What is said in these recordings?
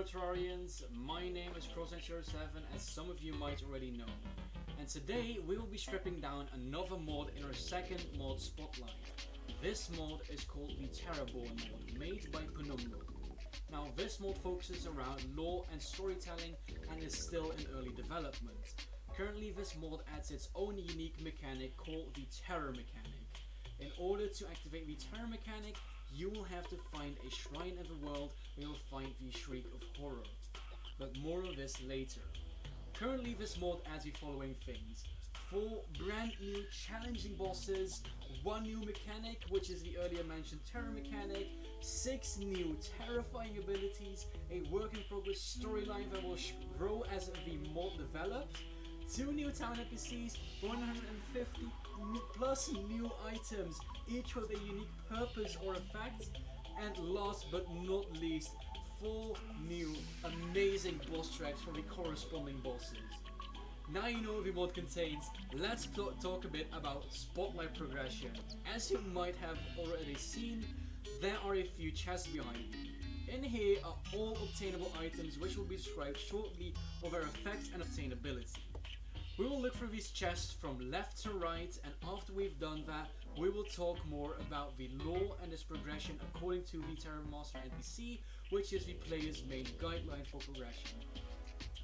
Hello Terrarians, my name is Cross07, as some of you might already know. And today we will be stripping down another mod in our second mod spotlight. This mod is called the Terrorborn Mod, made by Penumbral. Now this mod focuses around lore and storytelling and is still in early development. Currently this mod adds its own unique mechanic called the Terror mechanic. In order to activate the Terror mechanic, you will have to find a shrine in the world where you'll find the Shriek of Horror. But more of this later. Currently this mod adds the following things: 4 brand new challenging bosses, 1 new mechanic which is the earlier mentioned Terror mechanic, 6 new terrifying abilities, a work in progress storyline that will grow as the mod develops, 2 new town NPCs, 150 plus new items, each with a unique purpose or effect, and last but not least, 4 new amazing boss tracks for the corresponding bosses. Now you know what the mod contains, let's talk a bit about spotlight progression. As you might have already seen, there are a few chests behind you. In here are all obtainable items which will be described shortly of their effects and obtainability. We will look through these chests from left to right, and after we've done that, we will talk more about the lore and its progression according to the Terror Master NPC, which is the player's main guideline for progression.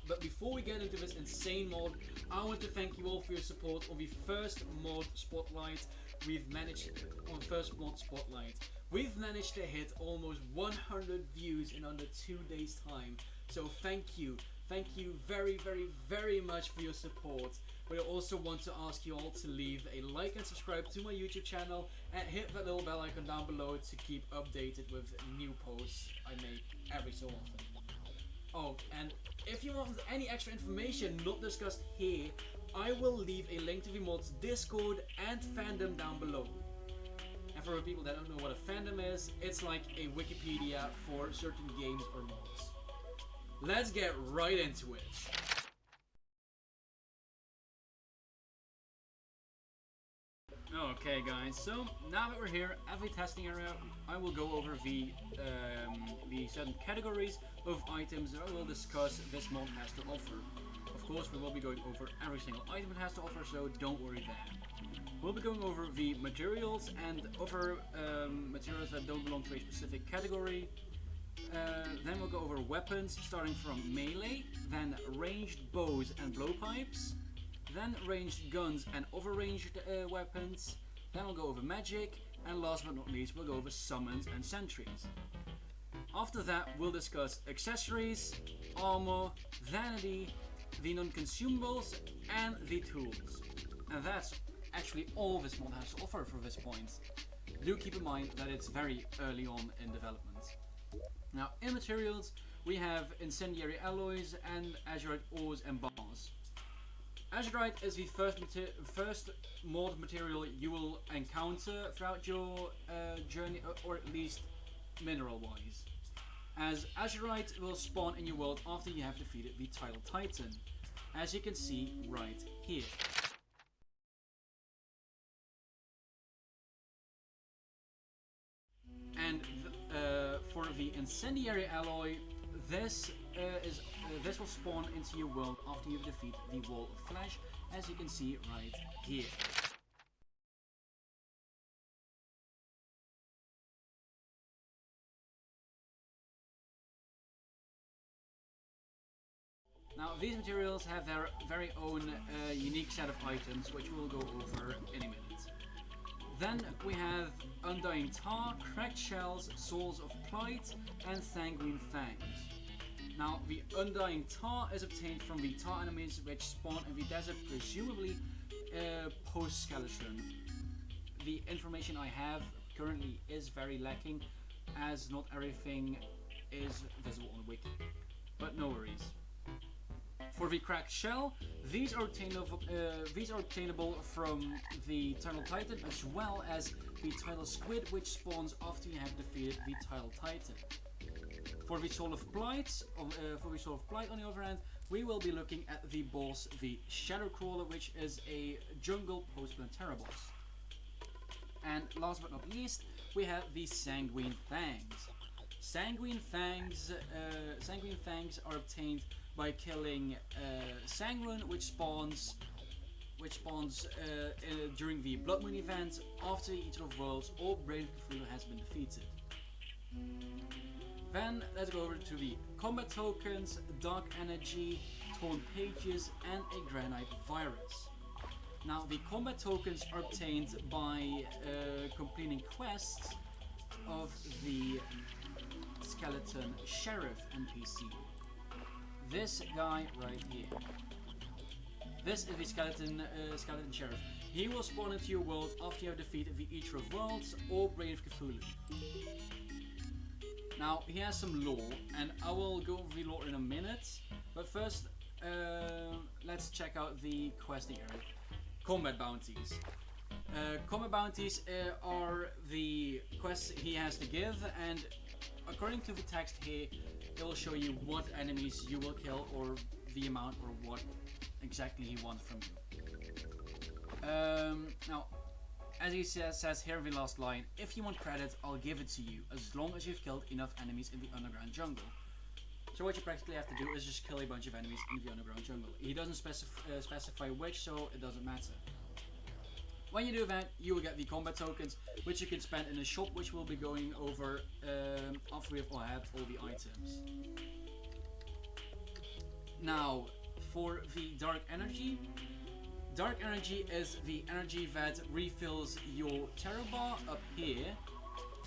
But before we get into this insane mod, I want to thank you all for your support on the first mod spotlight we've managed on first mod spotlight. We've managed to hit almost 100 views in under 2 days time, so thank you. Thank you very much for your support. But I also want to ask you all to leave a like and subscribe to my YouTube channel and hit that little bell icon down below to keep updated with new posts I make every so often. Oh, and if you want any extra information not discussed here, I will leave a link to the mod's Discord and fandom down below. And for the people that don't know what a fandom is, it's like a Wikipedia for certain games or mods. Let's get right into it. Okay guys, so now that we're here at the testing area, I will go over the certain categories of items that I will discuss this mod has to offer. Of course, we will be going over every single item it has to offer, so don't worry there. We'll be going over the materials and other materials that don't belong to a specific category. Then we'll go over weapons, starting from melee, then ranged bows and blowpipes, then ranged guns and other ranged weapons, then we'll go over magic, and last but not least we'll go over summons and sentries. After that we'll discuss accessories, armor, vanity, the non-consumables, and the tools. And that's actually all this mod has to offer for this point. Do keep in mind that it's very early on in development. Now in materials we have incendiary alloys and azurite ores and bars. Azurite is the first mod material you will encounter throughout your journey, or at least mineral wise, as azurite will spawn in your world after you have defeated the Tidal Titan, as you can see right here. And for the incendiary alloy, this will spawn into your world after you defeat the Wall of Flesh, as you can see right here. Now these materials have their very own unique set of items, which we'll go over in a minute. Then we have Undying Tar, Cracked Shells, Souls of Plight, and Sangrune Fangs. Now the Undying Tar is obtained from the tar enemies which spawn in the desert, presumably post-skeleton. The information I have currently is very lacking, as not everything is visible on the wiki, but no worries. For the Cracked Shell, these are obtainable from the Tidal Titan, as well as the Tidal Squid, which spawns after you have defeated the Tidal Titan. For the Soul of Plight, on the other hand, we will be looking at the boss, the Shadowcrawler, which is a jungle post-Terror boss. And last but not least, we have the Sangrune Fangs. Sanguine Fangs. Sanguine Fangs are obtained by killing Sangrune, which spawns during the Blood Moon event after the Eater of Worlds or Brave Cthulhu has been defeated. Then let's go over to the combat tokens, Dark Energy, Torn Pages, and a Granite Virus. Now the combat tokens are obtained by completing quests of the Skeleton Sheriff NPC. This guy right here. This is the Skeleton Sheriff. He will spawn into your world after you have defeated the Eater of Worlds or Brave Cthulhu. Now he has some lore, and I will go over the lore in a minute. But first, let's check out the questing area. Combat bounties. Combat bounties are the quests he has to give, and according to the text here, it will show you what enemies you will kill or the amount or what exactly he wants from you. Now, as he says here in the last line, if you want credit, I'll give it to you, as long as you've killed enough enemies in the underground jungle. So what you practically have to do is just kill a bunch of enemies in the underground jungle. He doesn't specify which, so it doesn't matter. When you do that, you will get the combat tokens, which you can spend in a shop, which we'll be going over after we have all had all the items. Now, for the Dark Energy. Dark Energy is the energy that refills your Terror bar up here,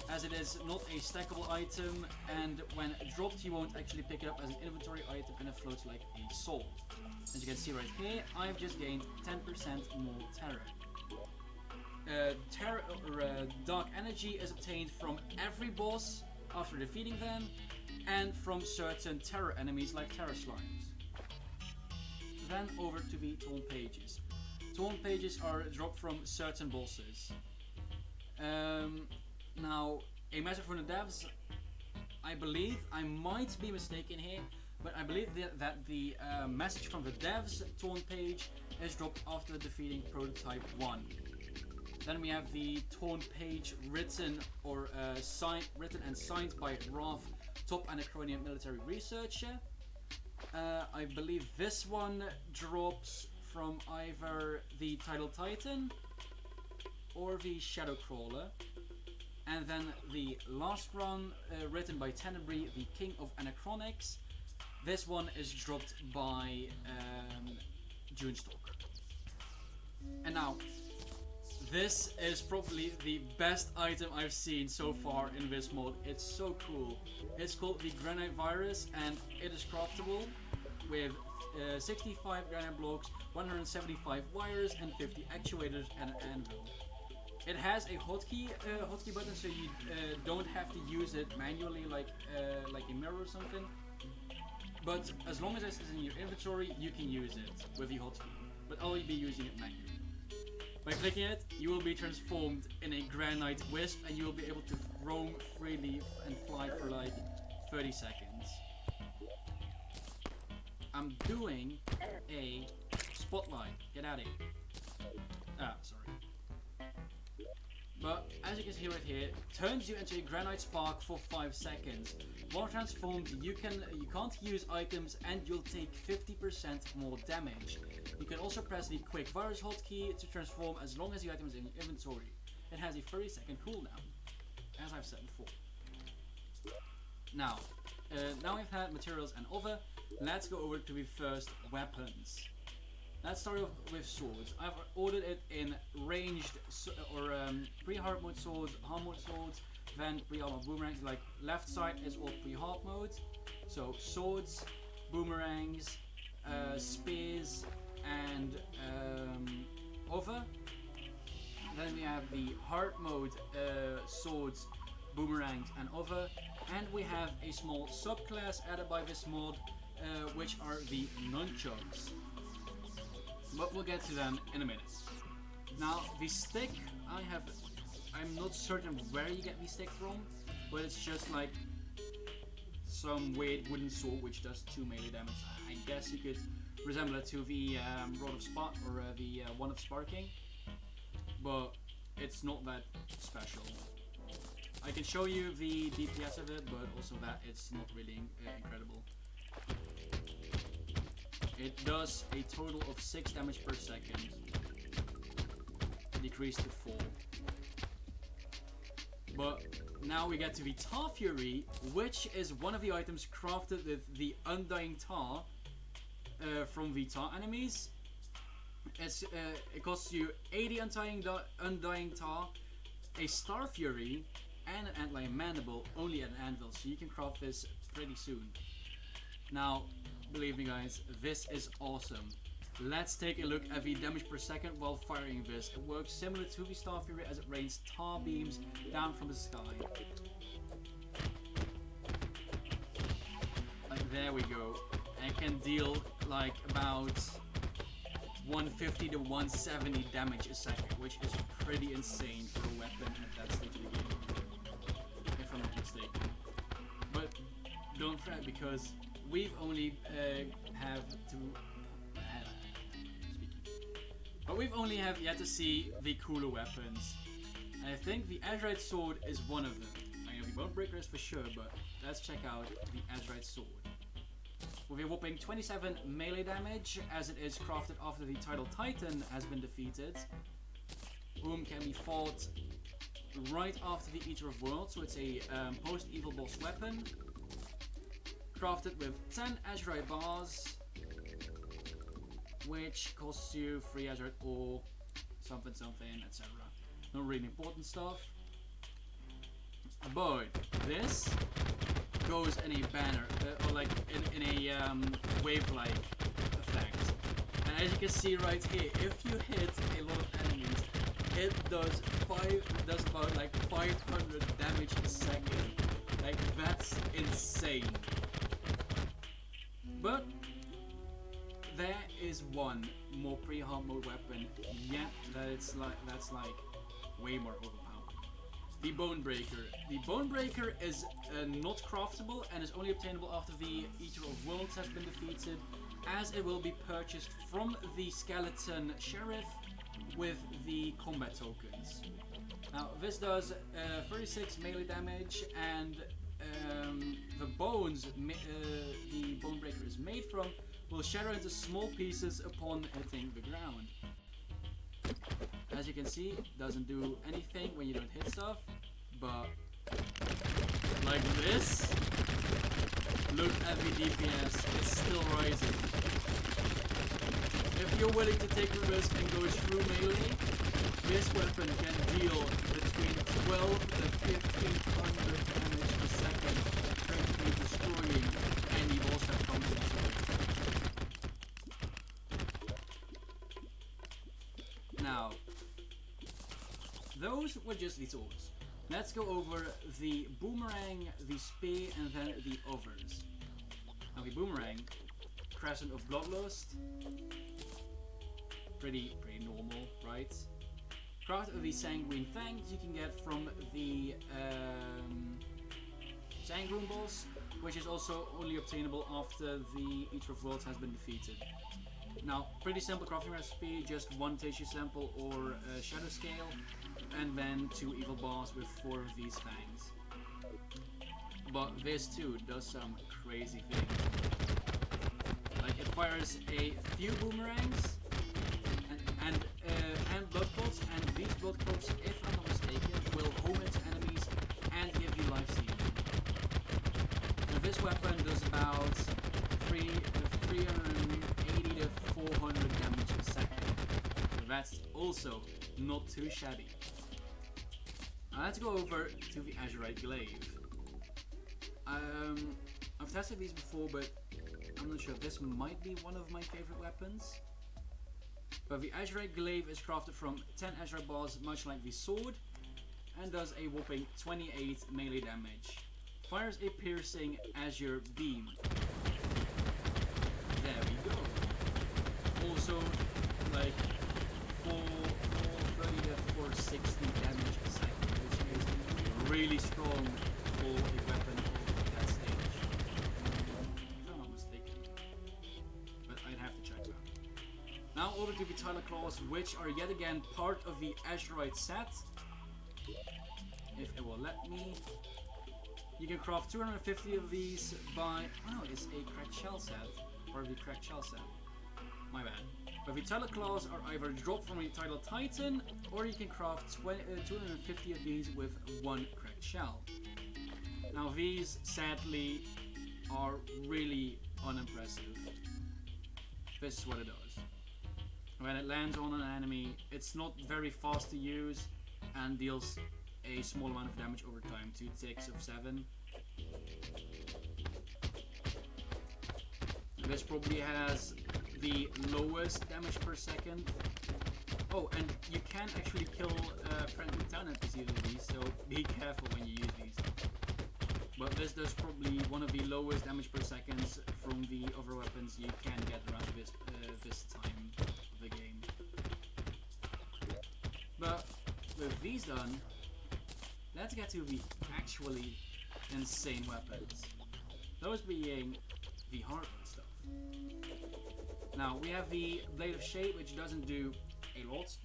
as it is not a stackable item, and when dropped you won't actually pick it up as an inventory item, and it floats like a soul. As you can see right here, I've just gained 10% more Terror. Dark Energy is obtained from every boss after defeating them, and from certain Terror enemies like Terror Slimes. Then over to the Torn Pages. Torn Pages are dropped from certain bosses. Now, a message from the devs, I believe, I might be mistaken here, but I believe that the message from the devs Torn Page is dropped after defeating Prototype 1. Then we have the Torn Page written and signed by Rav, top Anachronian military researcher. I believe this one drops from either the Tidal Titan or the Shadowcrawler. And then the last one, written by Tenebrae, the King of Anachronics. This one is dropped by Dunestock. And now, this is probably the best item I've seen so far in this mod. It's so cool. It's called the Granite Virus, and it is craftable with 65 granite blocks, 175 wires, and 50 actuators and an anvil. It has a hotkey button, so you don't have to use it manually like a mirror or something. But as long as it's in your inventory, you can use it with the hotkey. But I'll be using it manually. By clicking it, you will be transformed in a granite wisp, and you will be able to roam freely and fly for like 30 seconds. I'm doing a spotlight. Get out of here. Ah, sorry. But as you can see right here, turns you into a granite spark for 5 seconds. While transformed, you can't use items, and you'll take 50% more damage. You can also press the quick virus hotkey to transform as long as the item is in your inventory. It has a 30-second cooldown, as I've said before. Now we've had materials and other, let's go over to the first weapons. Let's start off with swords. I've ordered it in ranged or pre-hard mode swords, hard mode swords, then pre-armor boomerangs. Like left side is all pre-hard mode. So swords, boomerangs, spears, and other. Then we have the hard mode swords, boomerangs, and other. And we have a small subclass added by this mod, which are the nunchucks. But we'll get to them in a minute. Now, the stick, I'm not certain where you get the stick from, but it's just like some weird wooden sword which does 2 melee damage. I guess you could resemble it to the Rod of Spark or the One of Sparking, but it's not that special. I can show you the DPS of it, but also that it's not really incredible. It does a total of 6 damage per second, decreased to 4. But now we get to the Tar Fury, which is one of the items crafted with the Undying Tar from the Tar enemies. It costs you 80 Undying Tar, a Star Fury, and an Antlion Mandible, only at an anvil, so you can craft this pretty soon. Now, believe me guys, this is awesome. Let's take a look at the damage per second while firing this. It works similar to the Star Fury as it rains tar beams down from the sky. There we go. And it can deal like about 150 to 170 damage a second, which is pretty insane for a weapon at that stage of the game, if I'm not mistaken. But don't fret, because we've only have yet to see the cooler weapons. And I think the Azurite Sword is one of them. I know the Bone Breaker is for sure, but let's check out the Azurite Sword. With a whopping 27 melee damage, as it is crafted after the Tidal Titan has been defeated, whom can be fought right after the Eater of Worlds, so it's a post-evil boss weapon, crafted with 10 Azurite bars, which costs you 3 Azurite ore, something, etc. Not really important stuff. But this goes in a banner, or like in a wave-like effect. And as you can see right here, if you hit a lot of enemies, it does about like 500 damage a second. Like, that's insane. But there is one more pre-hard mode weapon yet that's like way more overpowered. The Bone Breaker. The Bone Breaker is not craftable and is only obtainable after the Eater of Worlds has been defeated, as it will be purchased from the Skeleton Sheriff with the combat tokens. Now this does 36 melee damage, and the bones the Bone Breaker is made from will shatter into small pieces upon hitting the ground. As you can see, it doesn't do anything when you don't hit stuff, but like this, look at the DPS, it's still rising. If you're willing to take the risk and go through melee, this weapon can deal between 12 to 1500 damage per second, practically destroying any boss that comes into it. Now, those were just the swords. Let's go over the boomerang, the spear, and then the others. Now the boomerang, Crescent of Bloodlust, pretty normal, right? Crafted of the Sangrune fangs you can get from the Sangrune boss, which is also only obtainable after the Eater of Worlds has been defeated. Now, pretty simple crafting recipe, just 1 tissue sample or shadow scale, and then 2 evil bars with 4 of these fangs. But this too does some crazy things. Like, it fires a few boomerangs and blood clots, and these blood clots, if I'm not mistaken, will home into enemies and give you life steal. Now, this weapon does about 380 to 400 damage a second. So that's also not too shabby. Now let's go over to the Azurite Glaive. I've tested these before, but I'm not sure. This might be one of my favorite weapons. But the Azurite Glaive is crafted from 10 Azurite bars, much like the sword, and does a whopping 28 melee damage. Fires a piercing azure beam. There we go. Also, like 430 to 460 damage a second, which is really strong for a weapon of that stage. If I'm not mistaken. But I'd have to check that. Now over to the Tidal Claws, which are yet again part of the Azurite set. if it will let me. You can craft 250 of these by... Oh no, it's a cracked shell set. Or the cracked shell set. My bad. But the Tidal claws are either dropped from a Tidal Titan, or you can craft 250 of these with one cracked shell. Now these, sadly, are really unimpressive. This is what it does. When it lands on an enemy, it's not very fast to use and deals a small amount of damage over time, 2 ticks of 7. This probably has the lowest damage per second. Oh, and you can actually kill friendly town NPCs with these, so be careful when you use these. But this does probably one of the lowest damage per seconds from the other weapons you can get around this time of the game. But with these done, let's get to the actually insane weapons. Those being the hard stuff. Now we have the Blade of Shade, which doesn't do a lot,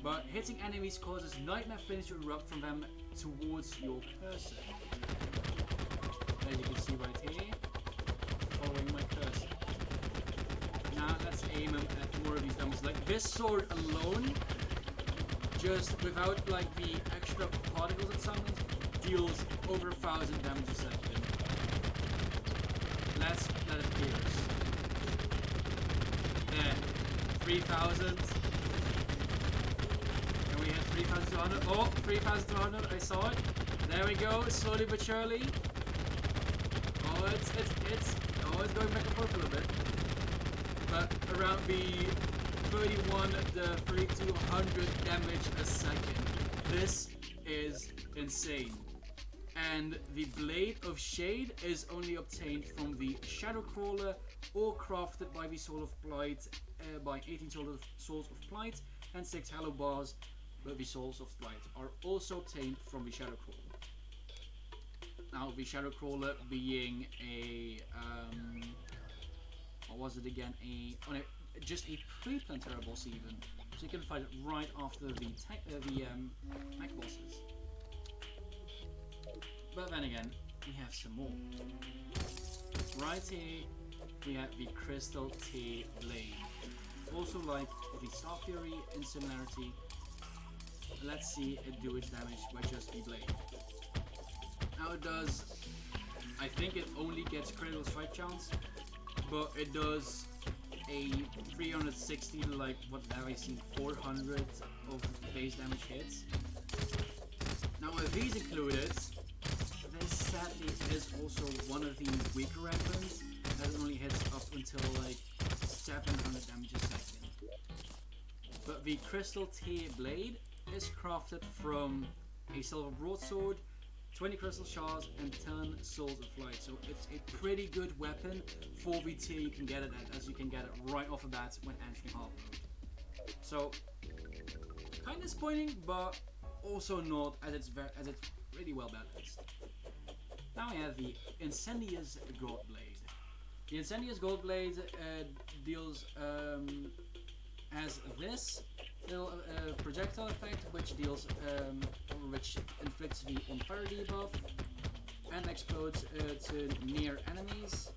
but hitting enemies causes nightmare flames to erupt from them towards your person. As you can see right here, following my cursor. Now let's aim at more of these dummies. Like this sword alone, just without like the extra particles it summons, deals over 1,000 damage a second. Let's let it pierce. There, 3,000. And we hit 3,200. Oh, 3,200. I saw it. There we go. Slowly but surely. Oh, it's going back and forth a little bit. But around the 31 to 3,200 damage a second. This is insane. And the Blade of Shade is only obtained from the Shadowcrawler or crafted by the Soul of Blight by 18 Souls of Blight and 6 Hollow Bars, but the Souls of Blight are also obtained from the Shadowcrawler. Now the Shadowcrawler being a what was it again? Just a pre-planetary boss even, so you can fight it right after the mech bosses. But then again, we have some more. Right here, we have the Crystal Tear Blade. Also like the Star Fury in similarity. Let's see it do its damage by just the blade. Now it does, I think it only gets critical strike chance, but it does a 360 to like, what have I seen, 400 of base damage hits. Now with these included, this sadly is also one of the weaker weapons that only hits up until like 700 damage a second. But the Crystal Tear Blade is crafted from a silver broadsword, 20 crystal shards, and 10 souls of light. So it's a pretty good weapon for the tier you can get it at, as you can get it right off the bat when entering hard mode. So kind of disappointing, but also not, as it's really well balanced. Now we have the Incendious Gold Blade. The Incendious Gold Blade deals has this little projectile effect, which deals which inflicts the on fire debuff and explodes to near enemies.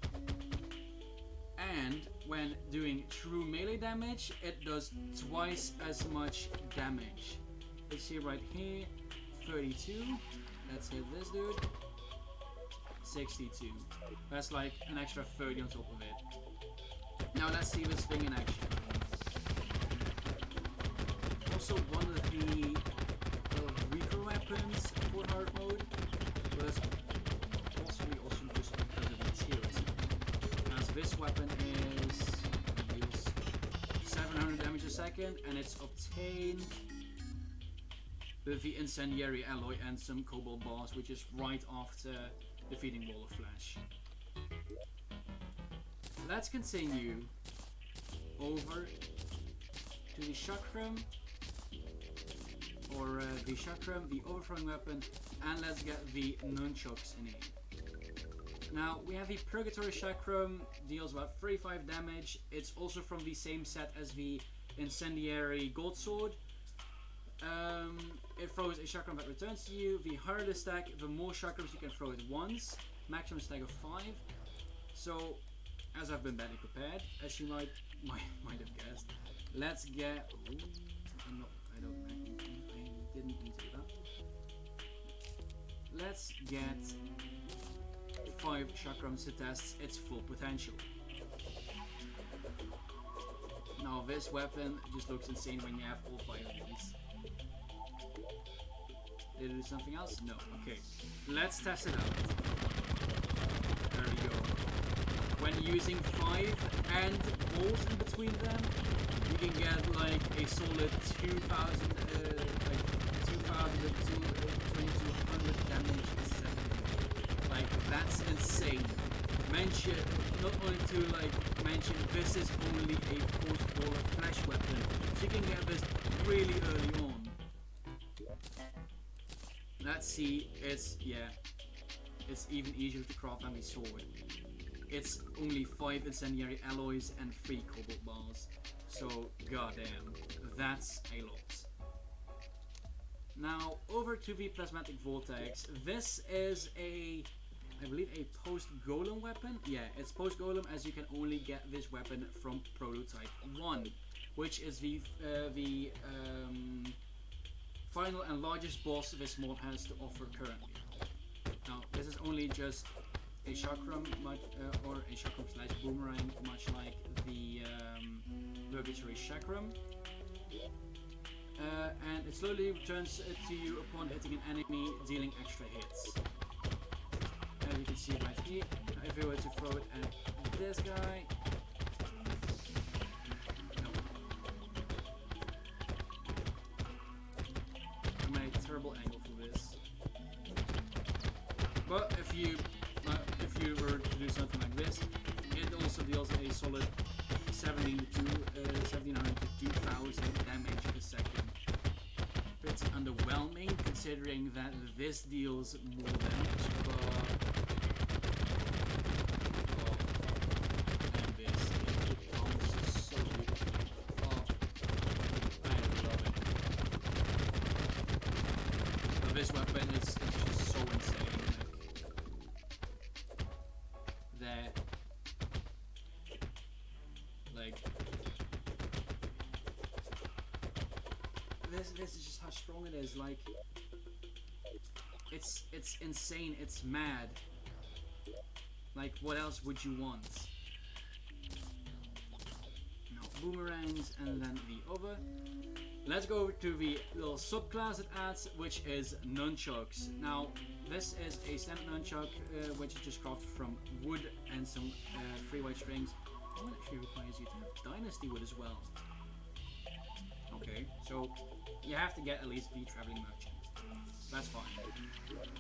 And when doing true melee damage, it does twice as much damage. Let's see right here, 32. Let's hit this dude. 62. That's like an extra 30 on top of it. Now let's see this thing in action. Also one of the weaker weapons for hard mode, but possibly also just because of the tiers. As this weapon deals 700 damage a second, and it's obtained with the Incendiary Alloy and some Cobalt Bars, which is right after defeating Wall of Flash. Let's continue over to the Chakram, or the Chakram, the overthrowing weapon, and let's get the Nunchucks in here. Now we have the Purgatory Chakram, deals about 35 damage. It's also from the same set as the Incendiary Gold Sword. It throws a chakram that returns to you. The harder the stack, the more chakrams you can throw at once. Maximum stack of 5. So, as I've been badly prepared, as you might have guessed, let's get. Ooh, no, I didn't need to do that. Let's get 5 chakrams to test its full potential. Now this weapon just looks insane when you have all 5 of these. Did it do something else? No. Okay. Let's test it out. There we go. When using 5 and balls in between them, you can get like a solid 2,000 to 2,200 damage a second. Like, that's insane. Mention, not only to like mention, this is only a post-war flash weapon, so you can get this really early on. Let's see, it's even easier to craft than the sword. It's only 5 incendiary alloys and 3 cobalt bars, so goddamn, that's a lot. Now over to the plasmatic vortex. This is I believe a post-golem weapon. Yeah, it's post-golem, as you can only get this weapon from prototype 1, which is the final and largest boss this mod has to offer currently. Now, this is only just a chakram, or a chakram / boomerang, much like the Purgatory chakram. And it slowly returns to you upon hitting an enemy, dealing extra hits. As you can see right here, if we were to throw it at this guy, no. I made a terrible angle for this. But if you were to do something like this, it also deals a solid 1700 to 2000 damage a second. It's underwhelming considering that this deals more damage, but and this it becomes so beautiful. Oh, I love it. But this weapon is just so insane. This is just how strong it is. Like, it's insane. It's mad. Like, what else would you want? Now, boomerangs, and then the other. Let's go over to the little subclass it adds, which is nunchucks. Now, this is a standard nunchuck, which is just crafted from wood and some 3 white strings. One actually requires you to have dynasty wood as well. Okay, so you have to get at least the traveling merchant. That's fine.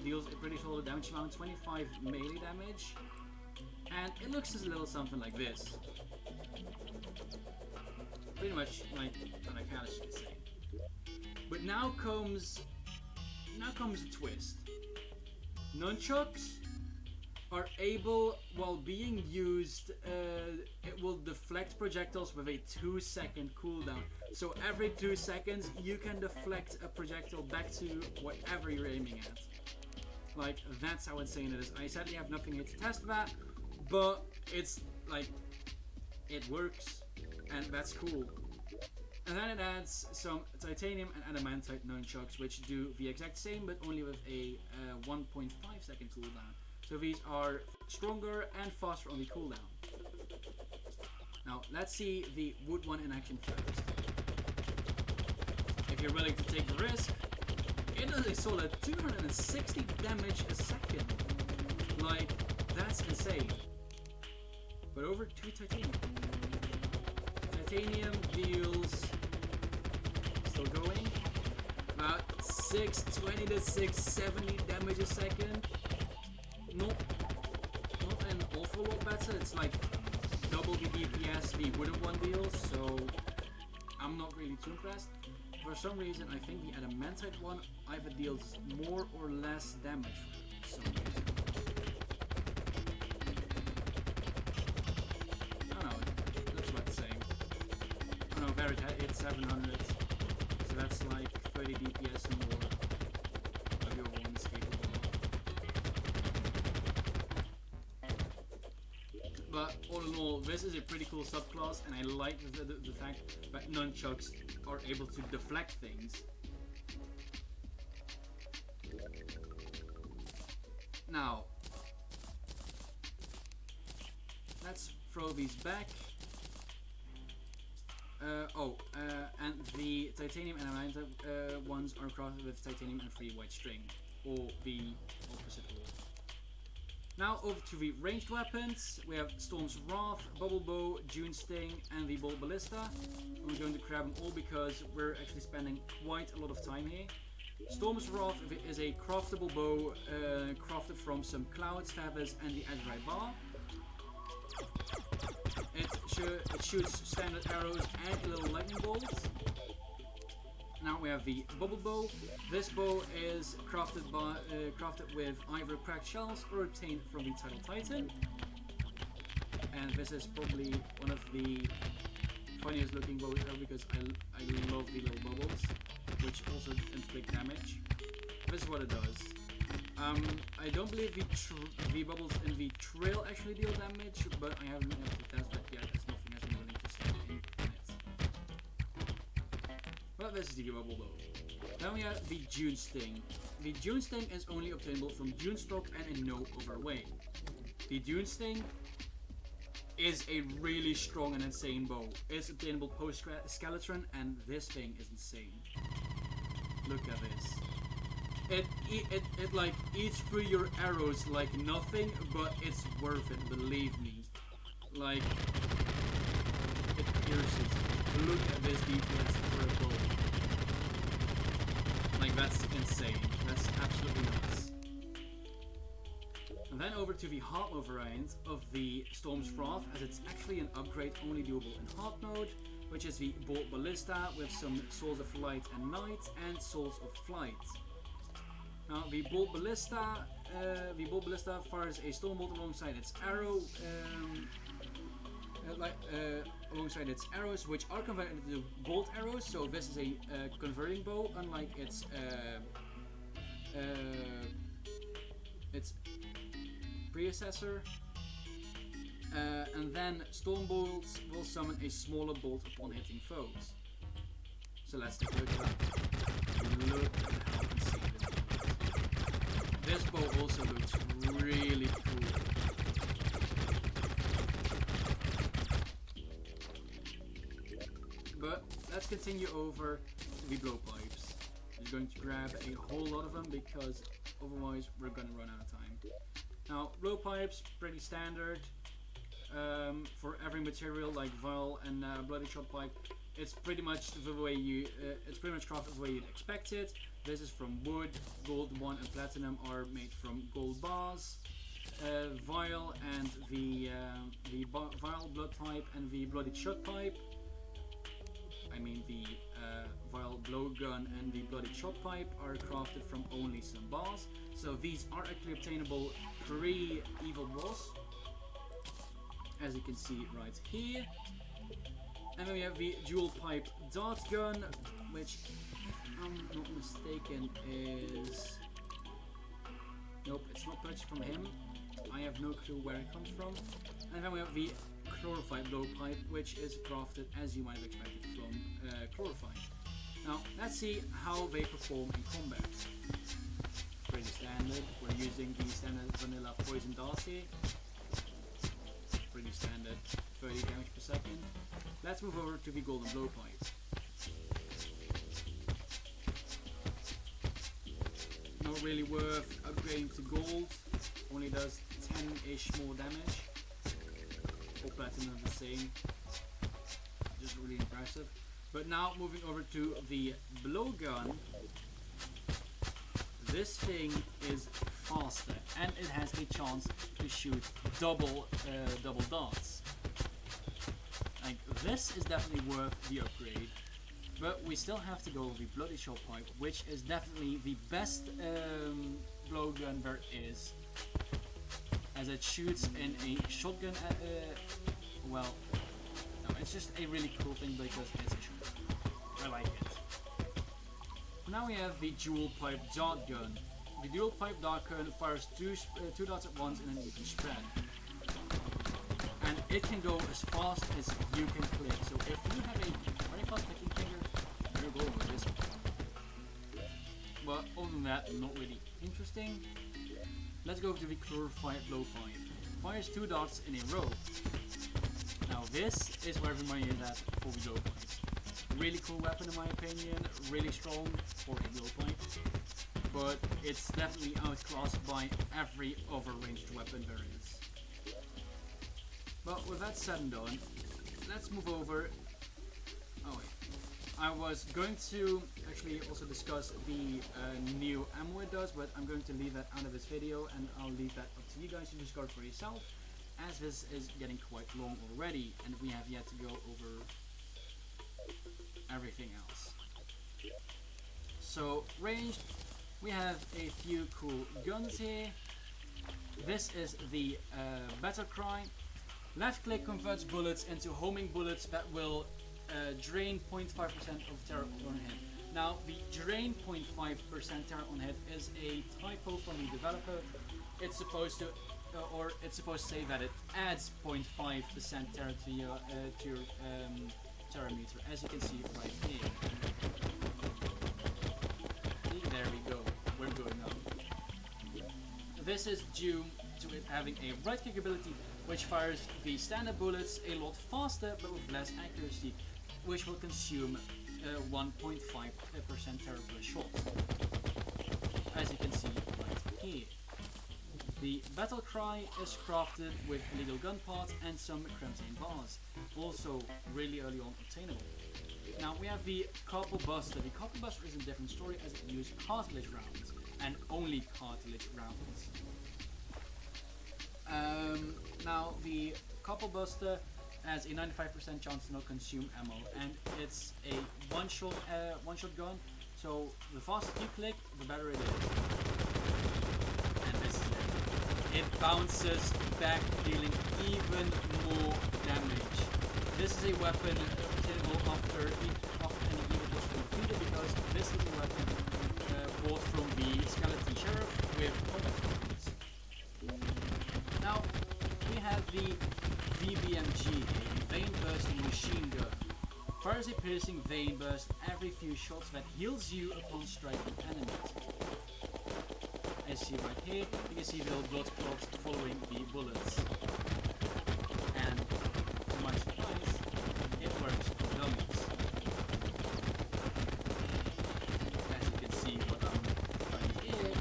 Deals a pretty solid damage amount, 25 melee damage, and it looks a little something like this. Pretty much like an Arcanis, you could say. But now comes a twist. Nunchucks are able, while being used, it will deflect projectiles with a 2-second cooldown. So every 2 seconds you can deflect a projectile back to whatever you're aiming at. Like, that's how insane it is. I sadly have nothing here to test that, but it's like, it works, and that's cool. And then it adds some titanium and adamantite nunchucks, which do the exact same, but only with a 1.5 second cooldown. So these are stronger and faster on the cooldown. Now, let's see the wood one in action first. If you're willing to take the risk, it does a solid 260 damage a second. Like, that's insane. But over to titanium. Titanium deals, still going, about 620 to 670 damage a second. Not an awful lot better. It's like double the DPS the wooden one deals, so I'm not really too impressed. For some reason, I think the adamantite one either deals more or less damage for some reason. I don't know, it looks about the same. Oh no, Vanity, it's 700, so that's like 30 DPS more of your one is capable of. But all in all, this is a pretty cool subclass, and I like the fact that nunchucks are able to deflect things. Now, let's throw these back. And the titanium and amalgam ones are crafted with titanium and 3 white string, or the opposite rule. Now over to the ranged weapons. We have Storm's Wrath, Bubble Bow, Dune Sting, and the Bolt Ballista. We're going to grab them all because we're actually spending quite a lot of time here. Storm's Wrath is a craftable bow crafted from some clouds, feathers, and the azurite bar. It shoots standard arrows and little lightning bolts. Now we have the Bubble Bow. This bow is crafted with either cracked shells or obtained from the Tidal Titan. And this is probably one of the funniest looking bows ever because I love the little bubbles, which also inflict damage. This is what it does. I don't believe the bubbles in the trail actually deal damage, but I haven't been able to test that yet as nothing has been released in it. But this is the Bubble Bow. Then we have the Dune Sting. The Dune Sting is only obtainable from Dunestock and in no other way. The Dune Sting is a really strong and insane bow. It's obtainable post-skeleton, and this thing is insane. Look at this. It like eats through your arrows like nothing, but it's worth it, believe me. Like, it pierces. Look at this DPS for a bow. Like, that's insane. That's absolutely nuts. And then over to the hard mode variant of the Storm's Wrath, as it's actually an upgrade only doable in hard mode, which is the Bolt Ballista with some Souls of Light and Night and Souls of Flight. Now the Bolt Ballista fires a stone bolt alongside its arrow, alongside its arrows, which are converted into bolt arrows. So this is a converting bow, unlike its predecessor. And then Storm Bolts will summon a smaller bolt upon hitting foes. So let's take a look at that. Look at how insane this is. This bow also looks really cool. But let's continue over the blowpipes. I'm going to grab a whole lot of them because otherwise we're going to run out of time. Now, blowpipes, pretty standard. For every material like vial and bloody shot pipe, it's pretty much the way it's pretty much crafted the way you'd expect it. This is from wood. Gold 1 and platinum are made from gold bars. Vial and the vial blood pipe and the bloody shot pipe. I mean the vial blowgun and the bloody shot pipe are crafted from only some bars. So these are actually obtainable pre-evil boss, as you can see right here. And then we have the dual pipe dart gun, which, if I'm not mistaken, is... Nope, it's not purchased from him. I have no clue where it comes from. And then we have the chlorophyte blowpipe, which is crafted as you might have expected from chlorophyte. Now, let's see how they perform in combat. Pretty standard. We're using the standard vanilla poison darts here. Pretty standard, 30 damage per second. Let's move over to the golden blowpipe. Not really worth upgrading to gold, only does 10-ish more damage. Or platinum the same, just really impressive. But now moving over to the blowgun. This thing is faster and it has a chance to shoot double darts. Like, this is definitely worth the upgrade, but we still have to go with the bloody shot pipe, which is definitely the best blowgun there is, as it shoots in a shotgun. Well, no, it's just a really cool thing because it's a shotgun. I like it. Now we have the dual pipe dart gun. The dual pipe dart gun fires two darts at once in an even spread. And it can go as fast as you can click. So if you have a very fast clicking finger, you're going with this one. But other than that, not really interesting. Let's go to the glorified blowpipe. Fires two darts in a row. Now this is where everybody is at for the blowpipes. Really cool weapon in my opinion, really strong for a blowpipe. But it's definitely outclassed by every other ranged weapon there is. But with that said and done, let's move over. Oh wait. I was going to actually also discuss the new ammo it does, but I'm going to leave that out of this video and I'll leave that up to you guys to discover for yourself, as this is getting quite long already and we have yet to go over everything else. So ranged, we have a few cool guns here. This is the Battle Cry. Left click converts bullets into homing bullets that will drain 0.5% of terror on hit. Now the drain 0.5% terror on hit is a typo from the developer. It's supposed to say that it adds 0.5% terror to your terror meter, as you can see right here. There we go, we're going up. This is due to it having a right click ability which fires the standard bullets a lot faster but with less accuracy, which will consume 1.5% terror per shot, as you can see right here. The Battle Cry is crafted with illegal gun parts and some crimson bars, also really early on obtainable. Now we have the Copper Buster. The Copper Buster is a different story as it uses cartilage rounds, and only cartilage rounds. Now the Copper Buster has a 95% chance to not consume ammo, and it's a one-shot gun. So the faster you click, the better it is. And this is it. It bounces back, dealing even more damage. This is a weapon obtainable after any evil was defeated, because this is a weapon bought from the Skeleton Sheriff with points. Now we have the VBMG, a vein bursting machine gun. Fires a piercing vein burst every few shots that heals you upon striking enemies. As you see right here, you can see the little blood clots following the bullets. And to my surprise, it works for dummies. As you can see what I'm right here,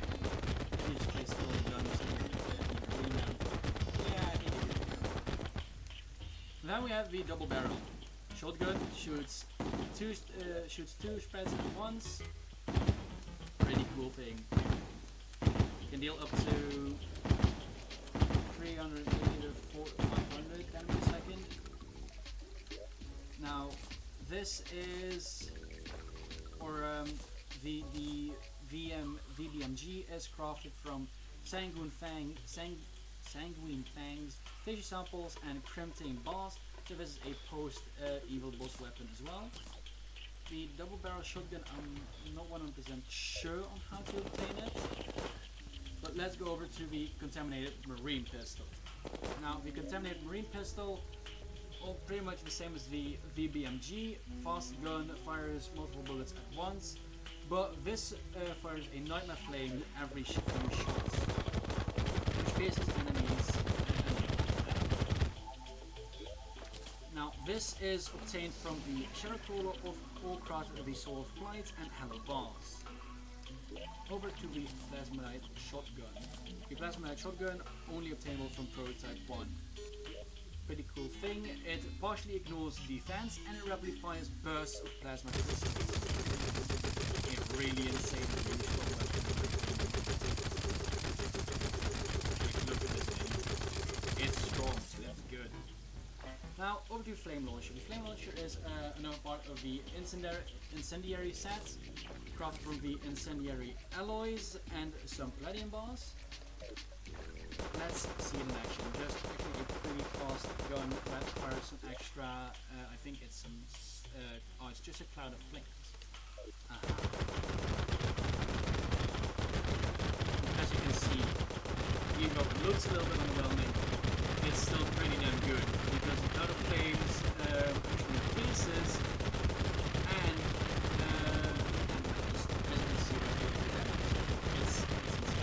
you just place all the guns in. Yeah, I think it is. Then we have the double barrel. Shotgun shoots two spreads at once. Pretty cool thing. You can deal up to 300 to 500 damage a second. Now this is, the VBMG is crafted from Sangrune Fangs, tissue samples, and crimson bars. So this is a post-evil boss weapon as well. The double barrel shotgun, I'm not 100% sure on how to obtain it. But let's go over to the contaminated marine pistol. Now the contaminated marine pistol, pretty much the same as the VBMG. Fast gun, fires multiple bullets at once. But this fires a nightmare flame every few shots, which pierces enemies. Now this is obtained from the Shadowcrawler or crafted with the Sword of Plight and Hello Bars. Over to the Plasmalite Shotgun. The Plasmalite Shotgun only obtainable from Prototype 1. Pretty cool thing. It partially ignores defense and it rapidly fires bursts of plasma crystals. A really insane shotgun. Look at this thing. It's strong, so that's good. Now over to Flame Launcher. The Flame Launcher is another part of the Incendiary set, crafted from the Incendiary alloys and some Palladium bars. Let's see it in action. Just actually a pretty fast gun that fires some extra, I think it's some, oh, it's just a cloud of flames. see, even though it looks a little bit underwhelming, it's still pretty damn good because the Tidal Flames actually pieces and as you can see right here, the damage. It's insane.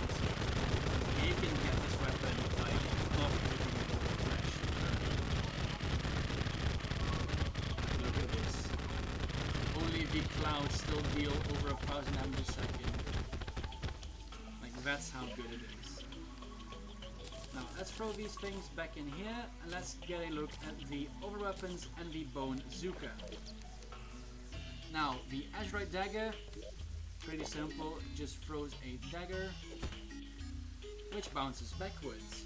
You can get this weapon like off everything in full flash. Look at this. Only the clouds still deal over 1,000 damage a second. Like that's how good it is. Now let's throw these things back in here and let's get a look at the other weapons and the Bone Zuka. Now the Azurite Dagger, pretty simple, just throws a dagger which bounces backwards.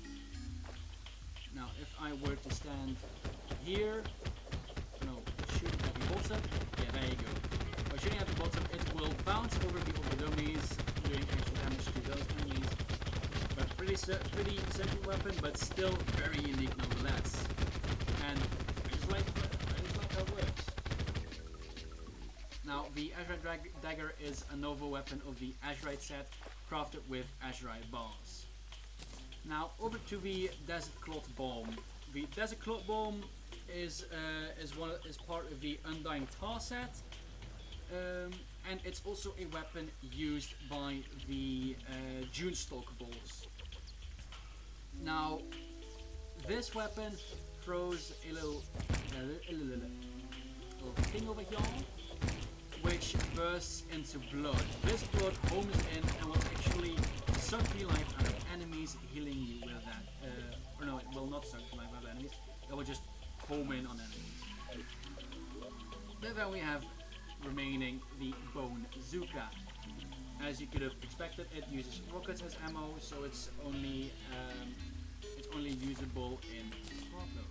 Now if I were to stand here, no, shooting at the bottom, yeah there you go. By shooting at the bottom it will bounce over the other dummies, doing extra damage to those enemies. But pretty simple weapon, but still very unique nonetheless. And I just like how it works. Now the Azurite Dagger is a novel weapon of the Azurite set, crafted with Azurite bars. Now over to the Desert Cloth Bomb. The Desert Cloth Bomb is part of the Undying Tar set, and it's also a weapon used by the Dunestock balls. Now this weapon throws a little thing over here, which bursts into blood. This blood homes in and will actually suck the life out of enemies, healing you with that. Or no, it will not suck the life out of enemies. It will just home in on enemies. Then we have remaining the Bone Zuka. As you could have expected, it uses rockets as ammo, so it's only usable in hard mode.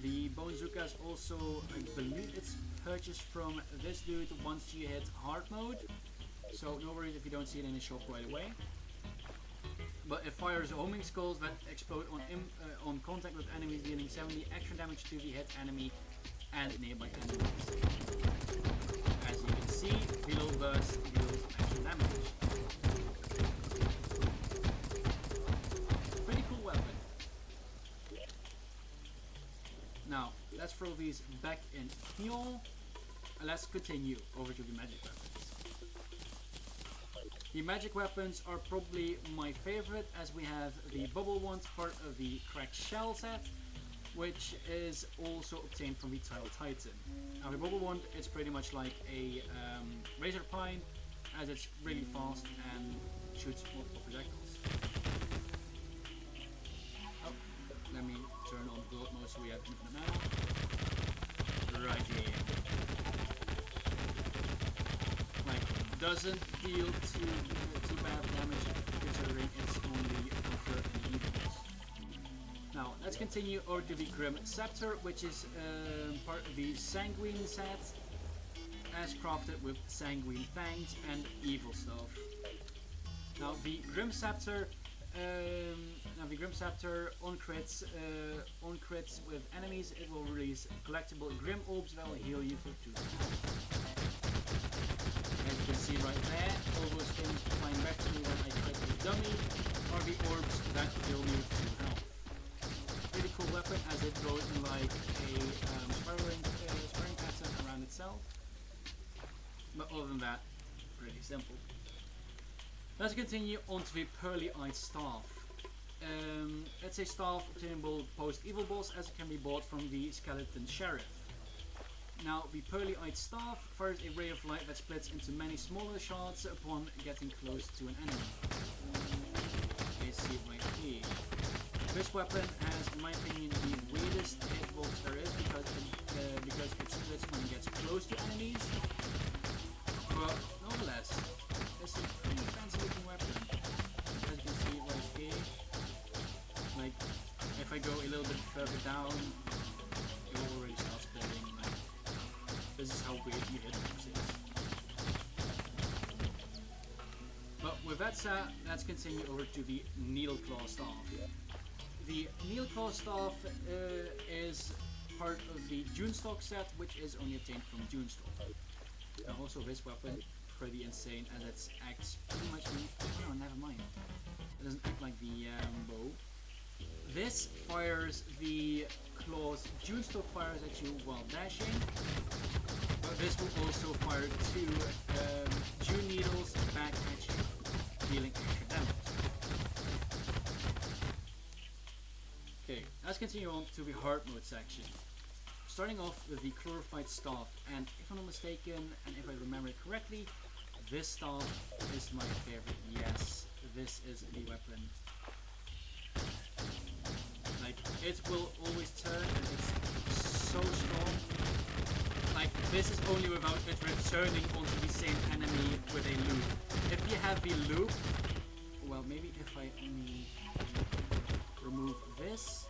The Bone Zuka is also, I believe it's purchased from this dude once you hit hard mode, so no worries if you don't see it in the shop right away. But it fires homing skulls that explode on contact with enemies, dealing 70 extra damage to the hit enemy and nearby enemies. As you can see, the little burst deals extra damage. Pretty cool weapon. Now, let's throw these back in here, and let's continue over to the magic weapons. The magic weapons are probably my favorite, as we have the bubble ones, part of the cracked shell set, which is also obtained from the Tidal Titan. Now the bubble wand, it's pretty much like a razor pine, as it's really fast and shoots multiple projectiles. Oh, let me turn on build mode so we have infinite mana. Right here. Like, doesn't deal too bad damage considering it's only for an evils. Now, let's continue over to the Grim Scepter, which is part of the Sangrune set, as crafted with Sangrune fangs and evil stuff. Now, the Grim Scepter, on crits with enemies, it will release collectible Grim Orbs that will heal you for 2 seconds. As you can see right there, all those things flying back to me when I crit the dummy are the orbs that heal me for 2 health. Pretty cool weapon, as it goes in like a spiraling pattern around itself. But other than that, pretty simple. Let's continue on to the Pearly-Eyed Staff. It's a staff obtainable post-evil boss, as it can be bought from the Skeleton Sheriff. Now, the Pearly-Eyed Staff fires a ray of light that splits into many smaller shards upon getting close to an enemy. You see it right here. This weapon has, in my opinion, the weirdest hitbox there is because it splits when it gets close to enemies. But nonetheless, it's a pretty fancy looking weapon. As you can see right here, like if I go a little bit further down, it will already start splitting. Like, this is how weird the hitbox is. But with that said, let's continue over to the Needleclaw Staff. The Needleclaw Staff is part of the Dunestock set, which is only obtained from Dunestock. And also this weapon, pretty insane, as it acts pretty much. Oh no, never mind. It doesn't act like the bow. This fires the claws. Dunestock fires at you while dashing. But this will also fire 2 Dune needles back at you, dealing extra damage. Okay, let's continue on to the hard mode section. Starting off with the Glorified Staff, and if I'm not mistaken, and if I remember it correctly, this staff is my favorite. Yes, this is the weapon. Like, it will always turn, and it's so strong. Like, this is only without it returning onto the same enemy with a loop. If you have the loop, well, maybe if I only remove this.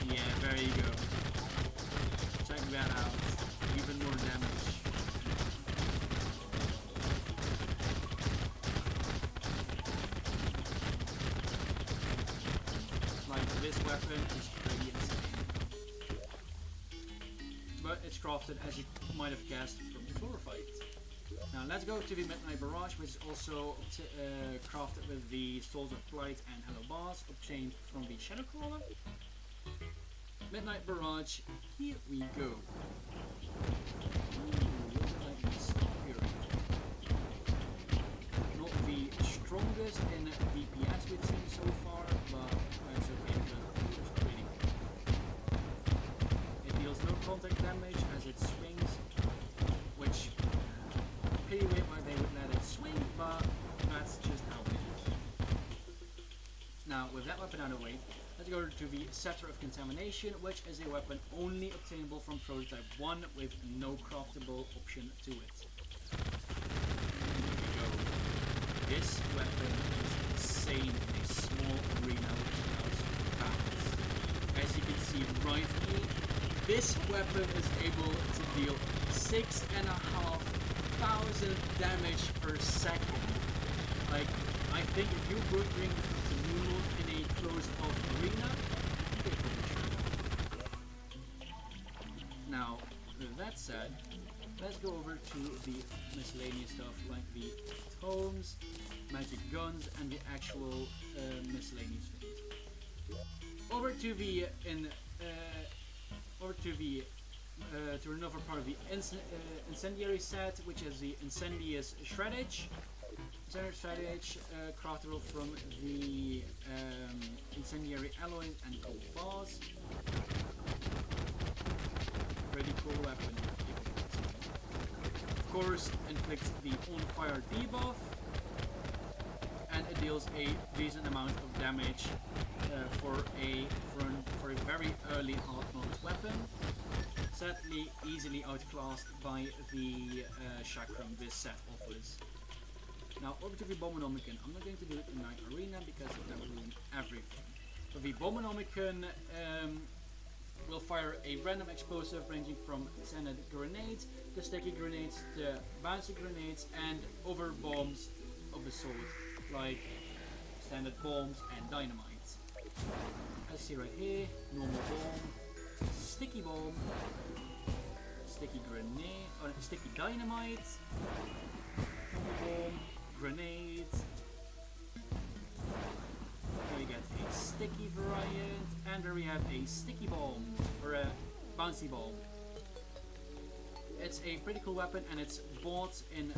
Yeah, there you go. Check that out. Even more damage. Like, this weapon is pretty insane. But it's crafted, as you might have guessed, from the Glorified. Now let's go to the Midnight Barrage, which is also crafted with the Souls of Blight and Hello Boss, obtained from the Shadowcrawler. Midnight Barrage, here we go. Not the strongest in DPS we've seen so far, but it's okay because it's pretty cool. It deals no contact damage as it swings, which pretty weird why they would let it swing, but that's just how it is. Now, with that weapon out of the way, let's go to the Scepter of Contamination, which is a weapon only obtainable from Prototype 1 with no craftable option to it. Here we go. This weapon is insane in a small arena which allows balance. As you can see right here, this weapon is able to deal 6,500 damage per second. Like, I think if you would bring the Moon in a closed off arena, now, with that said, let's go over to the miscellaneous stuff like the tomes, magic guns, and the actual miscellaneous things. Over to the to another part of the incendiary set, which is the Incendious Shreddage. Incendiary Shreddage, craftable from the incendiary alloys and gold bars. Pretty cool weapon. Of course, inflicts the on fire debuff, and it deals a decent amount of damage for a very early hard mode weapon. Sadly, easily outclassed by the Chakram this set offers. Now, over to the Abominomicon. I'm not going to do it in Night Arena because that will ruin everything. So the Abominomicon will fire a random explosive ranging from standard grenades, to sticky grenades, to bouncy grenades, and other bombs of the sort, like standard bombs and dynamite. As you see right here, normal bomb, sticky bomb, sticky grenade, or sticky dynamite, bomb, grenades. Here we get a sticky variant, and there we have a sticky bomb, or a bouncy bomb. It's a pretty cool weapon, and it's bought in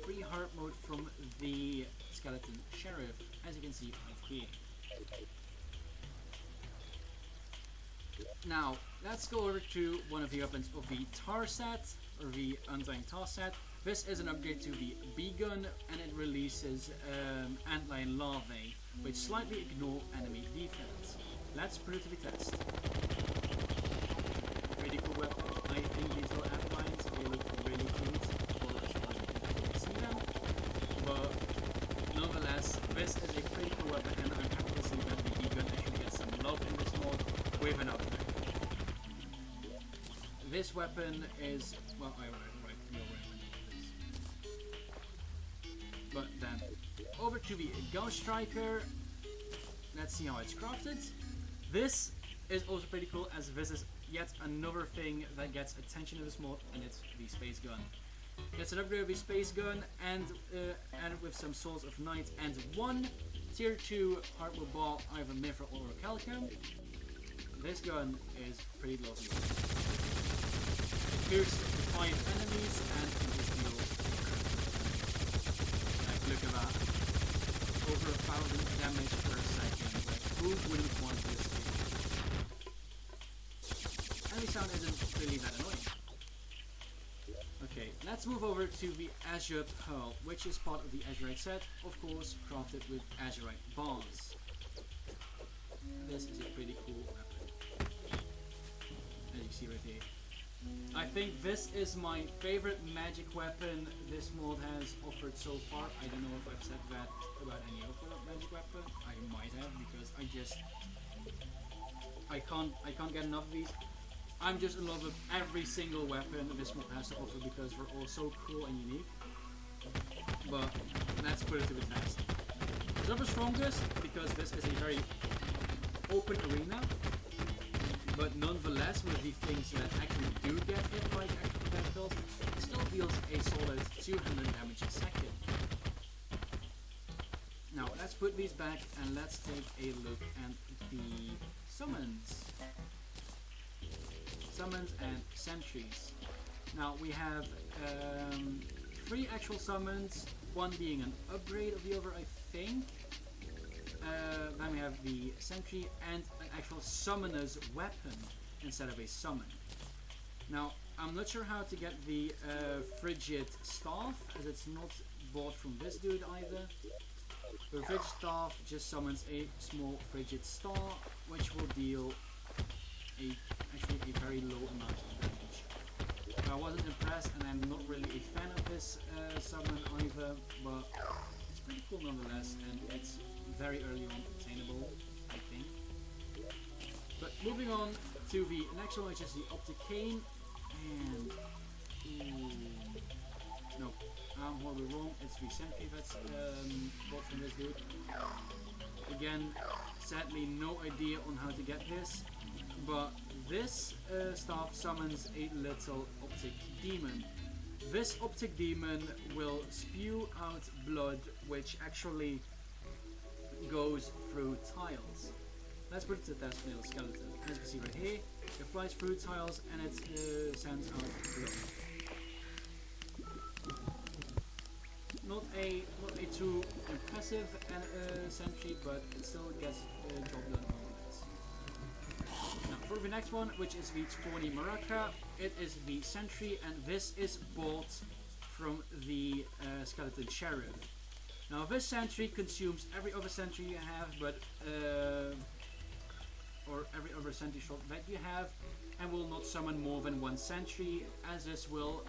pre-hard mode from the Skeleton Sheriff, as you can see right here. Now, let's go over to one of the weapons of the Tar set, or the Undying Tar set. This is an upgrade to the B-Gun, and it releases Antlion Larvae, which slightly ignore enemy defense. Let's put it to the test. Pretty cool weapon. I think these little Antlions, they look really cute. Well, that's why you can see them. But nonetheless, this is a pretty cool weapon, and I'm happy to see that the B-Gun actually gets some love in this mod with an upgrade. This weapon is, well, I already know this. But then, over to the Ghost Striker. Let's see how it's crafted. This is also pretty cool, as this is yet another thing that gets attention in this mod, and it's the space gun. It's an upgrade of the space gun, and with some Swords of Night, and one tier 2 hardwood ball, either Mithril or Calico. This gun is pretty lovely. It pierces 5 enemies and it just deals. Like, look at that. Over 1,000 damage per second. Like, who wouldn't want this thing? Enemy sound isn't really that annoying. Okay, let's move over to the Azure Pearl, which is part of the Azurite set, of course, crafted with Azurite bars. This is a pretty cool weapon, as you see right here. I think this is my favorite magic weapon this mod has offered so far. I don't know if I've said that about any other magic weapon. I might have, because I can't get enough of these. I'm just in love with every single weapon this mod has to offer because they're all so cool and unique. But let's put it to the test. It's not the strongest because this is a very open arena, but nonetheless, with the things that actually do get hit by the actual tentacles, it still deals a solid 200 damage a second. Now let's put these back and let's take a look at the summons. Summons and sentries. Now we have 3 actual summons, one being an upgrade of the other, I think. Then we have the sentry and an actual summoner's weapon instead of a summon. Now I'm not sure how to get the frigid staff, as it's not bought from this dude either. The frigid staff just summons a small frigid star, which will deal actually a very low amount of damage. I wasn't impressed, and I'm not really a fan of this summon either, but it's pretty cool nonetheless, and it's very early on obtainable, I think. But moving on to the next one, which is the Opticane, and no, I'm horribly wrong. It's the sentry that's bought from this dude. Again, sadly, no idea on how to get this. But this staff summons a little optic demon. This optic demon will spew out blood, which actually goes through tiles. Let's put it to the test with a skeleton. As you can see right here, it flies through tiles and it sends out blood. Not a too impressive sentry, but it still gets the job done. Now, for the next one, which is the Tawny Maraca, it is the sentry, and this is bought from the skeleton sheriff. Now, this sentry consumes every other sentry you have, but or every other sentry shot that you have, and will not summon more than 1 sentry, as this will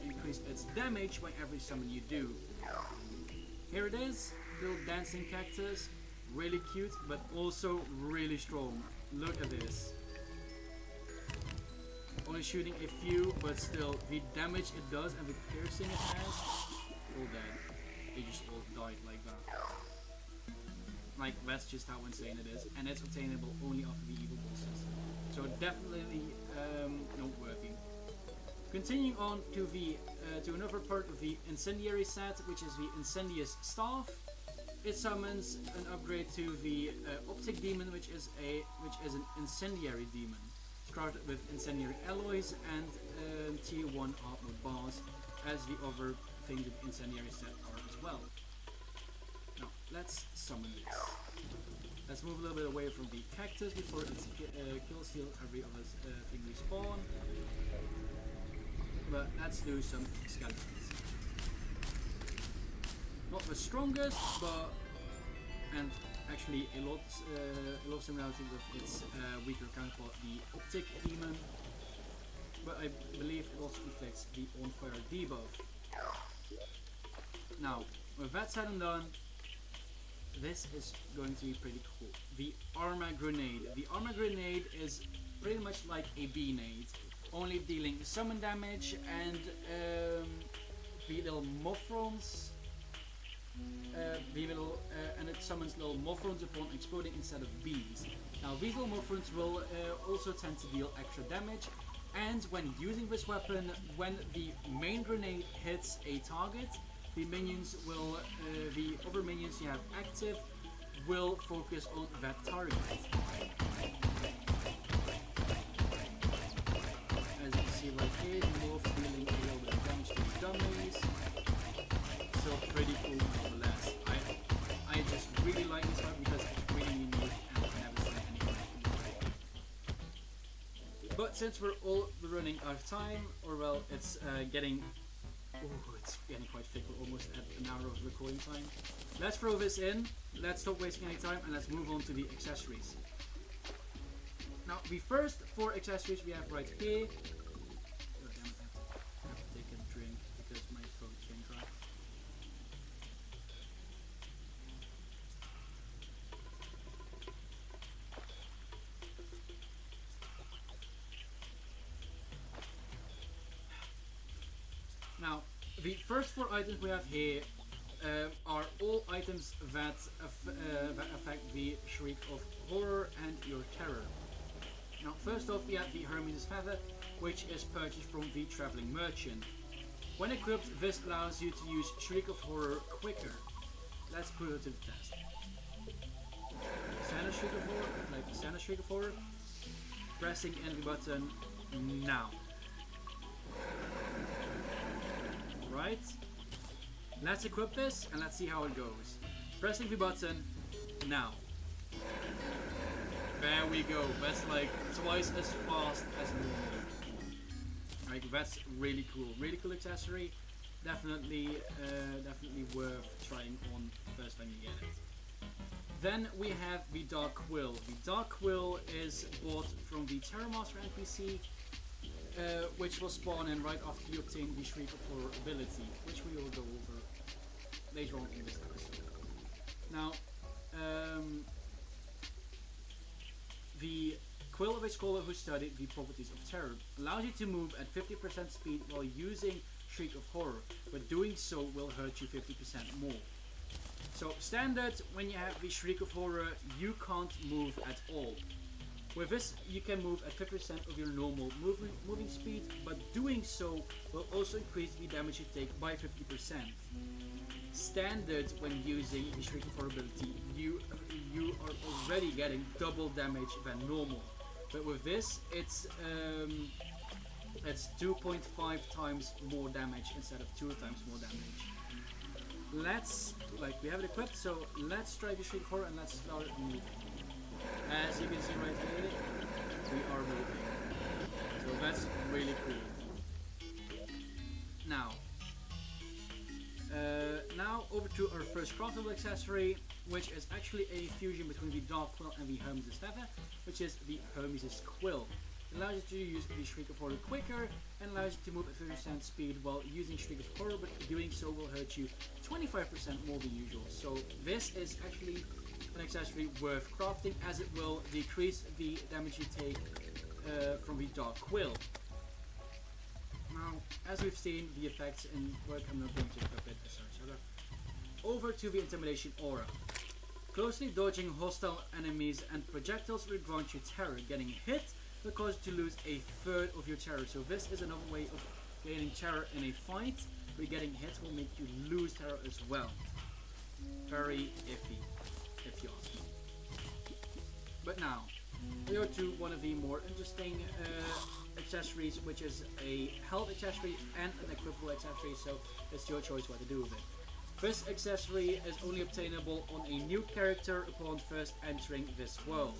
increase its damage by every summon you do. Here it is, little dancing cactus, really cute, but also really strong. Look at this. Only shooting a few, but still, the damage it does and the piercing it has, all dead. They just all died like that. Like, that's just how insane it is, and it's obtainable only after the evil bosses. So definitely noteworthy. Continuing on to the to another part of the incendiary set, which is the Incendious Staff. It summons an upgrade to the Optic Demon, which is an incendiary demon, crafted with incendiary alloys and tier 1 armor bars, as the other things of the incendiary set are as well. Now let's summon this. Let's move a little bit away from the cactus before it's kill steal every other thing we spawn. But let's do some skeletons. Not the strongest, but and actually a lot of similarity with its weaker counterpart, the Optic Demon. But I believe it also reflects the On Fire debuff. Now, with that said and done, this is going to be pretty cool. The Armor Grenade. The Armor Grenade is pretty much like a B-nade, only dealing summon damage, and the little Mothrons and it summons little morphrons upon exploding instead of bees. Now these little morphrons will also tend to deal extra damage, and when using this weapon, when the main grenade hits a target, the other minions you have active will focus on that target. As you can see right here, the morphs dealing a little bit of damage to the dummies. So pretty cool nonetheless. I just really like this one because it's really unique and I've never seen anything like it. But since we're all running out of time, or well, it's getting quite thick. We're almost at an hour of recording time. Let's throw this in. Let's stop wasting any time and let's move on to the accessories. Now, the first 4 accessories we have right here. Oh, damn it, I have to take a drink because my throat's getting dry. Now, the first 4 items we have here are all items that affect the Shriek of Horror and your Terror. Now, first off, we have the Hermes' Feather, which is purchased from the Traveling Merchant. When equipped, this allows you to use Shriek of Horror quicker. Let's put it to the test. Standard Shriek of Horror, like Standard Shriek of Horror. Pressing enemy button now. Right? Let's equip this and let's see how it goes. Pressing the button now. There we go. That's like twice as fast as normal. Like, that's really cool. Really cool accessory. Definitely worth trying on the first time you get it. Then we have the Dark Quill. The Dark Quill is bought from the Terror Master NPC, which will spawn in right after you obtain the Shriek of Horror ability, which we will go over later on in this episode. Now, the Quill of a Scholar who studied the properties of terror allows you to move at 50% speed while using Shriek of Horror, but doing so will hurt you 50% more. So standard, when you have the Shriek of Horror, you can't move at all. With this, you can move at 50% of your normal moving speed, but doing so will also increase the damage you take by 50%. Standard, when using the Shriek of Horror ability, you are already getting double damage than normal. But with this, it's 2.5 times more damage instead of 2 times more damage. We have it equipped, so let's try the Shriek of Horror and let's start moving. As you can see right here, we are moving. So that's really cool. Now over to our first craftable accessory, which is actually a fusion between the Dark Quill and the Hermes' Feather, which is the Hermes' Quill. It allows you to use the Shriek of Horror quicker and allows you to move at 50% speed while using Shriek of Horror, but doing so will hurt you 25% more than usual. So this is actually an accessory worth crafting, as it will decrease the damage you take from the Dark Quill. Now, as we've seen the effects in work, I'm not going to equip it as such. Over to the Intimidation Aura. Closely dodging hostile enemies and projectiles will grant you terror. Getting hit will cause you to lose a third of your terror. So this is another way of gaining terror in a fight, but getting hit will make you lose terror as well. Very iffy, if you ask me. But now, we go to one of the more interesting accessories, which is a health accessory and an equipable accessory, so it's your choice what to do with it. This accessory is only obtainable on a new character upon first entering this world.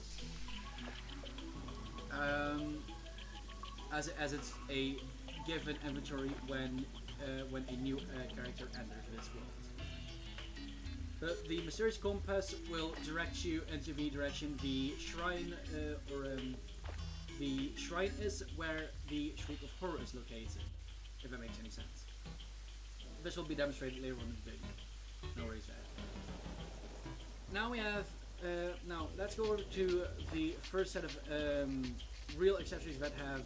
As it's a given inventory when a new character enters this world. But the Mysterious Compass will direct you into the direction the shrine the shrine is, where the Shriek of Horror is located, if that makes any sense. This will be demonstrated later on in the video. No worries there. Now we have, now let's go over to the first set of real accessories that have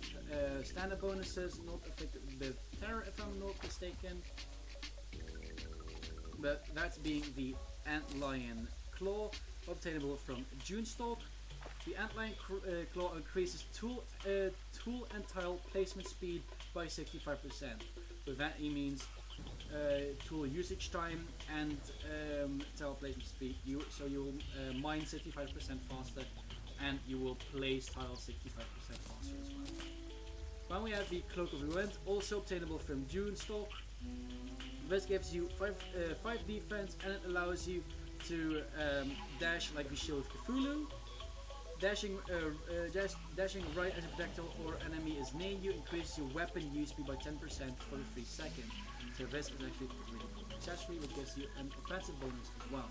standard bonuses, not affected with terror if I'm not mistaken. but that's being the Antlion Claw, obtainable from Dunestock. The Antlion Claw increases tool and tile placement speed by 65%. So that means tool usage time and tile placement speed. So you'll mine 65% faster, and you will place tiles 65% faster as well. Then we have the Cloak of the Wind, also obtainable from Dunestock. This gives you 5 defense, and it allows you to dash like the Shield of Cthulhu. Dashing right as a projectile or enemy is near you increases your weapon use speed by 10% for 3 seconds. So this is actually a really cool accessory, which gives you an offensive bonus as well.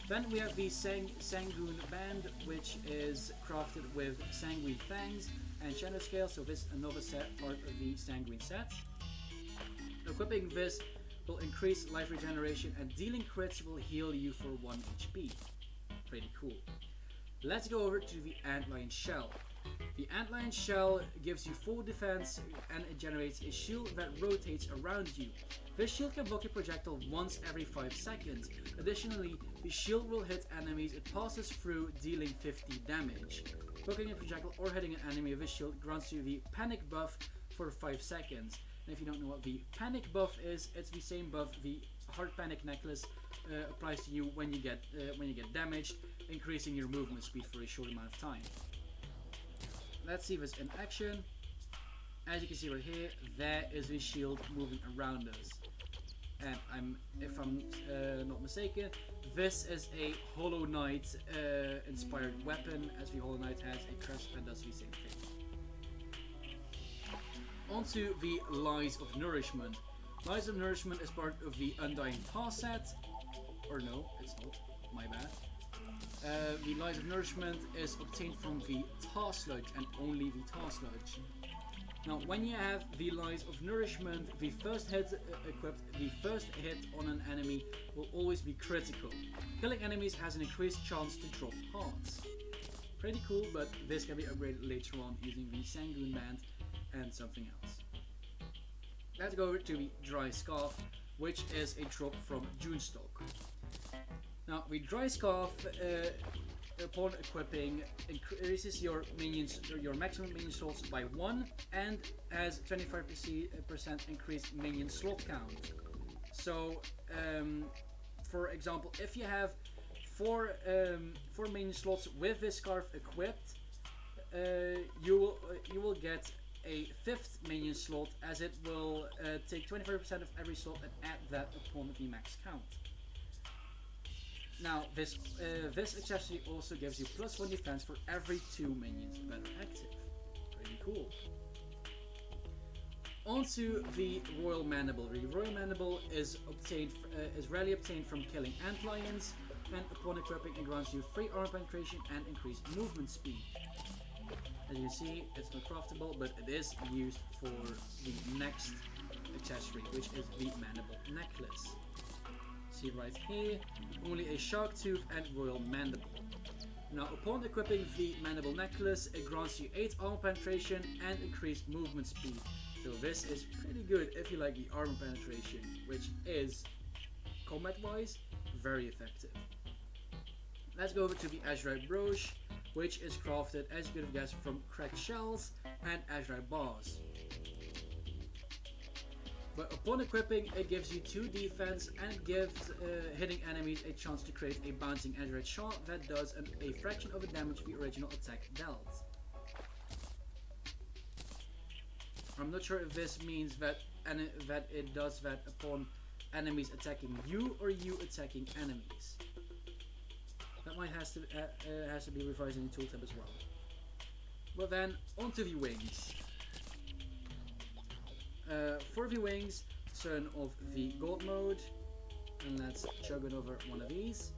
Then we have the Sangrune Band, which is crafted with Sanguine Fangs and Shadow Scale, so this is another part of the Sanguine set. Equipping this will increase life regeneration, and dealing crits will heal you for 1 HP. Pretty cool. Let's go over to the Antlion Shell. The Antlion Shell gives you full defense, and it generates a shield that rotates around you. This shield can block a projectile once every 5 seconds. Additionally, the shield will hit enemies it passes through, dealing 50 damage. Blocking a projectile or hitting an enemy with this shield grants you the panic buff for 5 seconds. And if you don't know what the panic buff is, it's the same buff the Heart Panic Necklace applies to you when you get damaged, increasing your movement speed for a short amount of time. Let's see this in action. As you can see right here, there is a shield moving around us. And if I'm not mistaken, this is a Hollow Knight inspired weapon, as the Hollow Knight has a crest and does the same thing. Onto the Lies of Nourishment. Lies of Nourishment is part of the Undying Task set. Or no, it's not. My bad. The Lies of Nourishment is obtained from the Tar Sludge, and only the Tar Sludge. Now, when you have the Lies of Nourishment, the first hit on an enemy will always be critical. Killing enemies has an increased chance to drop hearts. Pretty cool, but this can be upgraded later on using the Sangrune Band and something else. Let's go over to the Dry Scarf, which is a drop from Dunestock. Now, the Dry Scarf, upon equipping, increases your maximum minion slots by 1 and has 25% increased minion slot count. So, for example, if you have 4 minion slots with this scarf equipped, you will get a 5th minion slot, as it will take 25% of every slot and add that upon the max count. Now, this accessory also gives you +1 defense for every 2 minions that are active. Pretty cool. Onto the Royal Mandible. The Royal Mandible is rarely obtained from killing antlions, and upon equipping it grants you free armor penetration and increased movement speed. As you can see, it's not craftable, but it is used for the next accessory, which is the Mandible Necklace. See right here, only a shark tooth and Royal Mandible. Now, upon equipping the Mandible Necklace, it grants you 8 armor penetration and increased movement speed. So this is pretty good if you like the armor penetration, which is, combat-wise, very effective. Let's go over to the Azurite Brooch, which is crafted, as you could have guessed, from cracked shells and Azurite bars. But upon equipping, it gives you 2 defense and gives hitting enemies a chance to create a bouncing Azurite shot that does a fraction of the damage the original attack dealt. I'm not sure if this means that it does that upon enemies attacking you or you attacking enemies. That might has to be revised in the tooltip as well. But then, onto the wings. For the wings, turn off the gold mode, and let's chug another one of these.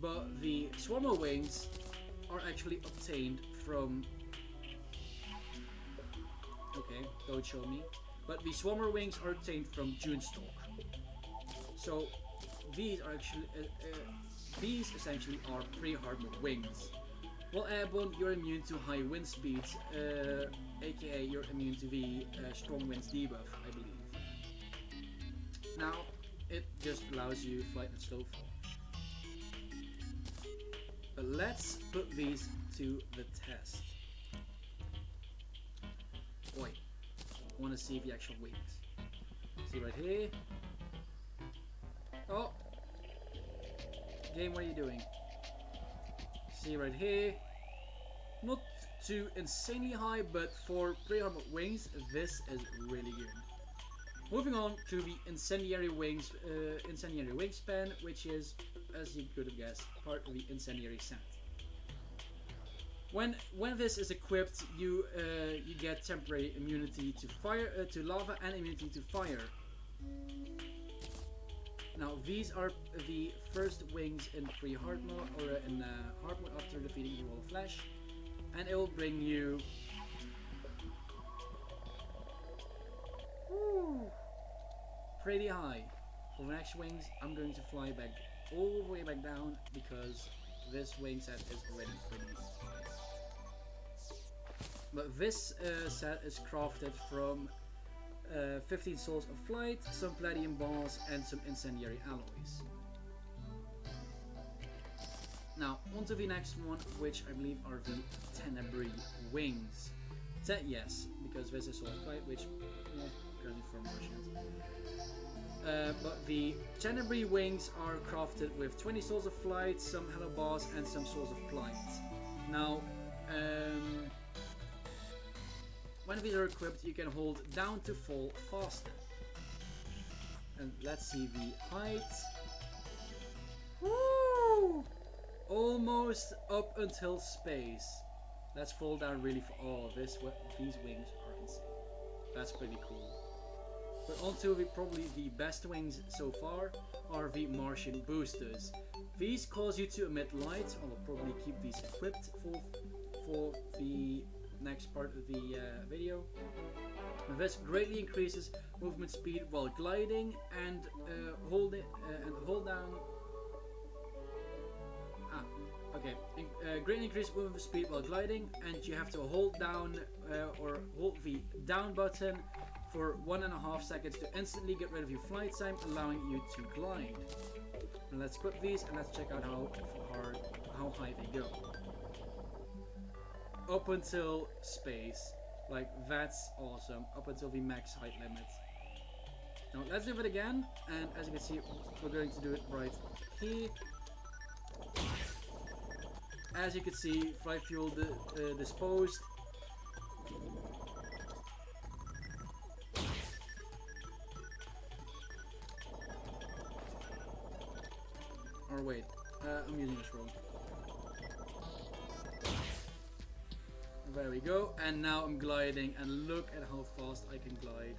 But the Swarmer wings are actually obtained from... Okay, don't show me. But the Swarmer wings are obtained from Dunestock. So these are actually... these essentially are pre-hardened wings. While airborne, you're immune to high wind speeds, aka you're immune to the strong winds debuff, I believe. Now, it just allows you flight and slow fall. But let's put these to the test. Wait, I want to see the actual wings. See right here. Oh! Game, what are you doing? See right here. Not too insanely high, but for pre-armored wings, this is really good. Moving on to the incendiary wings, incendiary wingspan, which is, as you could have guessed, part of the incendiary set. When this is equipped, you get temporary immunity to fire, to lava, and immunity to fire. Now these are the first wings in pre-hard mode, or in hard mode after defeating the wall of flesh, and it will bring you pretty high. For the next wings, I'm going to fly back all the way back down because this wing set is already pretty high. But this set is crafted from 15 souls of flight, some palladium balls, and some incendiary alloys. Now, on to the next one, which I believe are the Tenebrae wings. Yes, because this is soul of flight, which currently for Martians. But the Tenebrae wings are crafted with 20 souls of flight, some hello bars, and some souls of flight. Now, when these are equipped, you can hold down to fall faster. And let's see the height. Woo! Almost up until space. Let's fall down really far. Oh, these wings are insane. That's pretty cool. But onto probably the best wings so far are the Martian boosters. These cause you to emit light. I will probably keep these equipped for the next part of the video. And this greatly increases movement speed while gliding and hold down. Greatly increase movement speed while gliding, and you have to hold down or hold the down button for 1.5 seconds to instantly get rid of your flight time, allowing you to glide. And let's equip these and let's check out how high they go. Up until space, like that's awesome. Up until the max height limit. Now let's do it again, and as you can see, we're going to do it right here. As you can see, flight fuel disposed. Or wait, I'm using this wrong. There we go, and now I'm gliding, and look at how fast I can glide.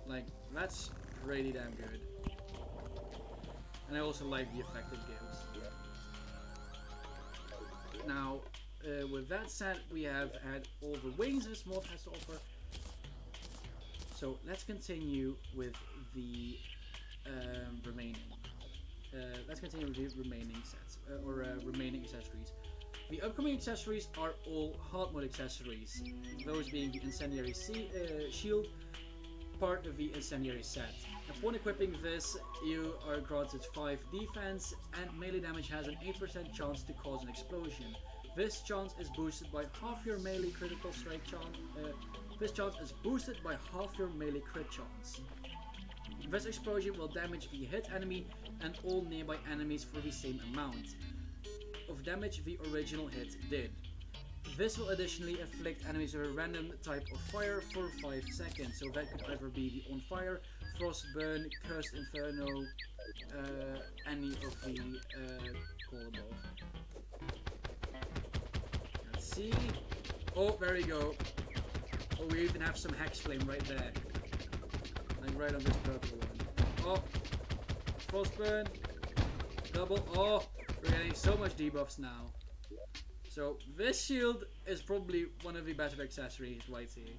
Like, that's really damn good. And I also like the effect it gives. Now, with that said, we have had all the wings this mod has to offer. So let's continue with the remaining. Let's continue with the remaining sets or remaining accessories. The upcoming accessories are all hard mode accessories. Those being the incendiary shield, part of the incendiary set. Upon equipping this, you are granted 5 defense, and melee damage has an 8% chance to cause an explosion. This chance is boosted by half your melee critical strike chance. This chance is boosted by half your melee crit chance. This explosion will damage the hit enemy and all nearby enemies for the same amount of damage the original hit did. This will additionally afflict enemies with a random type of fire for 5 seconds, so that could either be the on fire, frostburn, cursed inferno, any of the call above. Let's see. Oh, there we go. Oh, we even have some hex flame right there, like right on this purple one. Oh, frostburn, double. Oh, we're getting so much debuffs now. So this shield is probably one of the better accessories right here.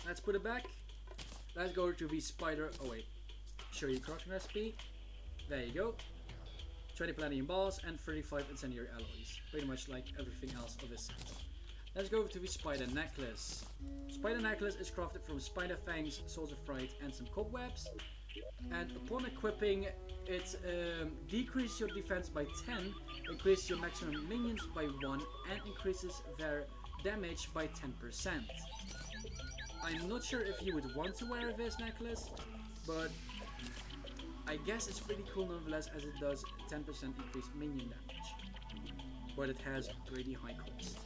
Let's put it back. Let's go to the spider. Oh wait, show you crafting recipe. There you go. 20 palladium balls and 35 incendiary alloys. Pretty much like everything else of this set. Let's go to the Spider Necklace. Spider Necklace is crafted from spider fangs, souls of fright, and some cobwebs. And upon equipping, it decreases your defense by 10, increases your maximum minions by 1, and increases their damage by 10%. I'm not sure if you would want to wear this necklace, but I guess it's pretty cool nonetheless, as it does 10% increased minion damage. But it has pretty high cost.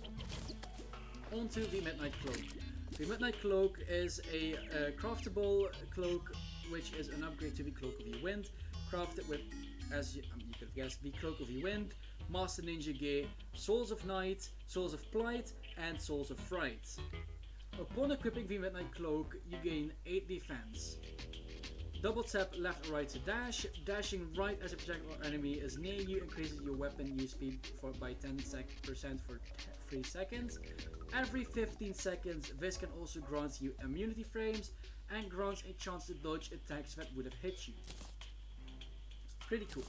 Onto the Midnight Cloak. The Midnight Cloak is a craftable cloak, which is an upgrade to the Cloak of the Wind, crafted with, as you could have guessed, the Cloak of the Wind, Master Ninja Gear, Souls of Night, Souls of Plight, and Souls of Fright. Upon equipping the Midnight Cloak, you gain 8 defense. Double tap left or right to dash. Dashing right as a projectile enemy is near you increases your weapon use speed by 10% for 3 seconds. Every 15 seconds, this can also grant you immunity frames and grants a chance to dodge attacks that would have hit you. Pretty cool.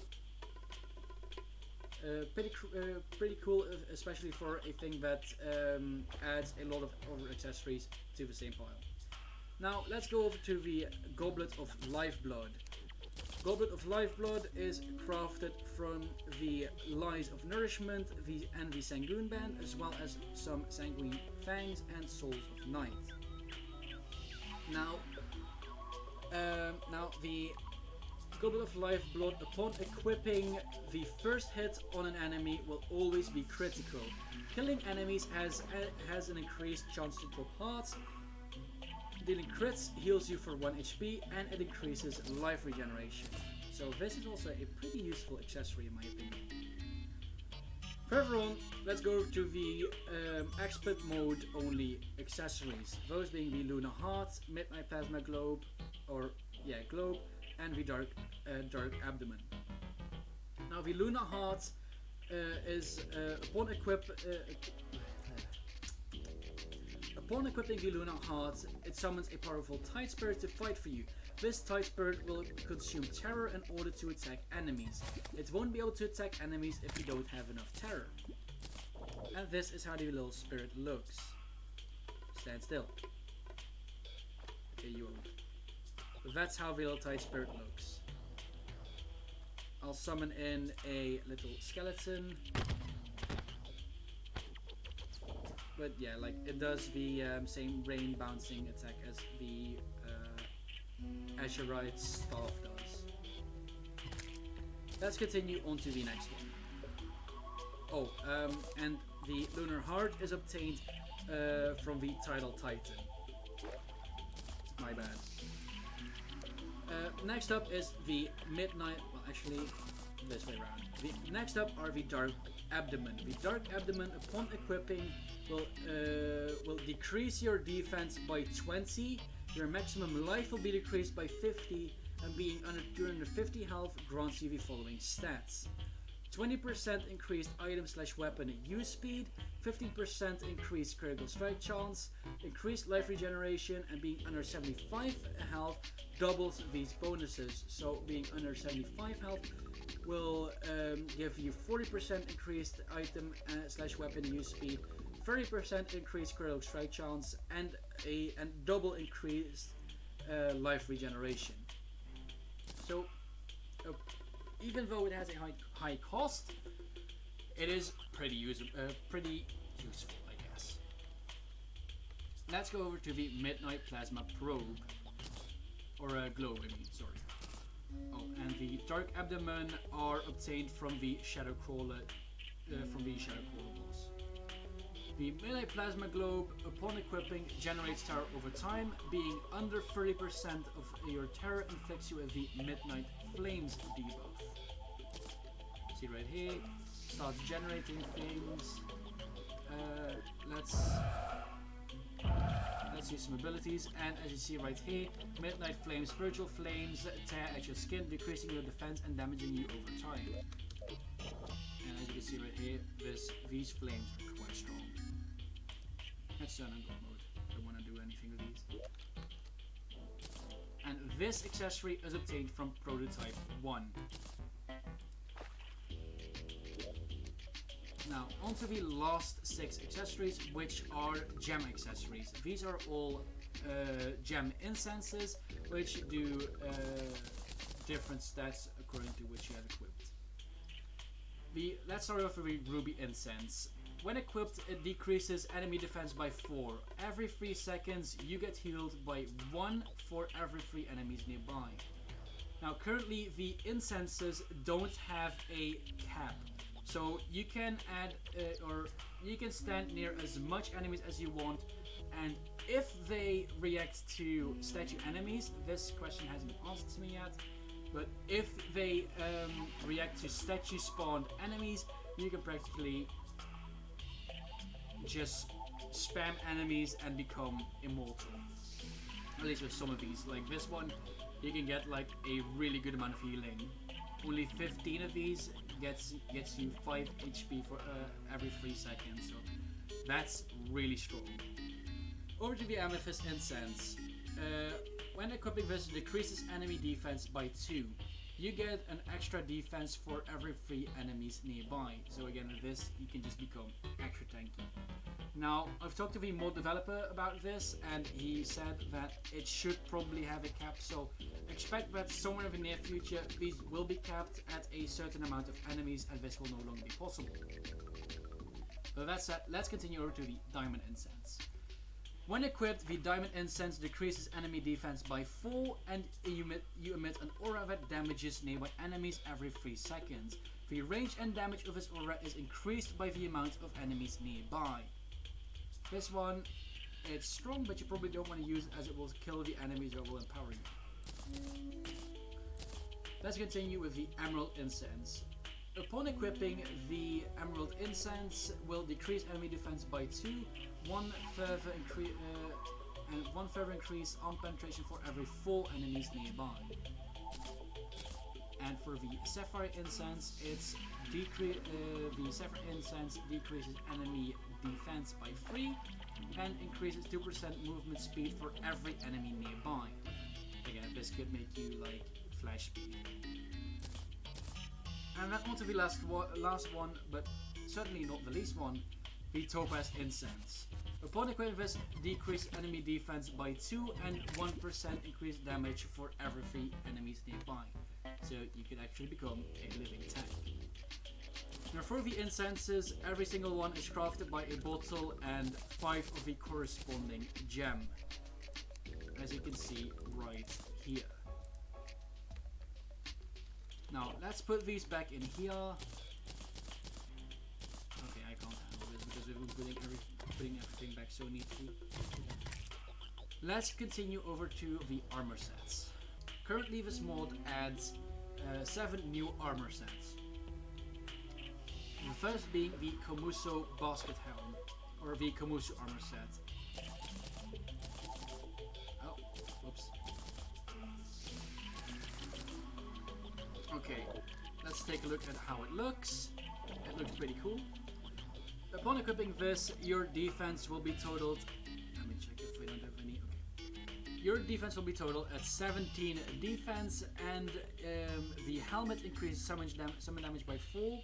Pretty cool, especially for a thing that adds a lot of other accessories to the same pile. Now let's go over to the Goblet of Lifeblood. Goblet of Lifeblood is crafted from the Lies of Nourishment and the Sangrune band, as well as some Sanguine Fangs and Souls of Night. Now the Goblet of Lifeblood, upon equipping, the first hit on an enemy will always be critical. Killing enemies has an increased chance to drop hearts. Dealing crits heals you for 1 HP and it increases life regeneration. So this is also a pretty useful accessory in my opinion. Further on, let's go to the expert mode only accessories. Those being the Lunar Heart, Midnight Plasma Globe, Globe, and the Dark Abdomen. Now the Lunar Heart is upon equipping the Lunar Heart, it summons a powerful Tide Spirit to fight for you. This Tide Spirit will consume terror in order to attack enemies. It won't be able to attack enemies if you don't have enough terror. And this is how the little spirit looks. Stand still. Okay, you won't. But that's how the little Tide Spirit looks. I'll summon in a little skeleton. But yeah, like it does the same rain bouncing attack as the Azurite staff does. Let's continue on to the next one. And the Lunar Heart is obtained from the Tidal Titan. My bad. Next up is the Midnight. Well, actually, this way around. Next up are the Dark Abdomen. The Dark Abdomen, upon equipping, will decrease your defense by 20. Your maximum life will be decreased by 50, and being under 250 health grants you the following stats: 20% increased item/weapon use speed, 15% increased critical strike chance, increased life regeneration, and being under 75 health doubles these bonuses. So being under 75 health will give you 40% increased item/weapon use speed, 30% increased critical strike chance, and double increased life regeneration. So even though it has a high cost, it is pretty useful, I guess. Let's go over to the Midnight Plasma Probe, or Globe, I mean, sorry. Oh, and the Dark Abdomen are obtained from the Shadowcrawler, boss. The Midnight Plasma Globe, upon equipping, generates terror over time. Being under 30% of your terror inflicts you with the Midnight Flames debuff. See right here, starts generating things. Let's see some abilities, and as you see right here, Midnight Flames, Spiritual Flames tear at your skin, decreasing your defense and damaging you over time. And as you can see right here, these flames are quite strong. Let's turn on God mode. Don't want to do anything with these. And this accessory is obtained from Prototype 1. Now, onto the last 6 accessories, which are gem accessories. These are all gem incenses, which do different stats according to which you have equipped. Let's start off with the ruby incense. When equipped, it decreases enemy defense by 4. Every 3 seconds, you get healed by 1 for every 3 enemies nearby. Now, currently, the incenses don't have a cap. So you can add or you can stand near as much enemies as you want, and if they react to statue enemies, this question hasn't been answered to me yet, but if they react to statue spawned enemies, you can practically just spam enemies and become immortal. At least with some of these. Like this one, you can get like a really good amount of healing. Only 15 of these gets you 5 HP for every 3 seconds, so that's really strong. Over to the Amethyst Incense. When equipping this, it decreases enemy defense by 2. You get an extra defense for every 3 enemies nearby. So again, with this, you can just become extra tanky. Now, I've talked to the mod developer about this, and he said that it should probably have a cap, so expect that somewhere in the near future these will be capped at a certain amount of enemies, and this will no longer be possible. With that said, let's continue over to the Diamond Incense. When equipped, the Diamond Incense decreases enemy defense by 4, and you emit an aura that damages nearby enemies every 3 seconds. The range and damage of this aura is increased by the amount of enemies nearby. This one, it's strong, but you probably don't want to use it as it will kill the enemies that will empower you. Let's continue with the Emerald Incense. Upon equipping, the Emerald Incense will decrease enemy defense by 2, one further increase arm penetration for every 4 enemies nearby. And for the Sapphire Incense, the Sapphire Incense decreases enemy defense by 3 and increases 2% movement speed for every enemy nearby. Again, this could make you like flash speed. And then on to the last one, but certainly not the least one, the Topaz Incense. Upon equipping this, decrease enemy defense by 2 and 1% increased damage for every 3 enemies nearby. So you could actually become a living tank. Now for the incenses, every single one is crafted by a bottle and 5 of the corresponding gem, as you can see right here. Now let's put these back in here. Okay, I can't handle this because we've been putting everything back so neatly. Let's continue over to the armor sets. Currently this mod adds 7 new armor sets. The first being the Komuso Basket Helm, or the Komuso armor set. Oh, whoops. Okay, let's take a look at how it looks. It looks pretty cool. Upon equipping this, your defense will be totaled. Let me check if we don't have any. Okay. Your defense will be totaled at 17 defense, and the helmet increases summon damage by 4.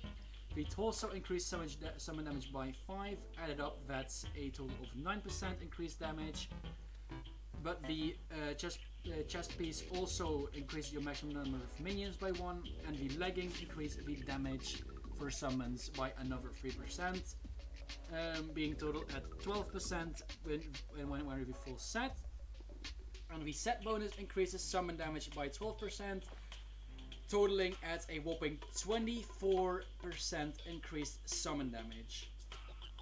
The torso increased summon damage by 5. Added up, that's a total of 9% increased damage. But the chest piece also increases your maximum number of minions by 1, and the leggings increase the damage for summons by another 3%, being total at 12% when wearing the full set. And the set bonus increases summon damage by 12%, totaling at a whopping 24% increased summon damage.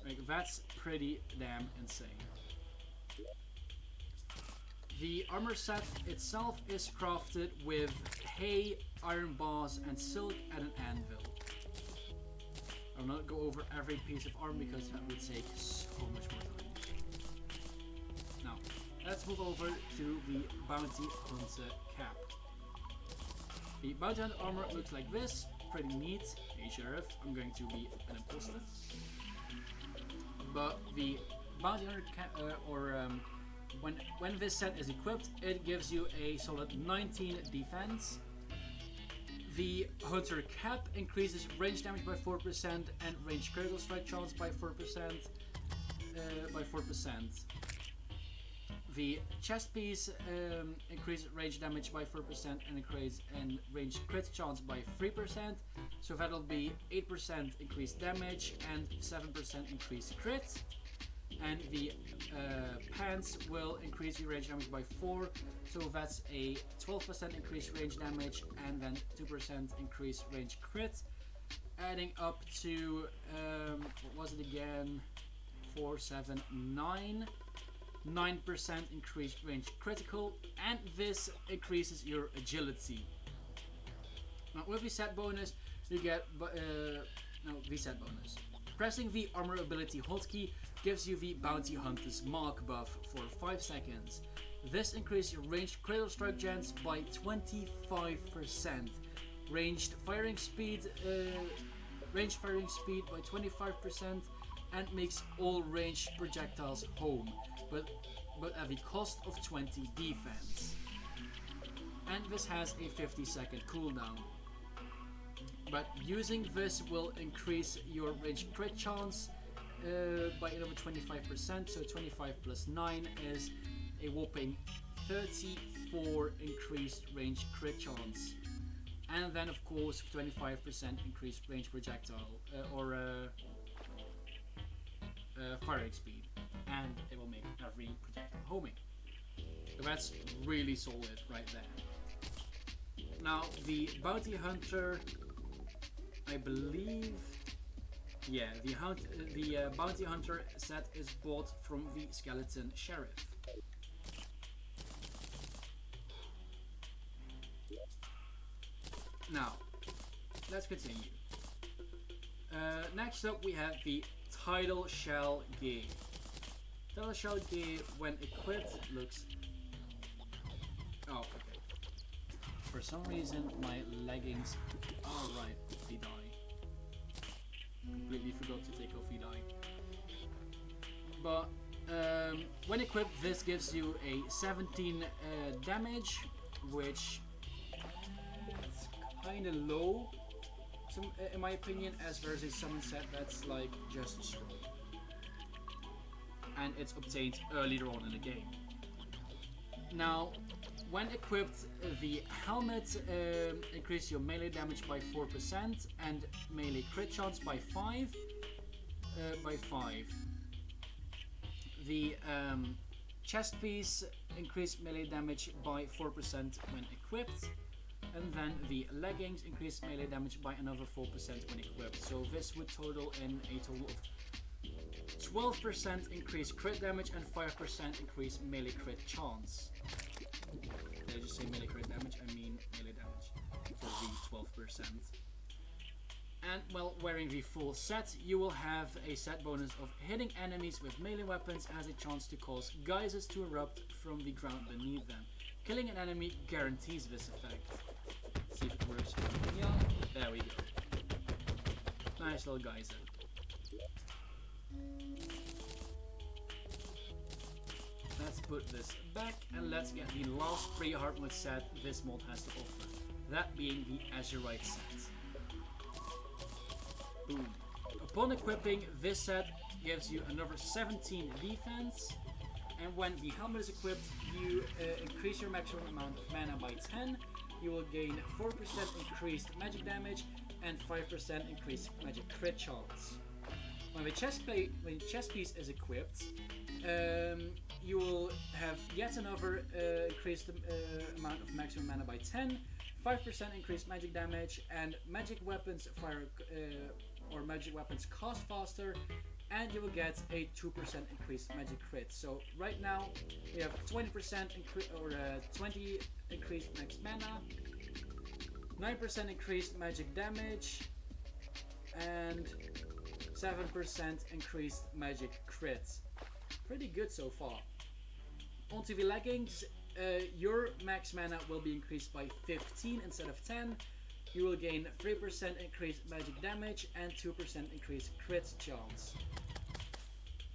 Like, that's pretty damn insane. The armor set itself is crafted with hay, iron bars, and silk, and an anvil. I'll not go over every piece of armor because that would take so much more time. Now, let's move over to the Bounty Hunter cap. The Bounty Hunter armor looks like this, pretty neat. Hey Sheriff, I'm going to be an imposter. But the Bounty Hunter cap, when this set is equipped, it gives you a solid 19 defense. The Hunter Cap increases range damage by 4% and range critical strike chance by 4%. The chest piece increases range damage by 4% and range crit chance by 3%. So that'll be 8% increased damage and 7% increased crit. And the pants will increase your range damage by 4, so that's a 12% increased range damage and then 2% increased range crit, adding up to what was it again? 4, 7, 9. 9% increased range critical, and this increases your agility. Now with the set bonus, you get the set bonus. Pressing the armor ability hotkey gives you the Bounty Hunter's Mark buff for 5 seconds. This increases your ranged critical strike chance by 25%, ranged firing speed by 25%, and makes all ranged projectiles home, but at the cost of 20 defense. And this has a 50-second cooldown. But using this will increase your range crit chance by another 25%, so 25 plus 9 is a whopping 34 increased range crit chance. And then of course 25% increased range projectile firing speed, and it will make every projectile homing. So that's really solid right there. Now the Bounty Hunter, I believe, yeah, the Bounty Hunter set is bought from the Skeleton Sheriff. Now, let's continue. Next up we have the Tidal Shell Gear. Tidal Shell Gear, when equipped, looks... Oh, okay. For some reason, my leggings... Oh, right, they die. Completely forgot to take off the die. But, when equipped, this gives you a 17 damage, which is kind of low, in my opinion, as there's a summon set that's like just strong, and it's obtained earlier on in the game. Now, when equipped, the helmet increases your melee damage by 4% and melee crit chance by 5. The chest piece increases melee damage by 4% when equipped. And then the leggings increase melee damage by another 4% when equipped. So this would total in a total of 12% increased crit damage and 5% increased melee crit chance. Did I just say melee crit damage? I mean melee damage for the 12%. And while wearing the full set, you will have a set bonus of hitting enemies with melee weapons has a chance to cause geysers to erupt from the ground beneath them. Killing an enemy guarantees this effect. Let's see if it works. Yeah, there we go. Nice little geyser. Let's put this back and let's get the last pre-hardwood set this mod has to offer. That being the Azurite set. Boom. Upon equipping, this set gives you another 17 defense. And when the helmet is equipped, you increase your maximum amount of mana by 10. You will gain 4% increased magic damage and 5% increased magic crit chance. When the chest piece is equipped, you will have yet another increased amount of maximum mana by 10, 5% increased magic damage, and magic weapons magic weapons cost faster, and you will get a 2% increased magic crit. So right now we have 20% 20 increased max mana, 9% increased magic damage, and 7% increased magic crits. Pretty good so far. Onto the leggings, your max mana will be increased by 15 instead of 10. You will gain 3% increased magic damage and 2% increased crit chance.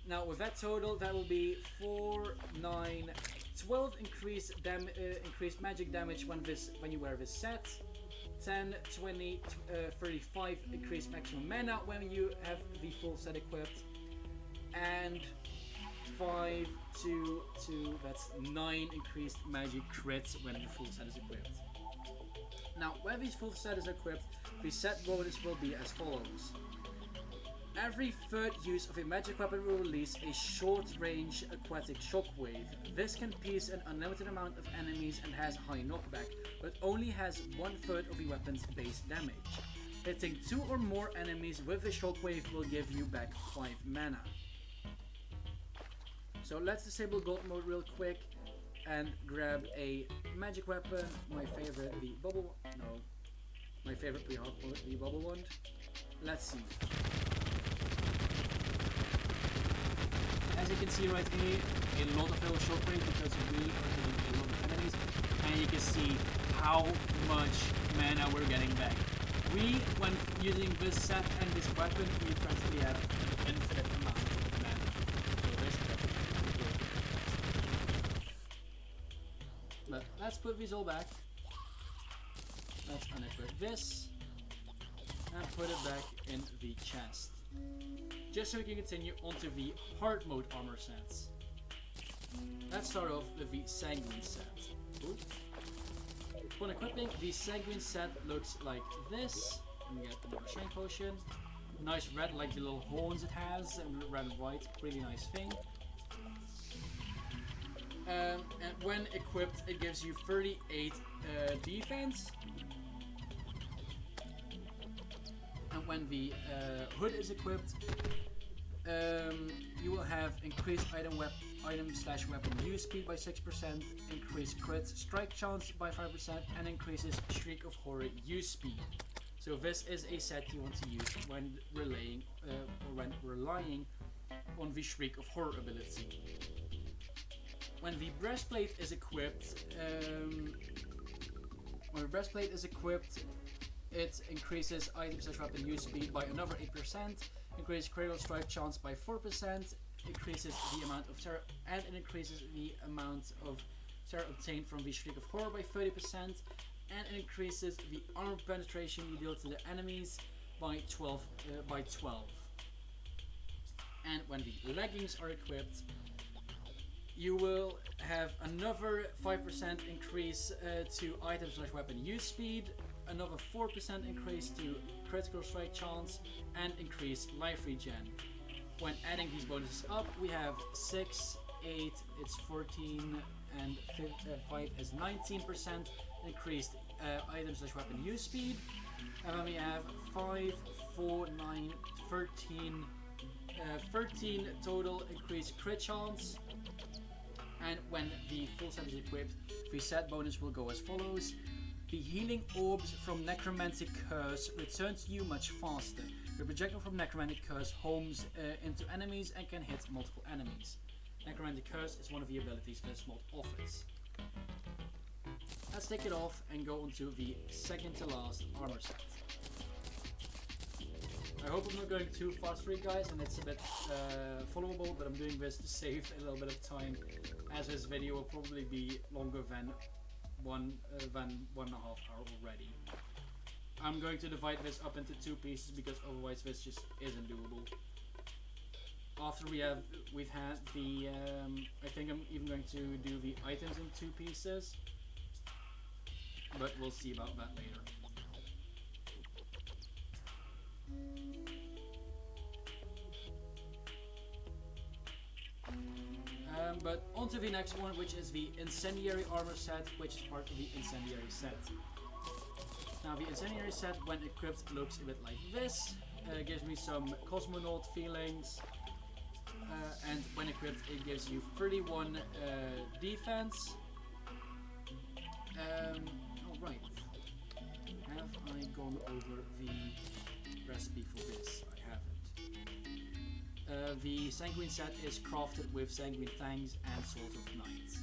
Now with that total, that will be 4, 9, 12 increased magic damage when you wear this set, 10, 20, 35 increased maximum mana when you have the full set equipped, and 5, 2, 2, that's 9 increased magic crits when the full set is equipped. Now, when the full set is equipped, the set bonus will be as follows. Every third use of a magic weapon will release a short-range aquatic shockwave. This can pierce an unlimited amount of enemies and has high knockback, but only has 1/3 of the weapon's base damage. Hitting 2 or more enemies with the shockwave will give you back 5 mana. So let's disable gold mode real quick and grab a magic weapon. My favorite, the bubble. No, my favorite the bubble wand. Let's see. As you can see right here, a lot of little shockwave because we are hitting a lot of enemies, and you can see how much mana we're getting back. When using this set and this weapon, we practically have an infinite amount of mana. So this is pretty good. But let's put these all back. Let's unequip this and put it back in the chest. Just so we can continue onto the hard mode armor sets. Let's start off with the Sangrune set. Ooh. When equipping, the Sangrune set looks like this. You get the strength potion. Nice red, like the little horns it has, and red and white. Really nice thing. And when equipped, it gives you 38 defense. And when the hood is equipped, you will have increased item/weapon use speed by 6%, increased crit strike chance by 5%, and increases Shriek of Horror use speed. So this is a set you want to use when relying on the Shriek of Horror ability. When the breastplate is equipped, it increases item/weapon use speed by another 8%, increases critical strike chance by 4%, increases the amount of terror, and it increases the amount of terror obtained from the Shriek of Horror by 30%, and it increases the armor penetration you deal to the enemies by 12. And when the leggings are equipped, you will have another 5% increase to item/weapon use speed, another 4% increase to critical strike chance, and increased life regen. When adding these bonuses up, we have 6, 8, it's 14, and 5 is 19% increased item/weapon use speed. And then we have 5, 4, 9, 13, 13 total increased crit chance. And when the full set is equipped, the set bonus will go as follows. The healing orbs from Necromantic Curse return to you much faster. Your projectile from Necromantic Curse homes into enemies and can hit multiple enemies. Necromantic Curse is one of the abilities this mod offers. Let's take it off and go into the second to last armor set. I hope I'm not going too fast for you guys and it's a bit followable, but I'm doing this to save a little bit of time, as this video will probably be longer than 1.5 hours already. I'm going to divide this up into 2 pieces because otherwise this just isn't doable. After we've had the I think I'm even going to do the items in 2 pieces, but we'll see about that later. But on to the next one, which is the Incendiary Armor set, which is part of the Incendiary set. Now the Incendiary set, when equipped, looks a bit like this. Gives me some Cosmonaut feelings. And when equipped, it gives you 31 defense. Alright. Have I gone over the recipe for this? I haven't. The Sangrune set is crafted with Sangrune Fangs and Swords of Night.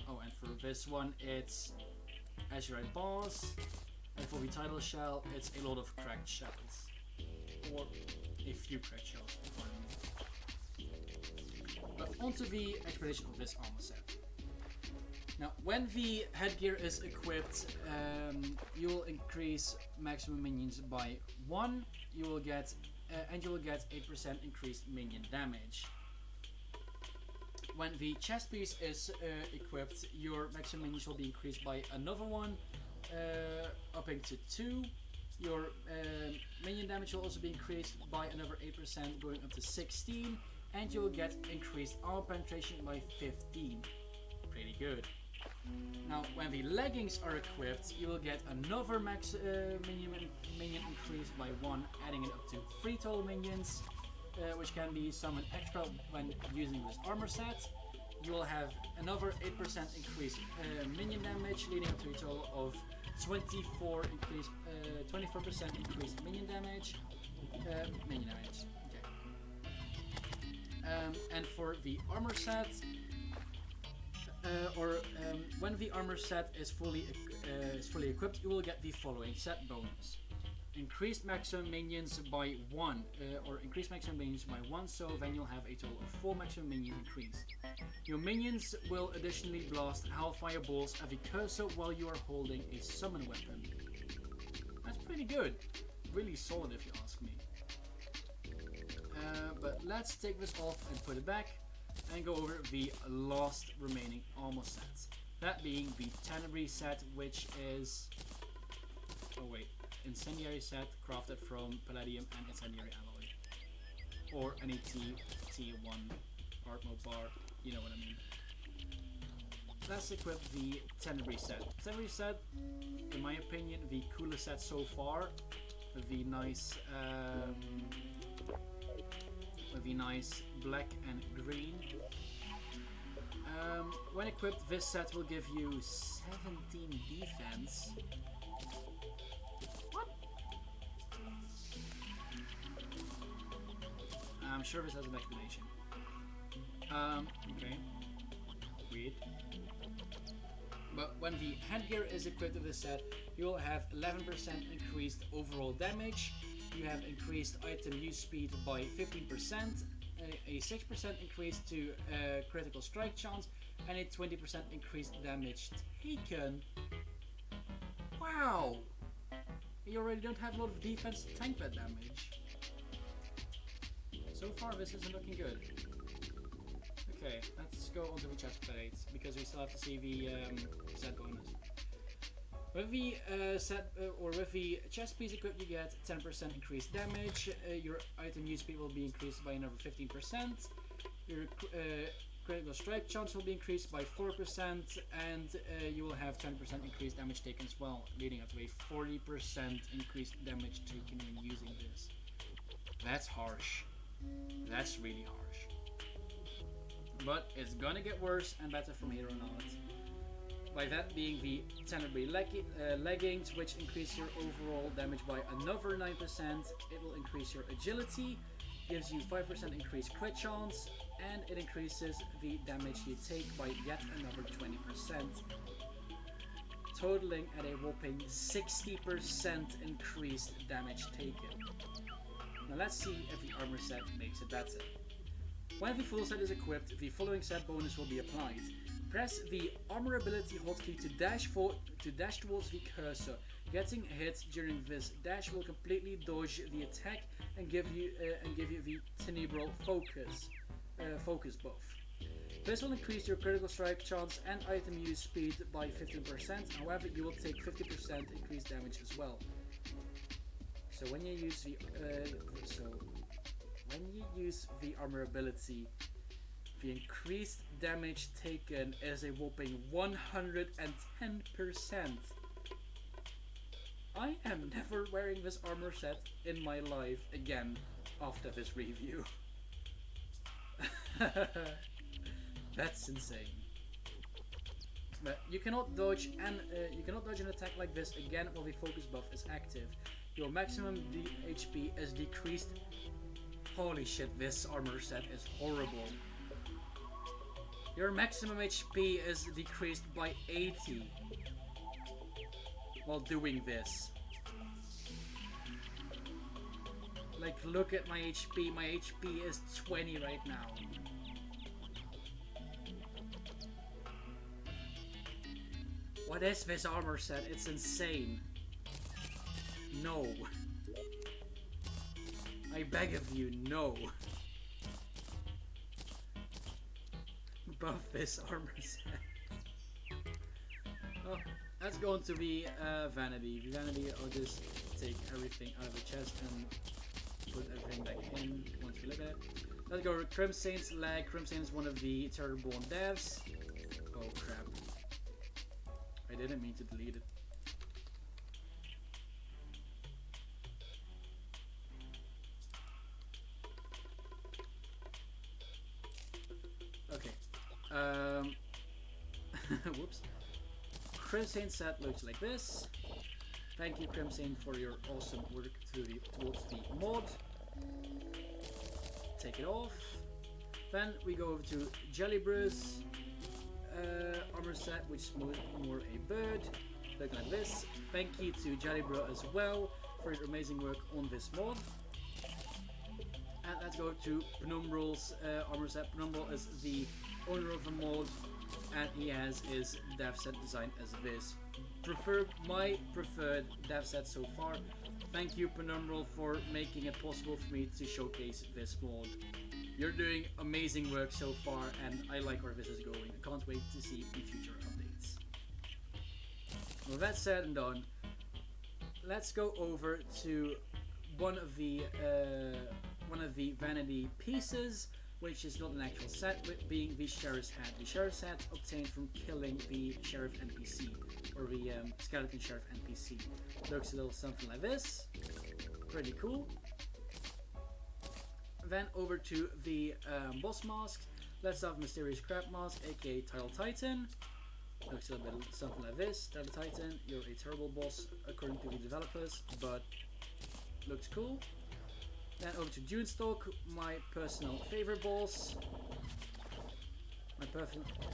Oh, and for this one, it's Azurite Bars, and for the Tidal Shell, it's a lot of cracked shells. Or a few cracked shells, pardon me. But onto the explanation of this armor set. Now, when the headgear is equipped, you will increase maximum minions by 1. You will get, and you will get 8% increased minion damage. When the chest piece is equipped, your maximum minions will be increased by another 1, upping to 2. Your minion damage will also be increased by another 8%, going up to 16, and you will get increased armor penetration by 15. Pretty good. Now, when the leggings are equipped, you will get another max minion increase by 1, adding it up to 3 total minions, which can be summoned extra when using this armor set. You will have another 8% increased minion damage, leading up to a total of 24% increased minion damage. Okay. And for the armor set, when the armor set is fully equipped, you will get the following set bonus: increased maximum minions by 1, or increased maximum minions by 1. So then you'll have a total of 4 maximum minions increased. Your minions will additionally blast hellfire balls at the cursor while you are holding a summon weapon. That's pretty good, really solid if you ask me. But let's take this off and put it back, and go over the last remaining armor sets. That being the Tenebrae set, which is... oh wait, Incendiary set crafted from Palladium and Incendiary Alloy. Or any T1 art mode bar, you know what I mean. Let's equip the Tenebrae set. Tenebrae set, in my opinion, the coolest set so far. With the nice black and green. When equipped, this set will give you 17 defense. What? I'm sure this has an explanation. Okay. Weird. But when the headgear is equipped with this set, you will have 11% increased overall damage. You have increased item use speed by 15%, a 6% increase to critical strike chance, and a 20% increased damage taken. Wow! You already don't have a lot of defense tank pad damage. So far this isn't looking good. Okay, let's go on to the chest plates, because we still have to see the set bonus. With the with the chest piece equipped, you get 10% increased damage. Your item use speed will be increased by another 15%. Your critical strike chance will be increased by 4%, and you will have 10% increased damage taken as well, leading up to a 40% increased damage taken when using this. That's harsh. That's really harsh. But it's gonna get worse and better from here on out. By that being the Tenebrae leggings, which increase your overall damage by another 9%. It will increase your agility, gives you 5% increased crit chance, and it increases the damage you take by yet another 20%, totaling at a whopping 60% increased damage taken. Now let's see if the armor set makes it better. When the full set is equipped, the following set bonus will be applied. Press the armor ability hotkey to dash towards the cursor. Getting hit during this dash will completely dodge the attack and give you the Penumbral focus buff. This will increase your critical strike chance and item use speed by 15%. However, you will take 50% increased damage as well. So when you use the armor ability, the increased damage taken is a whopping 110%. I am never wearing this armor set in my life again after this review. That's insane. But you cannot dodge an attack like this again while the focus buff is active. Your maximum HP is decreased. Holy shit, this armor set is horrible. Your maximum HP is decreased by 80 while doing this. Like, look at my HP. My HP is 20 right now. What is this armor set? It's insane. No. I beg of you, no. Buff this armor set. Oh, that's going to be Vanity. Vanity, I'll just take everything out of the chest and put everything back in once we look at it. Let's go with Crimson's leg. Crimson is one of the Terrorborn devs. Oh crap. I didn't mean to delete it. Okay. Whoops. Crimson set looks like this. Thank you, Crimson, for your awesome work towards the mod. Take it off. Then we go over to Jellybru's armor set, which is more a bird. Looking like this. Thank you to Jellybru as well for your amazing work on this mod. And let's go to Penumbral's armor set. Penumbral is the owner of the mod, and he has his dev set designed as this. My preferred dev set so far. Thank you, Penumbral, for making it possible for me to showcase this mod. You're doing amazing work so far, and I like where this is going. I can't wait to see the future updates. With that said and done, let's go over to one of the Vanity pieces, which is not an actual set, but being the Sheriff's Hat. The Sheriff's Hat obtained from killing the Sheriff NPC, or the Skeleton Sheriff NPC. Looks a little something like this. Pretty cool. Then over to the boss mask. Let's have Mysterious Crab Mask, aka Tidal Titan. Looks a little bit something like this. Tidal Titan, you're a terrible boss according to the developers, but looks cool. Then over to Dunestock, my personal favorite boss.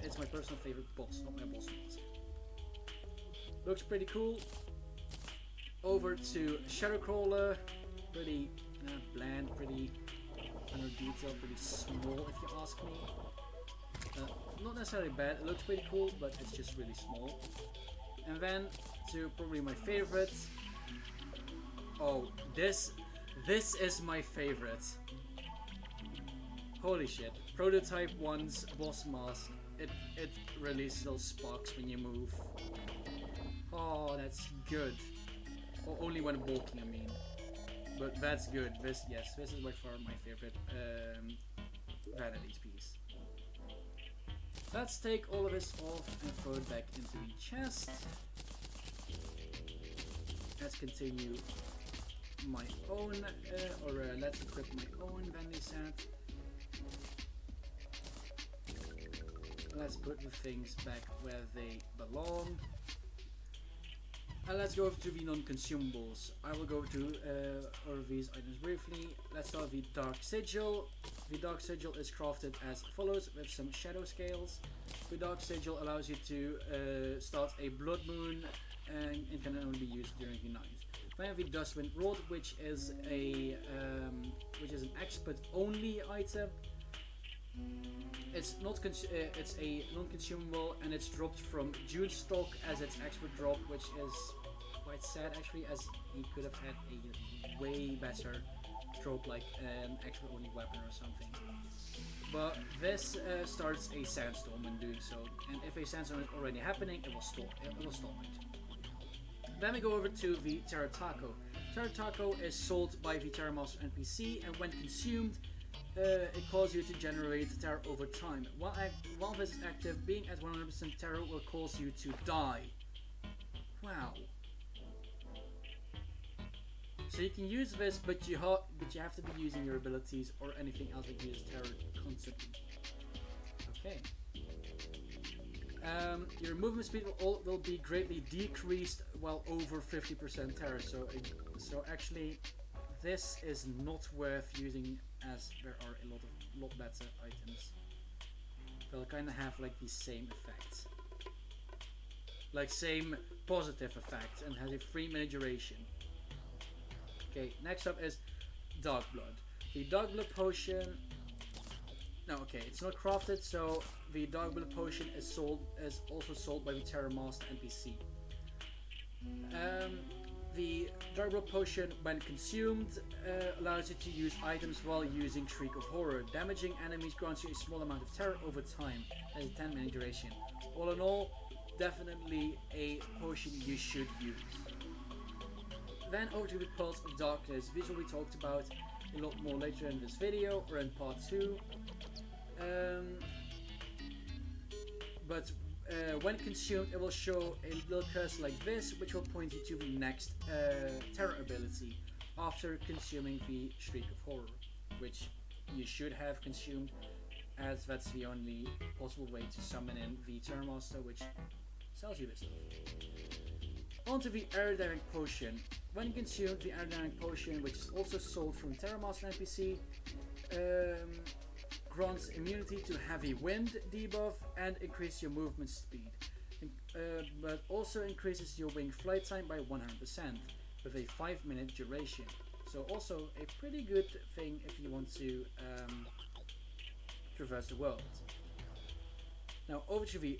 It's my personal favorite boss, not my boss mask. Looks pretty cool. Over to Shadowcrawler, pretty bland, pretty under detail, pretty small if you ask me. Not necessarily bad, it looks pretty cool, but it's just really small. And then to probably my favorite. Oh, this is my favorite. Holy shit. Prototype 1's boss mask. It releases those sparks when you move. Oh, that's good. Or only when walking, I mean. But that's good. This is by far my favorite Vanity's piece. Let's take all of this off and throw it back into the chest. Let's continue my own, let's equip my own Vanity set. Let's put the things back where they belong. And let's go over to the non-consumables. I will go to all of these items briefly. Let's start with the Dark Sigil. The Dark Sigil is crafted as follows with some shadow scales. The Dark Sigil allows you to start a blood moon, and it can only be used during the night. We have the Dustwind Rod, which is an expert only item. It's it's a non-consumable, and it's dropped from Dunestock as its expert drop, which is quite sad actually, as he could have had a way better drop, like an expert only weapon or something. But this starts a sandstorm when doing so, and if a sandstorm is already happening, it will stop it. Then we go over to the Terra Taco. Terra Taco is sold by the Terra Master NPC, and when consumed, it causes you to generate terror over time. While this is active, being at 100% terror will cause you to die. Wow. So you can use this, but you have to be using your abilities or anything else that uses terror constantly. Okay. Your movement speed will be greatly decreased while over 50% terror. So actually, this is not worth using, as there are a lot better items. They'll kind of have like the same effect, like same positive effect, and has a 3-minute duration. Okay, next up is Dark Blood. The Dark Blood potion No, okay, it's not crafted, so the Dark Blood Potion is also sold by the Terror Master NPC. The Dark Blood Potion, when consumed, allows you to use items while using Shriek of Horror. Damaging enemies grants you a small amount of terror over time. Has a 10-minute duration. All in all, definitely a potion you should use. Then over to the Pulse of Darkness. This will be talked about a lot more later in this video, or in part 2. But when consumed, it will show a little cursor like this, which will point you to the next terror ability after consuming the Shriek of Horror, which you should have consumed, as that's the only possible way to summon in the Terror Master, which sells you this stuff. Onto the Aerodynamic Potion. When consumed, the Aerodynamic Potion, which is also sold from Terror Master NPC, grants immunity to heavy wind debuff and increases your movement speed, but also increases your wing flight time by 100% with a 5-minute duration. So also a pretty good thing if you want to traverse the world. Now over to the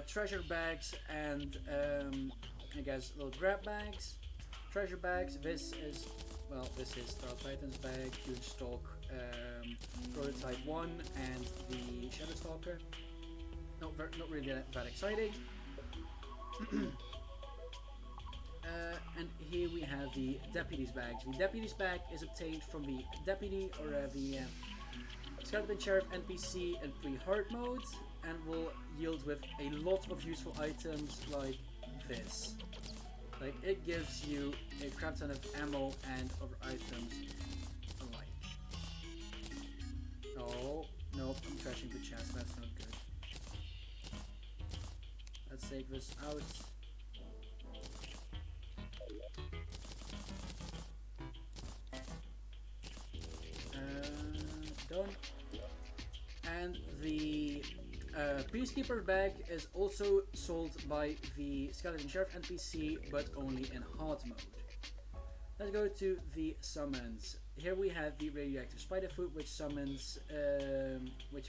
treasure bags and I guess little grab bags. Treasure bags. This is Tidal Titan's bag, Dunestock, Prototype 1 and the Shadowcrawler. Not really that exciting. And here we have the Deputy's bags. The Deputy's bag is obtained from the Deputy or the Skeleton Sheriff NPC in pre-hard mode and will yield with a lot of useful items like this. Like, it gives you a crap ton of ammo and other items alike. Oh, nope, I'm trashing the chest, that's not good. Let's take this out. Done. And the Peacekeeper bag is also sold by the Skeleton Sheriff NPC, but only in hard mode. Let's go to the summons. Here we have the Radioactive Spiderfoot, which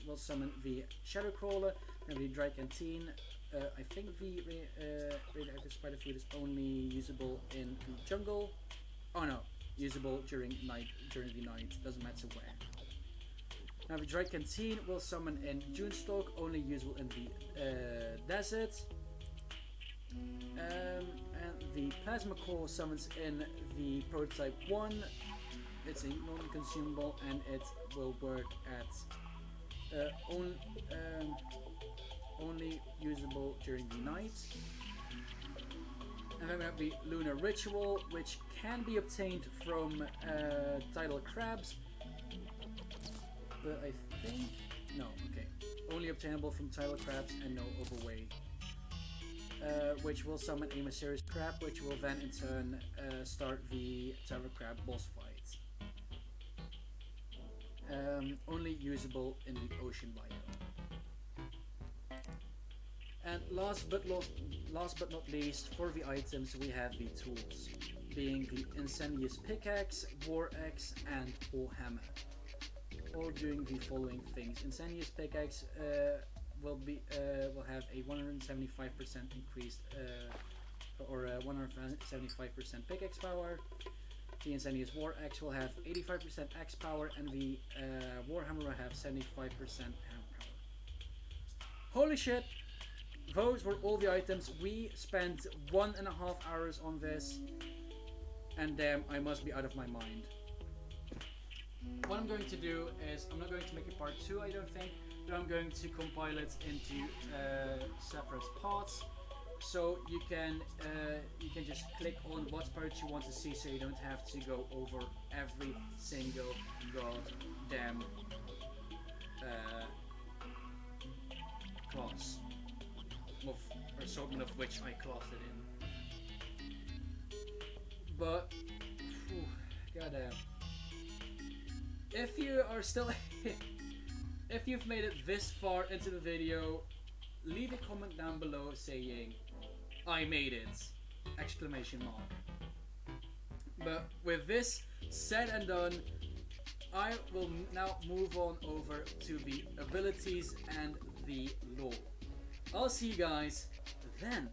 will summon the Shadowcrawler and the Dry Canteen. I think the Radioactive Spiderfoot is only usable in the jungle. Oh no, usable during the night. Doesn't matter where. Now the Dry Canteen will summon in Dunestock, only usable in the desert. And the Plasma Core summons in the Prototype 1. It's a non-consumable and it will work at only usable during the night. And then we have the Lunar Ritual, which can be obtained from tidal crabs. But I think... no, okay. Only obtainable from tidal crabs and no other way. Which will summon a mysterious crab, which will then in turn start the tidal crab boss fight. Only usable in the ocean biome. And last but not least, for the items we have the tools, being the Incendious Pickaxe, War Axe and Warhammer. All doing the following things. Incendious Pickaxe will have a 175% increased or 175% pickaxe power. The Incendious War Axe will have 85% axe power, and the Warhammer will have 75% hammer power. Holy shit! Those were all the items. We spent 1.5 hours on this, and damn, I must be out of my mind. What I'm going to do is, I'm not going to make a part 2, I don't think, but I'm going to compile it into separate parts, so you can just click on what parts you want to see, so you don't have to go over every single goddamn class, or assortment of which I classed it in. But, goddamn. If you are still, if you've made it this far into the video, leave a comment down below saying, I made it! Exclamation mark. But with this said and done, I will now move on over to the abilities and the lore. I'll see you guys then.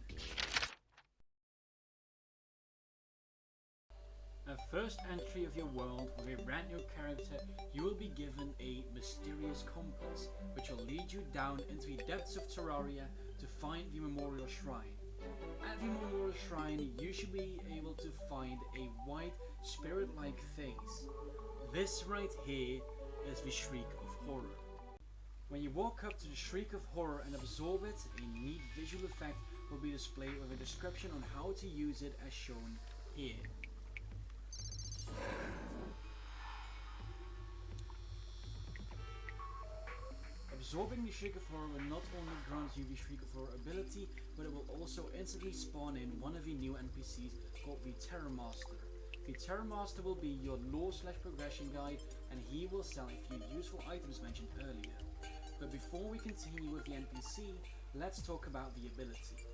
At first entry of your world with a brand new character, you will be given a mysterious compass, which will lead you down into the depths of Terraria to find the Memorial Shrine. At the Memorial Shrine, you should be able to find a white, spirit-like face. This right here is the Shriek of Horror. When you walk up to the Shriek of Horror and absorb it, a neat visual effect will be displayed with a description on how to use it as shown here. Absorbing the Shriek of Horror will not only grant you the Shriek of Horror ability, but it will also instantly spawn in one of the new NPCs called the Terror Master. The Terror Master will be your lore/progression guide, and he will sell a few useful items mentioned earlier. But before we continue with the NPC, let's talk about the ability.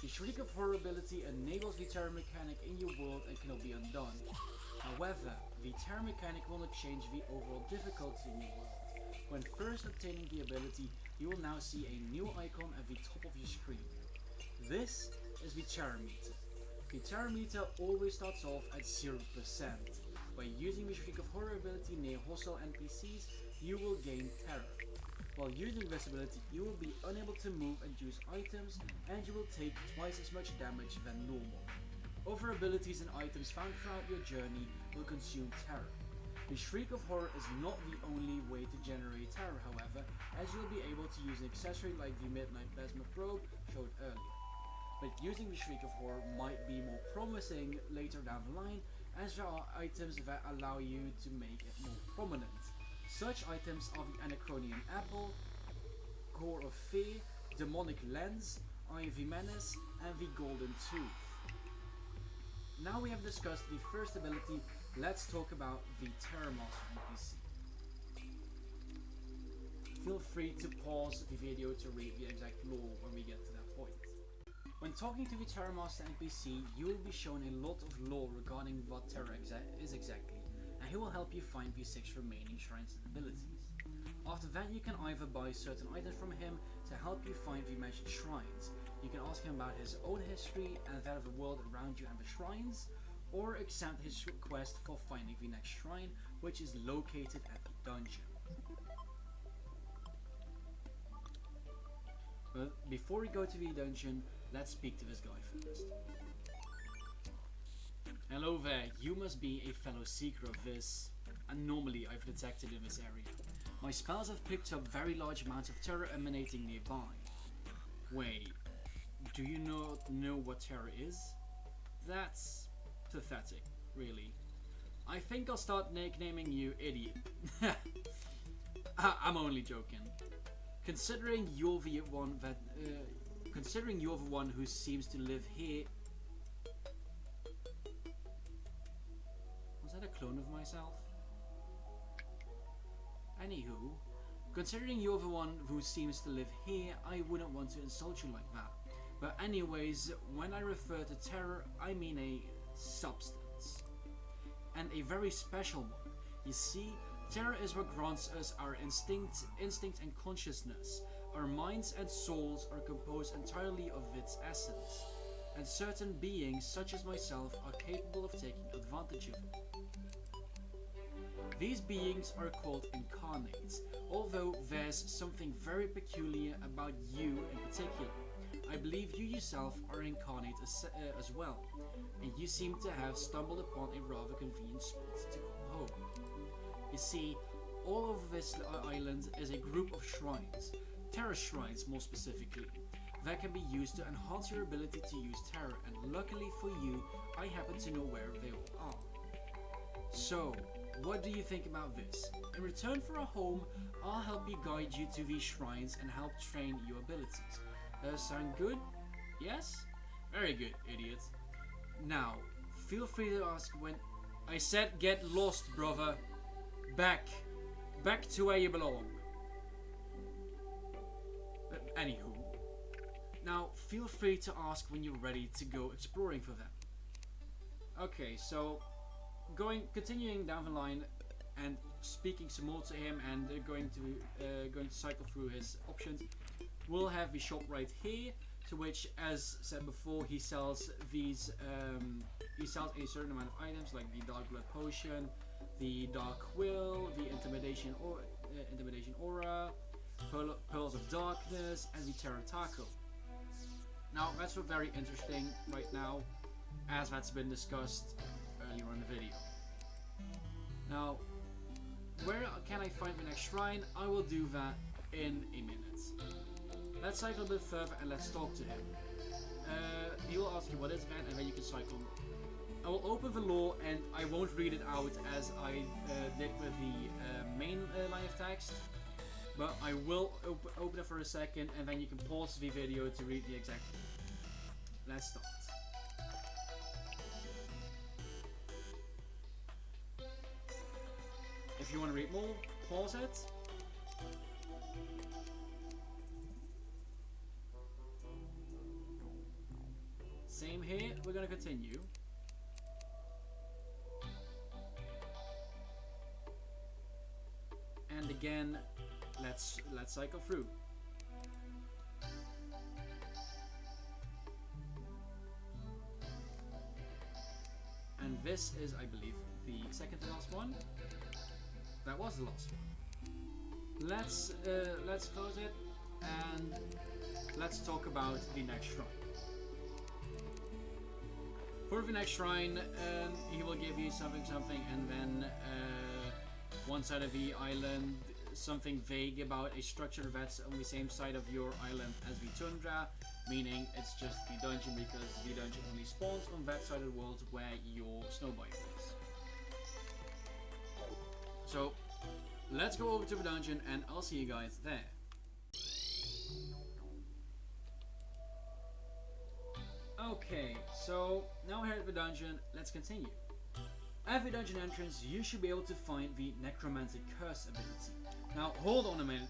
The Shriek of Horror ability enables the terror mechanic in your world and cannot be undone. However, the terror mechanic will not change the overall difficulty in your world. When first obtaining the ability, you will now see a new icon at the top of your screen. This is the terror meter. The terror meter always starts off at 0%. By using the Shriek of Horror ability near hostile NPCs, you will gain terror. While using this ability, you will be unable to move and use items, and you will take twice as much damage than normal. Other abilities and items found throughout your journey will consume terror. The Shriek of Horror is not the only way to generate terror, however, as you'll be able to use an accessory like the Midnight Plasma Probe showed earlier. But using the Shriek of Horror might be more promising later down the line, as there are items that allow you to make it more prominent. Such items are the Anachronian Apple, Core of Fear, Demonic Lens, Eye of the Menace, and the Golden Tooth. Now we have discussed the first ability, let's talk about the Terror Master NPC. Feel free to pause the video to read the exact lore when we get to that point. When talking to the Terror Master NPC, you will be shown a lot of lore regarding what Terror is exactly, and he will help you find the 6 remaining shrines and abilities. After that, you can either buy certain items from him to help you find the mentioned shrines. You can ask him about his own history and that of the world around you and the shrines, or accept his request for finding the next shrine, which is located at the dungeon. But before we go to the dungeon, let's speak to this guy first. Hello there, you must be a fellow seeker of this anomaly I've detected in this area. My spells have picked up very large amounts of terror emanating nearby. Wait, do you not know what terror is? That's pathetic, really. I think I'll start nicknaming you Idiot. I'm only joking. Considering you're the one who seems to live here. Was that a clone of myself? Anywho, considering you're the one who seems to live here, I wouldn't want to insult you like that. But anyways, when I refer to terror, I mean a substance. And a very special one. You see, terror is what grants us our instinct and consciousness. Our minds and souls are composed entirely of its essence. And certain beings, such as myself, are capable of taking advantage of it. These beings are called incarnates, although there's something very peculiar about you in particular. I believe you yourself are incarnate as well, and you seem to have stumbled upon a rather convenient spot to call home. You see, all of this island is a group of shrines, terror shrines more specifically, that can be used to enhance your ability to use terror, and luckily for you, I happen to know where they all are. So, what do you think about this? In return for a home, I'll help you guide you to these shrines and help train your abilities. Does that sound good? Yes? Very good, idiot. Now, feel free to ask when... I said get lost, brother. Back to where you belong. Anywho. Now, feel free to ask when you're ready to go exploring for them. Okay, so... continuing down the line, and speaking some more to him and going to cycle through his options, we'll have the shop right here, to which, as said before, he sells these. He sells a certain amount of items like the Dark Blood Potion, the Dark Will, the Intimidation Aura, Pearls of Darkness, and the Terror Taco. Now that's very interesting right now, as that's been discussed earlier in the video. Now, where can I find the next shrine? I will do that in a minute. Let's cycle a bit further and let's talk to him. He will ask you what is that, and then you can cycle. I will open the lore and I won't read it out as I did with the main line of text, but I will open it for a second and then you can pause the video to read the exact lore. Let's start. If you want to read more, pause it. Same here, we're going to continue. And again, let's cycle through. And this is, I believe, the second to last one. That was the last one. Let's close it and let's talk about the next shrine. For the next shrine, he will give you something, and then one side of the island, something vague about a structure that's on the same side of your island as the tundra, meaning it's just the dungeon because the dungeon only spawns on that side of the world where your snow biome is. So let's go over to the dungeon and I'll see you guys there. Okay, so now we're here at the dungeon, let's continue. At the dungeon entrance, you should be able to find the Necromantic Curse ability. Now, hold on a minute.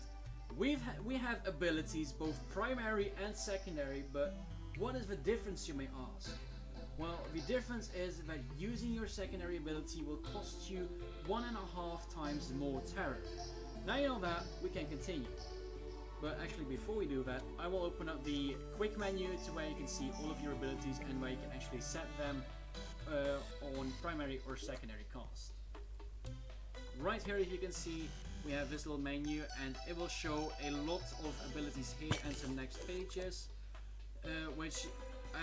We have abilities, both primary and secondary, but what is the difference, you may ask? Well, the difference is that using your secondary ability will cost you 1.5 times more terror. Now you know that, we can continue. But actually, before we do that, I will open up the quick menu to where you can see all of your abilities and where you can actually set them on primary or secondary cost. Right here, as you can see, we have this little menu and it will show a lot of abilities here and some next pages, which,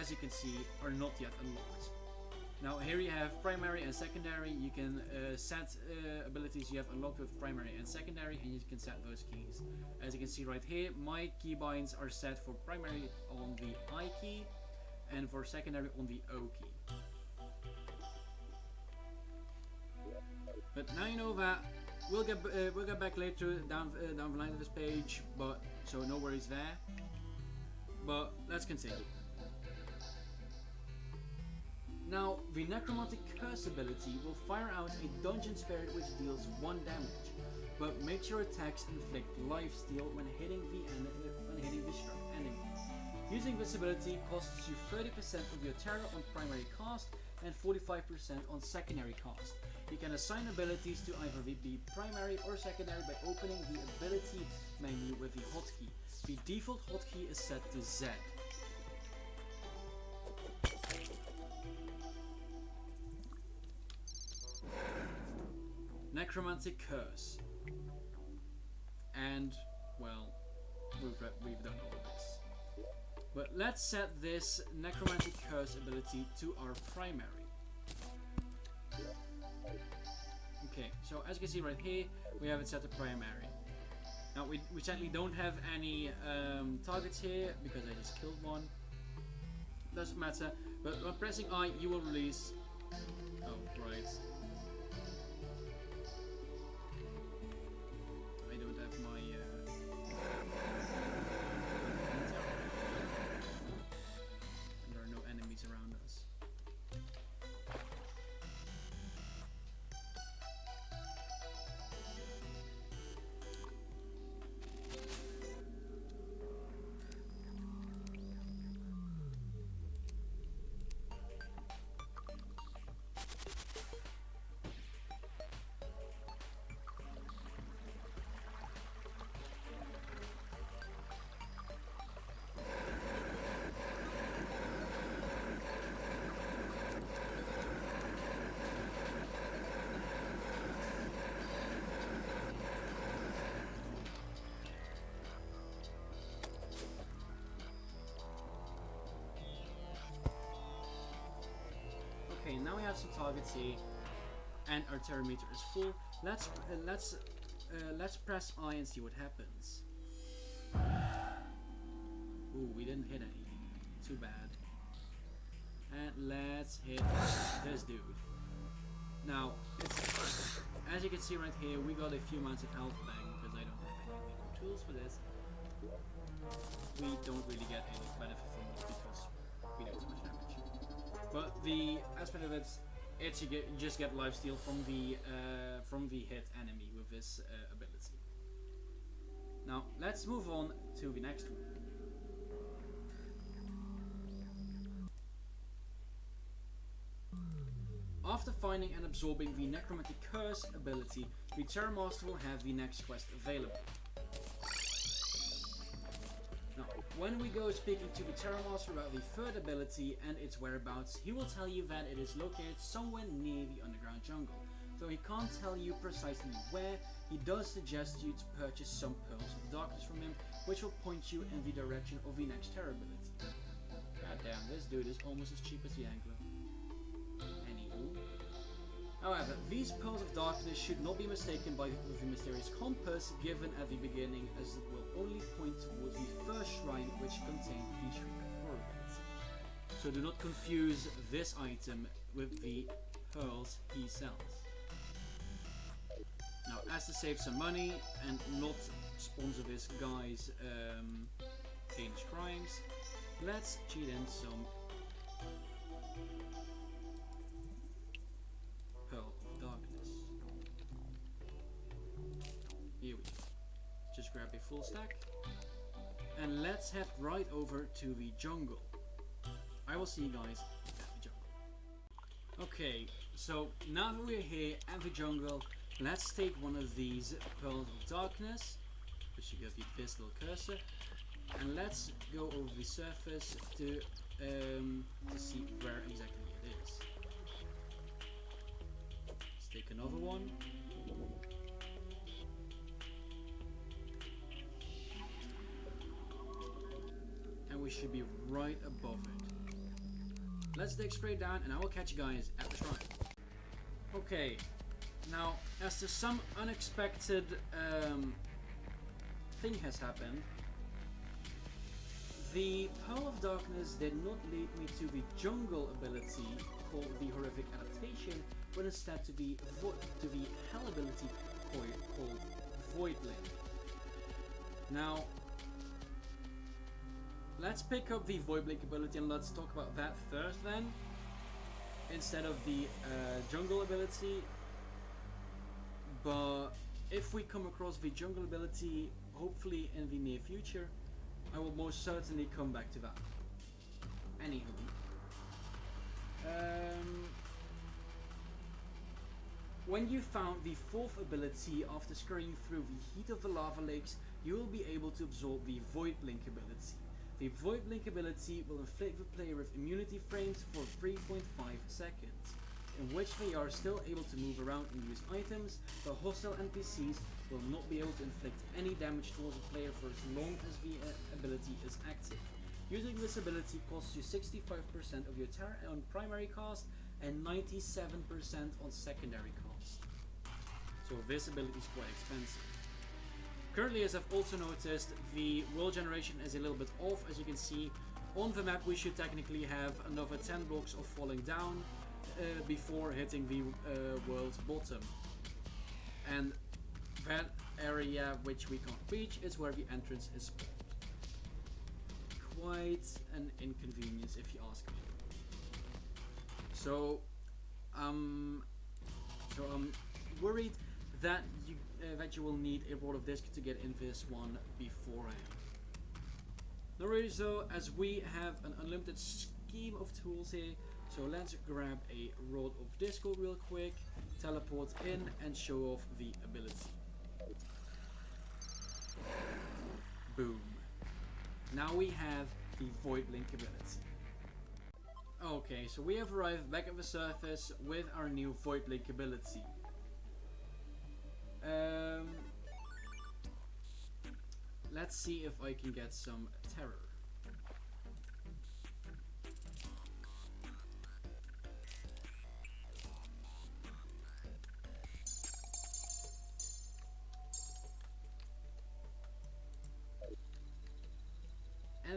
as you can see, are not yet unlocked. Now here you have primary and secondary. You can set abilities you have unlocked with primary and secondary, and you can set those keys. As you can see right here, my keybinds are set for primary on the I key and for secondary on the O key. But now you know that. We'll get back later down the line of this page, but so no worries there. But let's continue. Now, the Necromantic Curse ability will fire out a Dungeon Spirit which deals 1 damage, but makes your attacks inflict lifesteal when hitting the enemy. Using this ability costs you 30% of your terror on primary cost and 45% on secondary cost. You can assign abilities to either be primary or secondary by opening the ability menu with the hotkey. The default hotkey is set to Z. Necromantic Curse. And, well, we've done all this. But let's set this Necromantic Curse ability to our primary. Okay, so as you can see right here, we have it set to primary. Now we sadly don't have any targets here because I just killed one. Doesn't matter, but when pressing I, you will release... Oh, right. I don't have my... And there are no enemies around us. we have some targets here, and our terror meter is full. Let's press I and see what happens. Ooh, we didn't hit any. Too bad. And let's hit this dude. Now, as you can see right here, we got a few amounts of health back because I don't have any legal tools for this. We don't really get any benefit from it because we do too much damage. But the aspect of it, it's you just get lifesteal from the hit enemy with this ability. Now let's move on to the next one. After finding and absorbing the Necromantic Curse ability, the Terror Master will have the next quest available. Now, when we go speaking to the Terror Master about the third ability and its whereabouts, he will tell you that it is located somewhere near the underground jungle. Though he can't tell you precisely where, he does suggest you to purchase some Pearls of Darkness from him, which will point you in the direction of the next Terror ability. God damn, this dude is almost as cheap as the Angler. However, these Pearls of Darkness should not be mistaken with the mysterious compass given at the beginning, as it will only point towards the first shrine which contained the Shrine of Horror ability. So do not confuse this item with the pearls he sells. Now, as to save some money and not sponsor this guy's heinous crimes, let's cheat in some Pearl of Darkness. Here we go. Just grab a full stack and let's head right over to the jungle. I will see you guys at the jungle. Okay, so now that we're here at the jungle, let's take one of these Pearls of Darkness, which you give you this little cursor, and let's go over the surface to see where exactly it is. Let's take another one. And we should be right above it. Let's dig straight down and I will catch you guys at the shrine. Okay, now as to some unexpected thing has happened, the Pearl of Darkness did not lead me to the jungle ability called the Horrific Adaptation, but instead to the hell ability called Voidblade. Now, let's pick up the Voidblade ability and let's talk about that first then, instead of the jungle ability. But if we come across the jungle ability, hopefully in the near future, I will most certainly come back to that. Anywho, when you found the fourth ability after scurrying through the heat of the lava lakes, you will be able to absorb the Void Blink ability. The Void Blink ability will inflict the player with immunity frames for 3.5 seconds, in which they are still able to move around and use items, but hostile NPCs will not be able to inflict any damage towards the player for as long as the ability is active. Using this ability costs you 65% of your Terra on primary cost and 97% on secondary cost. So this ability is quite expensive. Currently, as I've also noticed, the world generation is a little bit off. As you can see on the map, we should technically have another 10 blocks of falling down before hitting the world's bottom. And that area which we can't reach is where the entrance is spawned. Quite an inconvenience if you ask me. So I'm worried that you will need a Rod of Disc to get in this one beforehand. No worries though, as we have an unlimited scheme of tools here, so let's grab a Rod of Disco real quick, teleport in and show off the ability. Boom. Now we have the Void Blink ability. Okay, so we have arrived back at the surface with our new Void Blink ability. Let's see if I can get some terror.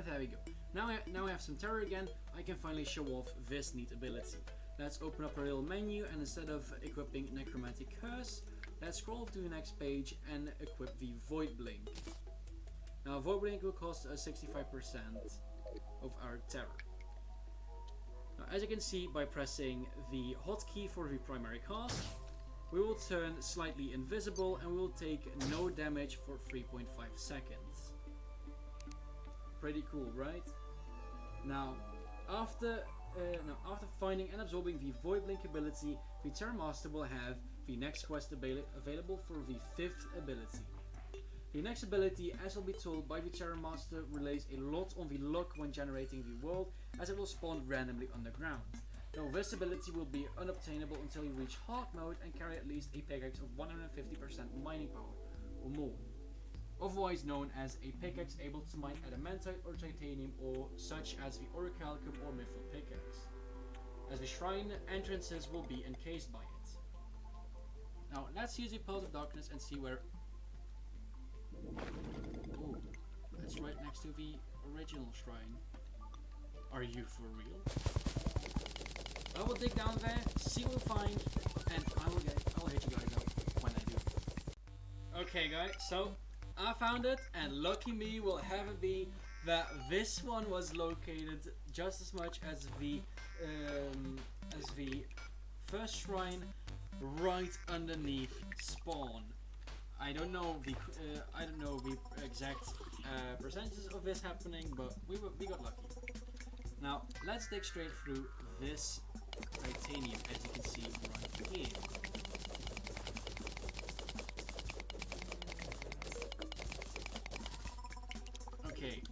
And there we go. Now I have some terror again. I can finally show off this neat ability. Let's open up a little menu, and instead of equipping Necromantic Curse, let's scroll to the next page and equip the Void Blink. Now Void Blink will cost us 65% of our terror. Now, as you can see, by pressing the hotkey for the primary cast, we will turn slightly invisible and we will take no damage for 3.5 seconds. Pretty cool, right? Now, after finding and absorbing the Void Blink ability, the Terror Master will have the next quest available for the 5th ability. The next ability, as will be told by the Terror Master, relies a lot on the luck when generating the world, as it will spawn randomly underground. Now this ability will be unobtainable until you reach hard mode and carry at least a pickaxe of 150% mining power or more. Otherwise known as a pickaxe able to mine adamantite or titanium, or such as the orichalcum or mithril pickaxe, as the shrine entrances will be encased by it. Now let's use the Pulse of Darkness and see where... Oh, that's right next to the original shrine. Are you for real? I will dig down there, see what we'll find, and I'll hit you guys up when I do. Okay guys, so I found it, and lucky me will have it be that this one was located just as much as the first shrine, right underneath spawn. I don't know the exact percentages of this happening, but we got lucky. Now let's dig straight through this titanium, as you can see right here. Okay,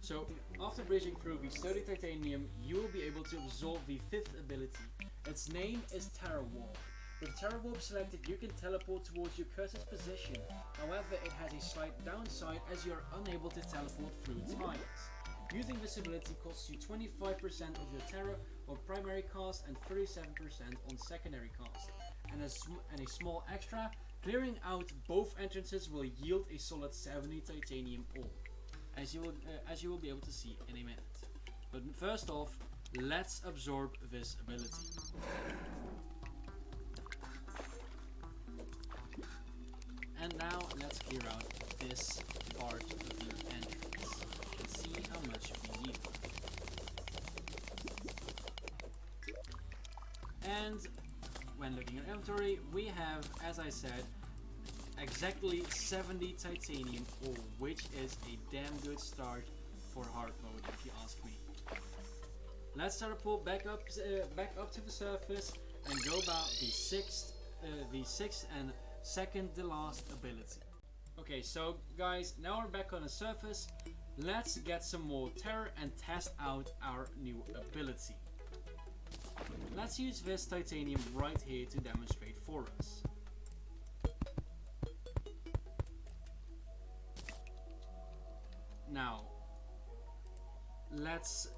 so after bridging through the sturdy titanium, you will be able to absorb the 5th ability. Its name is Terror Warp. With Terror Warp selected, you can teleport towards your curse's position. However, it has a slight downside as you are unable to teleport through tiles. Using this ability costs you 25% of your terror on primary cast and 37% on secondary cast. And a small extra, clearing out both entrances will yield a solid 70 titanium ore, as you will be able to see in a minute. But first off, let's absorb this ability. And now let's clear out this part of the entrance and see how much we yield. And when looking at inventory, we have, as I said, exactly 70 titanium ore, which is a damn good start for hard mode, if you ask me. Let's teleport back up to the surface and go about the sixth and second to last ability. Okay, so guys, now we're back on the surface. Let's get some more terror and test out our new ability. Let's use this titanium right here to demonstrate for us. Now, let's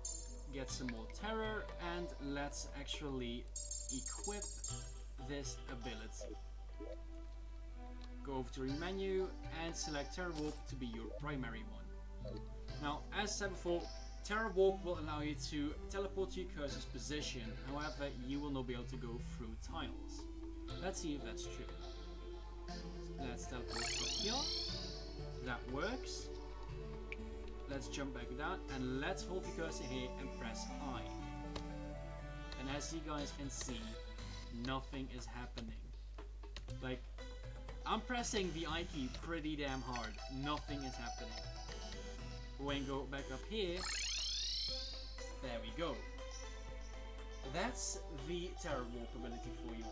get some more terror and let's actually equip this ability. Go over to your menu and select Terror Warp to be your primary one. Now, as said before, Terror Warp will allow you to teleport to your curse's position, however, you will not be able to go through tiles. Let's see if that's true. Let's teleport up here. That works. Let's jump back down and let's hold the cursor here and press I. And as you guys can see, nothing is happening. Like, I'm pressing the I key pretty damn hard. Nothing is happening. When we go back up here, there we go. That's the Terror Warp ability for you.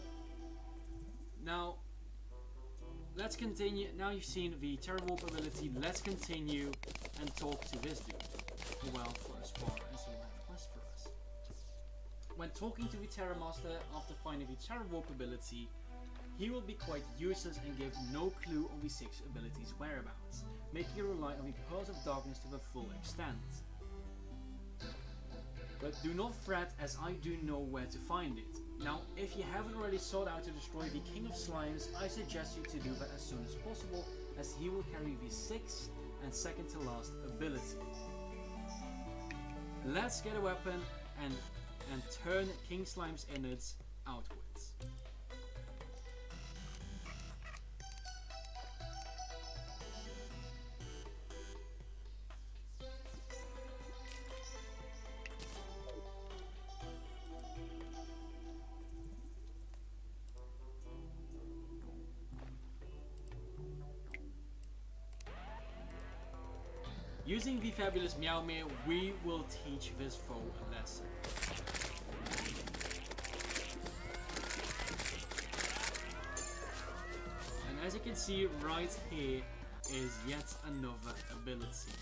Now, let's continue. Now you've seen the Terror Warp ability, let's continue and talk to this dude. Well, for as far as he will have a quest for us. When talking to the Terror Master after finding the Terror Warp ability, he will be quite useless and give no clue on the 6 abilities' whereabouts, making you rely on the Pulse of Darkness to the full extent. But do not fret, as I do know where to find it. Now, if you haven't already sought out to destroy the King of Slimes, I suggest you to do that as soon as possible, as he will carry the 6th and second to last ability. Let's get a weapon and turn King Slime's innards outwards. Using the fabulous Meowmere, we will teach this foe a lesson. And as you can see right here is yet another ability.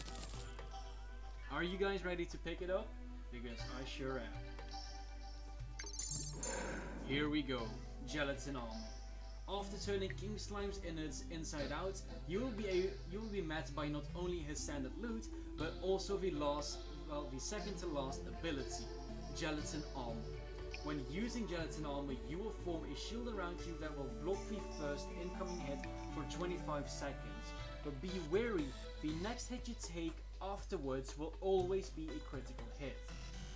Are you guys ready to pick it up? Because I sure am. Here we go, Gelatin Armor. After turning King Slime's innards inside out, you will be met by not only his standard loot, but also the second to last ability, Gelatin Armor. When using Gelatin Armor, you will form a shield around you that will block the first incoming hit for 25 seconds. But be wary, the next hit you take afterwards will always be a critical hit.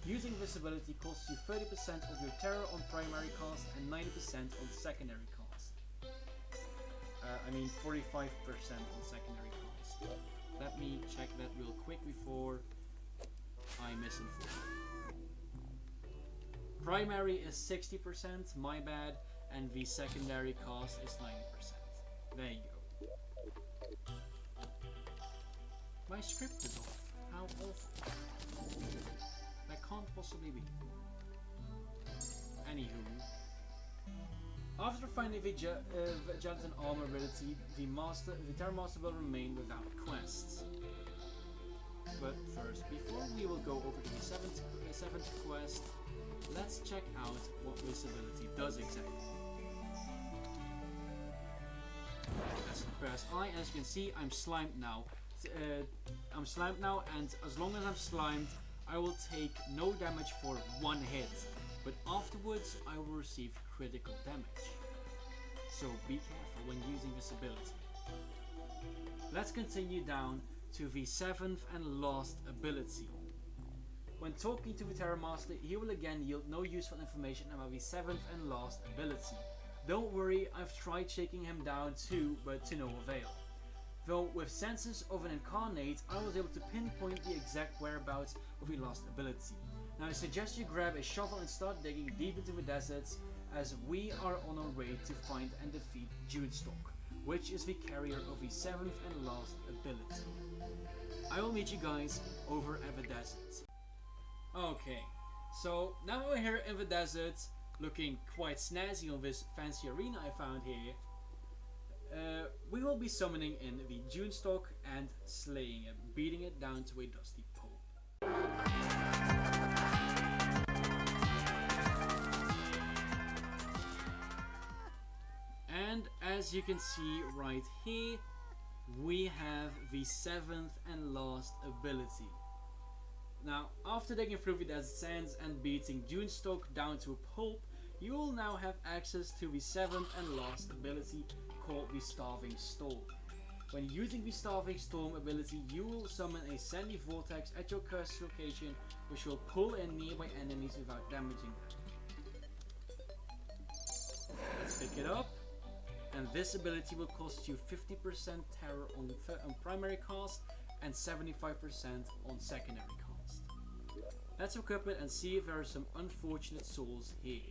Using this ability costs you 30% of your terror on primary cast and 90% on secondary cast. 45% on secondary cast. Let me check that real quick before I misinform. Primary is 60%, my bad, and the secondary cost is 90%. There you go. My script is off. How awful. That can't possibly be. Anywho. After finding the Gelatin Armor ability, the Terror Master will remain without quests. But first, before we will go over to the seventh quest, let's check out what this ability does exactly. Let's press I, and as you can see, I'm slimed now. And as long as I'm slimed, I will take no damage for one hit. But afterwards, I will receive critical damage. So be careful when using this ability. Let's continue down to the seventh and last ability. When talking to the Terror Master, he will again yield no useful information about the seventh and last ability. Don't worry, I've tried shaking him down too, but to no avail. Though with senses of an incarnate, I was able to pinpoint the exact whereabouts of the last ability. Now I suggest you grab a shovel and start digging deep into the deserts, as we are on our way to find and defeat Dunestock, which is the carrier of the seventh and last ability. I will meet you guys over at the desert. Okay, so now we're here in the desert, looking quite snazzy on this fancy arena I found here. We will be summoning in the Dunestock and slaying it, beating it down to a dusty pulp. And as you can see right here, we have the seventh and last ability. Now, after digging through the desert sands and beating Dunestock down to a pulp, you will now have access to the seventh and last ability called the Starving Storm. When using the Starving Storm ability, you will summon a sandy vortex at your cursed location, which will pull in nearby enemies without damaging them. Let's pick it up. And this ability will cost you 50% terror on primary cast and 75% on secondary cast. Let's equip it and see if there are some unfortunate souls here.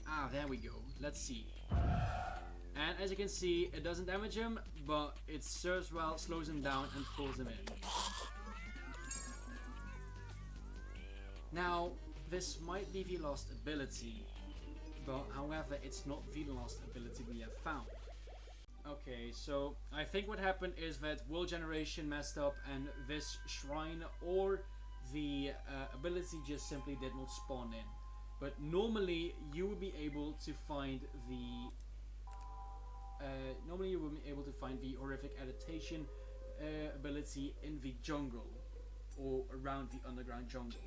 Ah, there we go. Let's see. And as you can see, it doesn't damage him, but it serves well, slows him down and pulls him in. Now, this might be the last ability, but however, it's not the last ability we have found. Okay, so I think what happened is that world generation messed up and this shrine or the ability just simply did not spawn in. But normally you would be able to find the horrific adaptation ability in the jungle or around the underground jungle.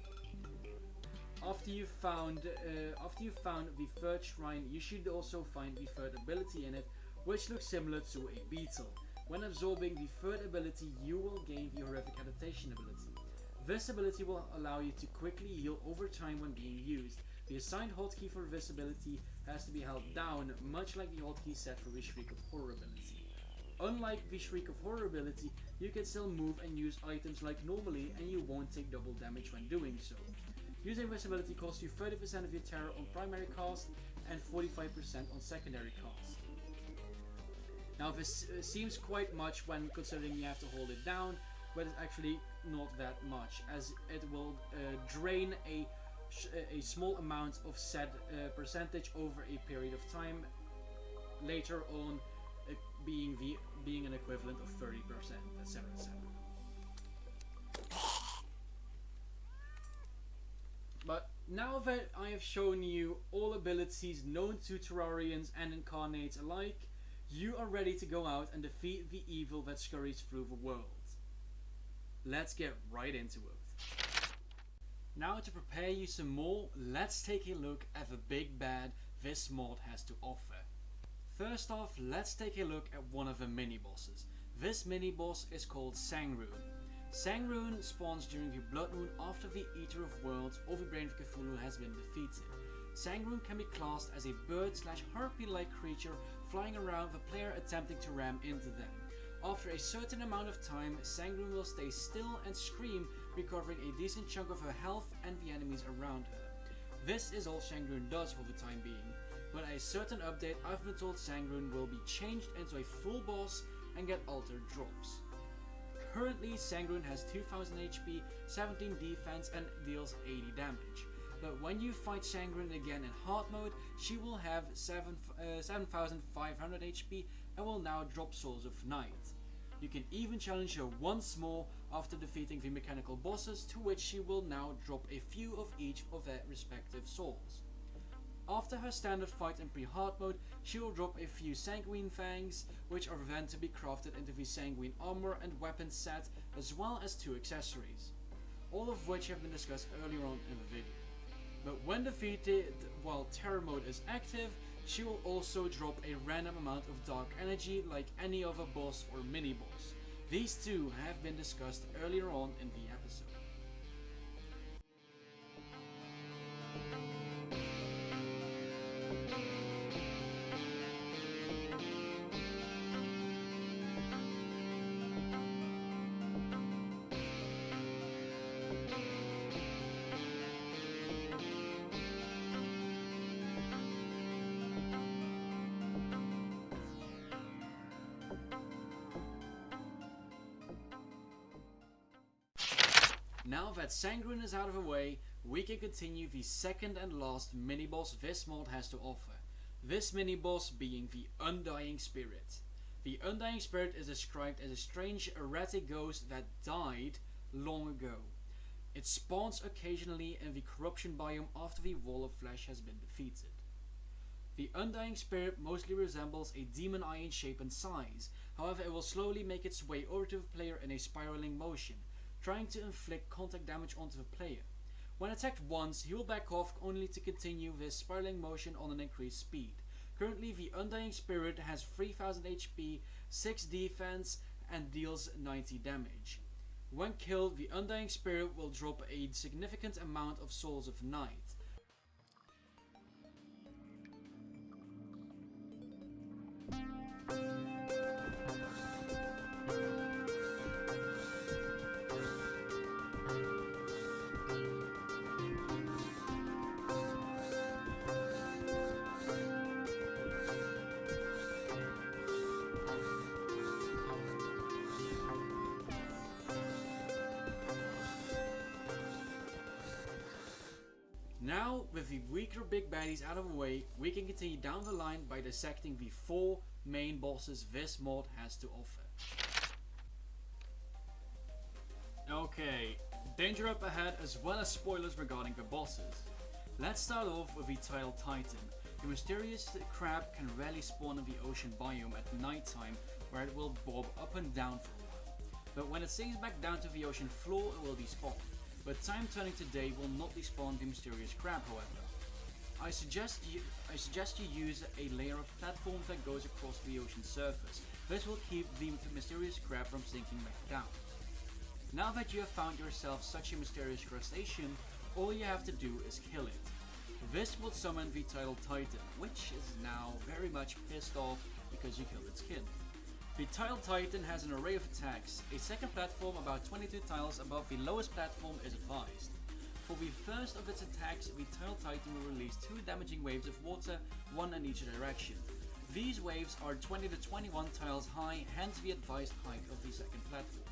After you found the third shrine, you should also find the third ability in it, which looks similar to a beetle. When absorbing the third ability, you will gain the horrific adaptation ability. This ability will allow you to quickly heal over time when being used. The assigned hotkey for this ability has to be held down, much like the hotkey set for the Shriek of Horror ability. Unlike the Shriek of Horror ability, you can still move and use items like normally, and you won't take double damage when doing so. Using this ability costs you 30% of your terror on primary cast and 45% on secondary cast. Now this seems quite much when considering you have to hold it down, but it's actually not that much, as it will drain a small amount of said percentage over a period of time, later on being an equivalent of 30%, etc. But now that I have shown you all abilities known to Terrarians and Incarnates alike, you are ready to go out and defeat the evil that scurries through the world. Let's get right into it. Now to prepare you some more, let's take a look at the big bad this mod has to offer. First off, let's take a look at one of the mini-bosses. This mini-boss is called Sangrune. Sangrune spawns during the Blood Moon after the Eater of Worlds or the Brain of Cthulhu has been defeated. Sangrune can be classed as a bird/harpy-like creature flying around the player attempting to ram into them. After a certain amount of time, Sangrune will stay still and scream, recovering a decent chunk of her health and the enemies around her. This is all Sangrune does for the time being, but a certain update I've been told Sangrune will be changed into a full boss and get altered drops. Currently Sangrune has 2000 HP, 17 defense and deals 80 damage. But when you fight Sangrune again in hard mode, she will have 7500 HP and will now drop Souls of Night. You can even challenge her once more after defeating the mechanical bosses, to which she will now drop a few of each of their respective souls. After her standard fight in pre-hard mode, she will drop a few Sanguine Fangs, which are then to be crafted into the Sanguine Armor and weapon set, as well as 2 accessories, all of which have been discussed earlier on in the video. But when defeated while Terror mode is active, she will also drop a random amount of Dark Energy like any other boss or mini-boss. These two have been discussed earlier on in the episode. Now that Sangrune is out of the way, we can continue the second and last mini-boss this mod has to offer. This mini-boss being the Undying Spirit. The Undying Spirit is described as a strange erratic ghost that died long ago. It spawns occasionally in the corruption biome after the Wall of Flesh has been defeated. The Undying Spirit mostly resembles a demon eye in shape and size, however it will slowly make its way over to the player in a spiraling motion, trying to inflict contact damage onto the player. When attacked once, he will back off only to continue this spiraling motion on an increased speed. Currently the Undying Spirit has 3000 HP, 6 defense and deals 90 damage. When killed, the Undying Spirit will drop a significant amount of Souls of Night. Now, with the weaker big baddies out of the way, we can continue down the line by dissecting the 4 main bosses this mod has to offer. Okay, danger up ahead as well as spoilers regarding the bosses. Let's start off with the Tidal Titan. The mysterious crab can rarely spawn in the ocean biome at night time, where it will bob up and down for a while. But when it sinks back down to the ocean floor, it will despawn. But time turning to day will not despawn the mysterious crab, however. I suggest you use a layer of platform that goes across the ocean surface. This will keep the mysterious crab from sinking back down. Now that you have found yourself such a mysterious crustacean, all you have to do is kill it. This will summon the Tidal Titan, which is now very much pissed off because you killed its kin. The Tidal Titan has an array of attacks. A second platform about 22 tiles above the lowest platform is advised. For the first of its attacks, the Tidal Titan will release 2 damaging waves of water, one in each direction. These waves are 20 to 21 tiles high, hence the advised height of the second platform.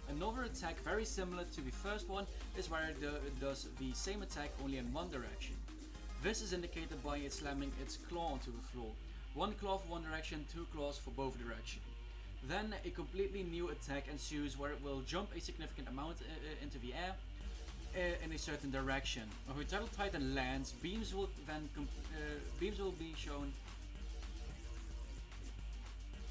Another attack very similar to the first one is where it does the same attack only in one direction. This is indicated by it slamming its claw onto the floor. 1 claw for one direction, 2 claws for both directions. Then a completely new attack ensues where it will jump a significant amount into the air in a certain direction. When the Tidal Titan lands, beams will be shown.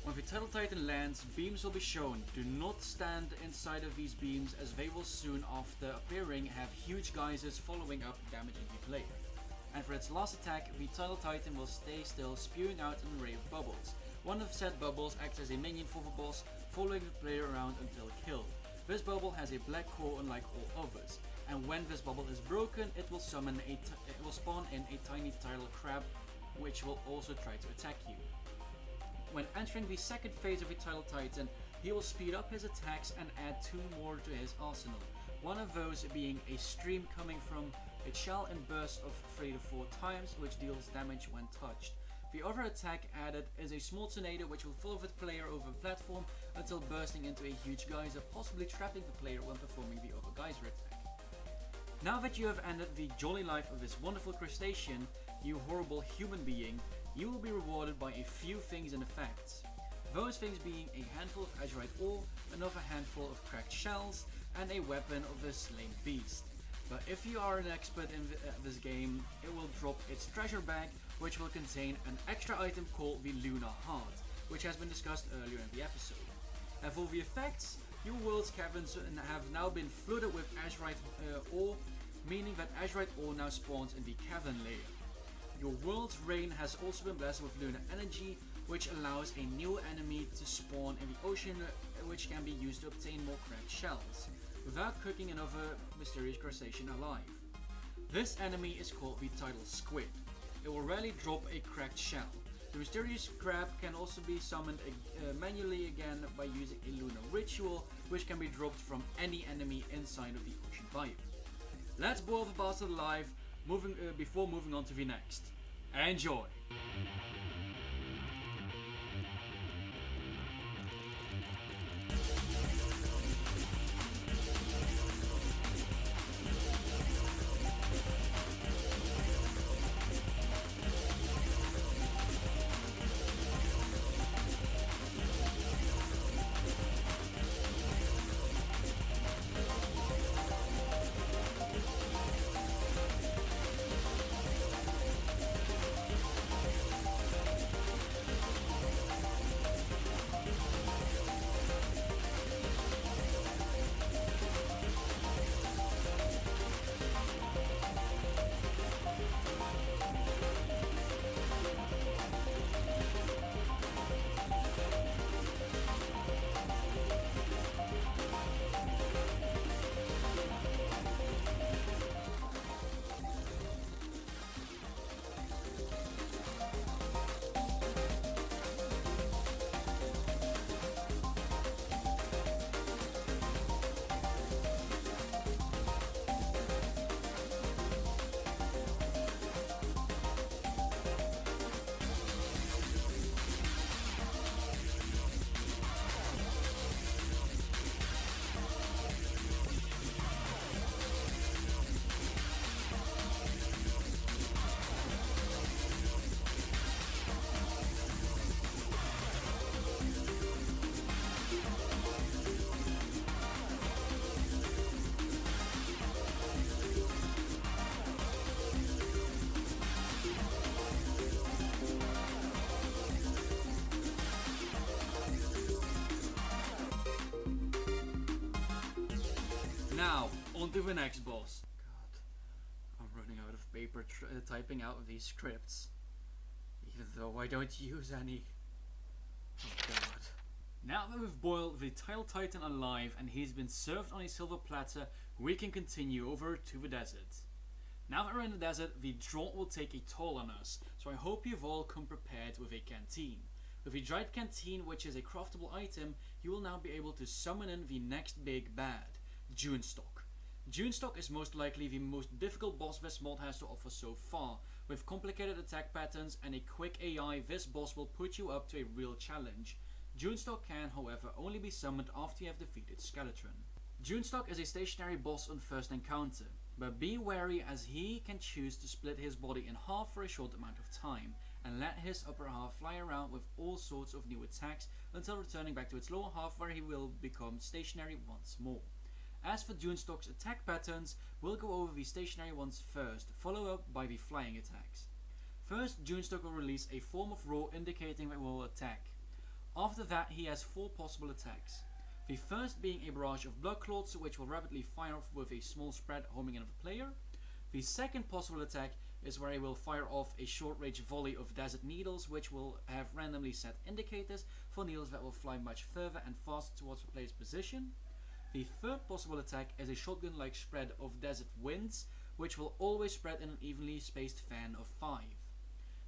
When the Tidal Titan lands, beams will be shown. Do not stand inside of these beams, as they will soon after appearing have huge geysers following up, damaging the player. And for its last attack, the Tidal Titan will stay still, spewing out an array of bubbles. One of said bubbles acts as a minion for the boss, following the player around until killed. This bubble has a black core unlike all others, and when this bubble is broken, it will spawn in a tiny tidal crab, which will also try to attack you. When entering the second phase of a Tidal Titan, he will speed up his attacks and add 2 more to his arsenal. One of those being a stream coming from a shell in bursts of 3 to 4 times, which deals damage when touched. The other attack added is a small tornado which will follow the player over the platform until bursting into a huge geyser, possibly trapping the player when performing the other geyser attack. Now that you have ended the jolly life of this wonderful crustacean, you horrible human being, you will be rewarded by a few things and effects. Those things being a handful of azurite ore, another handful of cracked shells, and a weapon of the slain beast. But if you are an expert in this game, it will drop its treasure bag, which will contain an extra item called the Lunar Heart, which has been discussed earlier in the episode. And for the effects, your world's caverns have now been flooded with azurite ore, meaning that azurite ore now spawns in the cavern layer. Your world's rain has also been blessed with lunar energy, which allows a new enemy to spawn in the ocean, which can be used to obtain more cracked shells, without cooking another mysterious crustacean alive. This enemy is called the Tidal Squid. It will rarely drop a cracked shell. The mysterious crab can also be summoned manually again by using a lunar ritual, which can be dropped from any enemy inside of the ocean biome. Let's boil the bastard alive before moving on to the next. Enjoy! Now, on to the next boss. God, I'm running out of paper typing out these scripts, even though I don't use any. Oh god. Now that we've boiled the Tidal Titan alive and he's been served on a silver platter, we can continue over to the desert. Now that we're in the desert, the drought will take a toll on us, so I hope you've all come prepared with a canteen. With a dried canteen, which is a craftable item, you will now be able to summon in the next big bad, Dunestock. Dunestock is most likely the most difficult boss this mod has to offer so far. With complicated attack patterns and a quick AI, this boss will put you up to a real challenge. Dunestock can, however, only be summoned after you have defeated Skeletron. Dunestock is a stationary boss on first encounter, but be wary as he can choose to split his body in half for a short amount of time, and let his upper half fly around with all sorts of new attacks until returning back to its lower half, where he will become stationary once more. As for Dunestock's attack patterns, we'll go over the stationary ones first, followed up by the flying attacks. First, Dunestock will release a form of roar indicating that it will attack. After that, he has 4 possible attacks. The first being a barrage of blood clots, which will rapidly fire off with a small spread homing in the player. The second possible attack is where he will fire off a short-range volley of desert needles, which will have randomly set indicators for needles that will fly much further and faster towards the player's position. The third possible attack is a shotgun-like spread of desert winds, which will always spread in an evenly spaced fan of 5.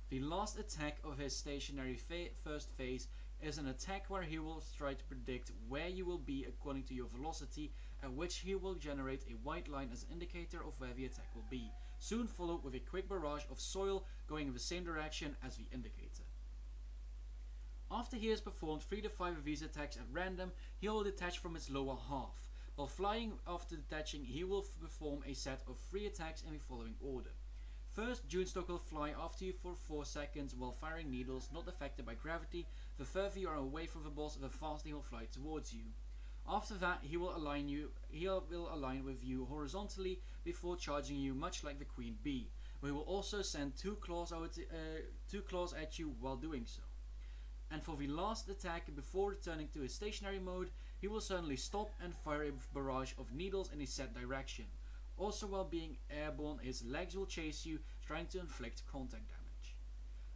The last attack of his stationary first phase is an attack where he will try to predict where you will be according to your velocity, at which he will generate a white line as an indicator of where the attack will be, soon followed with a quick barrage of soil going in the same direction as the indicator. After he has performed 3 to 5 of these attacks at random, he will detach from its lower half. While flying after detaching, he will perform a set of 3 attacks in the following order. First, Dunestock will fly after you for 4 seconds while firing needles not affected by gravity. The further you are away from the boss, the faster he will fly towards you. After that, he will align with you horizontally before charging you, much like the Queen Bee. We will also send 2 claws at you while doing so. And for the last attack, before returning to his stationary mode, he will suddenly stop and fire a barrage of needles in a set direction. Also, while being airborne, his legs will chase you, trying to inflict contact damage.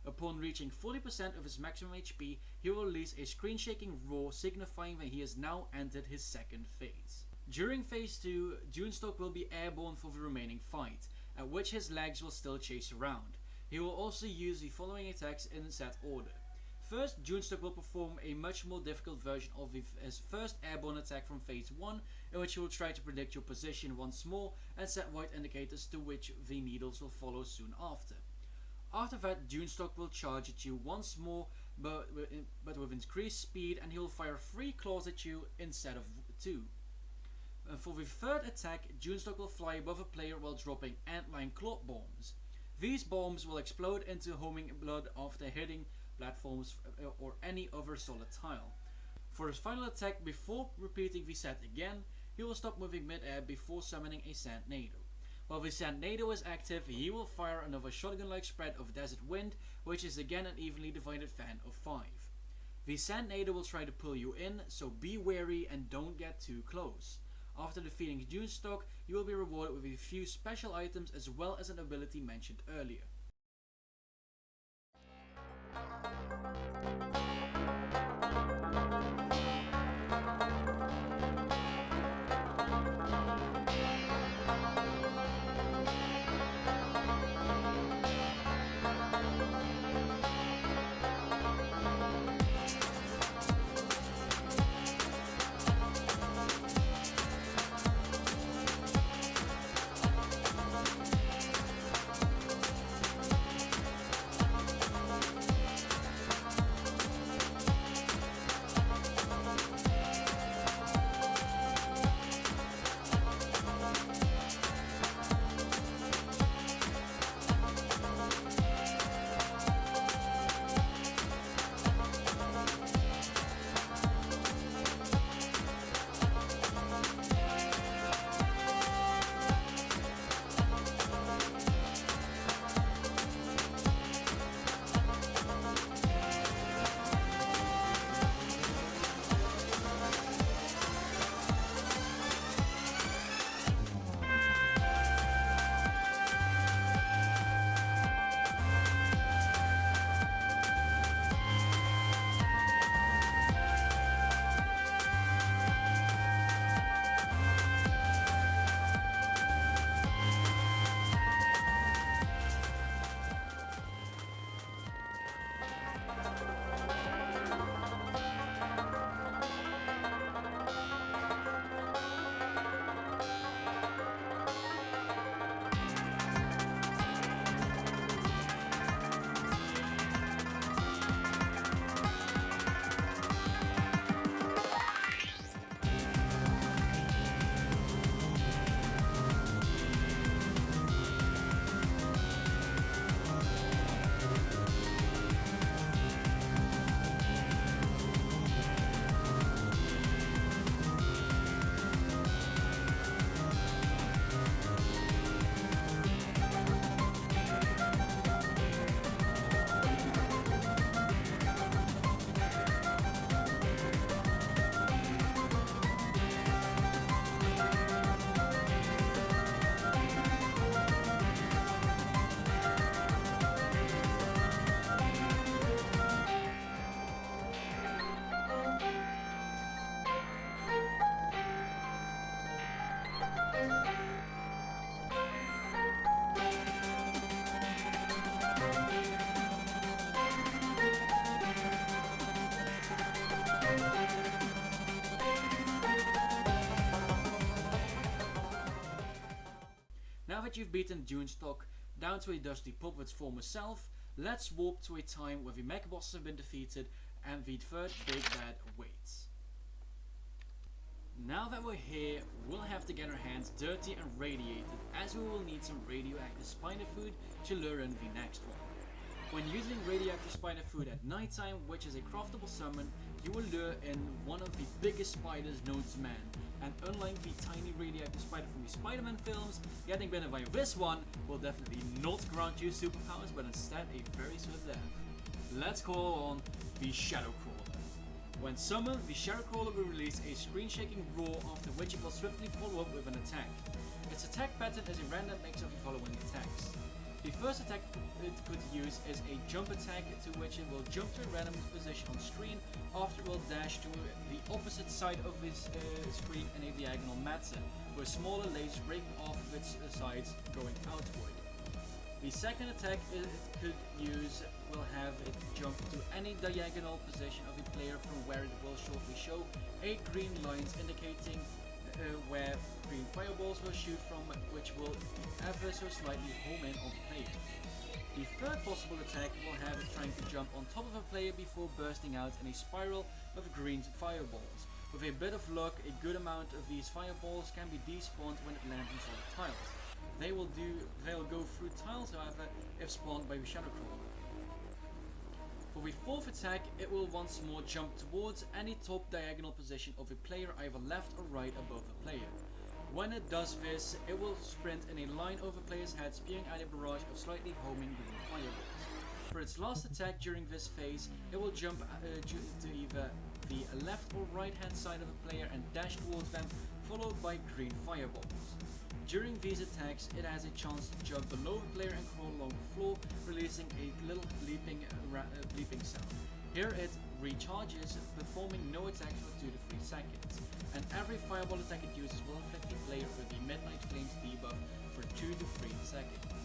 Upon reaching 40% of his maximum HP, he will release a screen-shaking roar, signifying that he has now entered his second phase. During phase 2, Dunestock will be airborne for the remaining fight, at which his legs will still chase around. He will also use the following attacks in set order. First, Dunestock will perform a much more difficult version of his first airborne attack from phase 1, in which he will try to predict your position once more and set white indicators to which the needles will follow soon after. After that, Dunestock will charge at you once more, but with increased speed, and he will fire 3 claws at you instead of 2. For the third attack, Dunestock will fly above a player while dropping antline clot bombs. These bombs will explode into homing blood after hitting platforms or any other solid tile. For his final attack, before repeating the set again, he will stop moving mid-air before summoning a Sandnado. While the Sandnado is active, he will fire another shotgun-like spread of desert wind, which is again an evenly divided fan of 5. The Sandnado will try to pull you in, so be wary and don't get too close. After defeating Dunestock, you will be rewarded with a few special items as well as an ability mentioned earlier. that you've beaten Dunestock down to a dusty pub with its former self, let's warp to a time where the Mechabosses have been defeated and the third big bad awaits. Now that we're here, we'll have to get our hands dirty and radiated, as we will need some radioactive spider food to lure in the next one. When using radioactive spider food at nighttime, which is a craftable summon, you will lure in one of the biggest spiders known to man. And unlike the tiny radioactive spider from the Spider-Man films, getting bitten by this one will definitely not grant you superpowers, but instead a very swift death. Let's call on the Shadowcrawler. When summoned, the Shadowcrawler will release a screen-shaking roar, after which it will swiftly follow up with an attack. Its attack pattern is a random mix of the following attacks. The first attack it could use is a jump attack, to which it will jump to a random position on screen, after it will dash to the opposite side of its screen in a diagonal manner, with smaller lasers breaking off of its sides going outward. The second attack it could use will have it jump to any diagonal position of the player, from where it will shortly show a green lines indicating where green fireballs will shoot from, which will ever so slightly home in on the player. The third possible attack will have it trying to jump on top of a player before bursting out in a spiral of green fireballs. With a bit of luck, a good amount of these fireballs can be despawned when it lands on solid tiles. They'll go through tiles, however, if spawned by the Shadowcrawler. For the fourth attack, it will once more jump towards any top diagonal position of a player, either left or right above the player. When it does this, it will sprint in a line over the player's head, spewing out a barrage of slightly homing green fireballs. For its last attack during this phase, it will jump to either the left or right hand side of the player and dash towards them, followed by green fireballs. During these attacks, it has a chance to jump below the player and crawl along the floor, releasing a little bleeping sound. Here it recharges, performing no attacks for 2 to 3 seconds, and every fireball attack it uses will inflict the player with the Midnight Flames debuff for 2 to 3 seconds.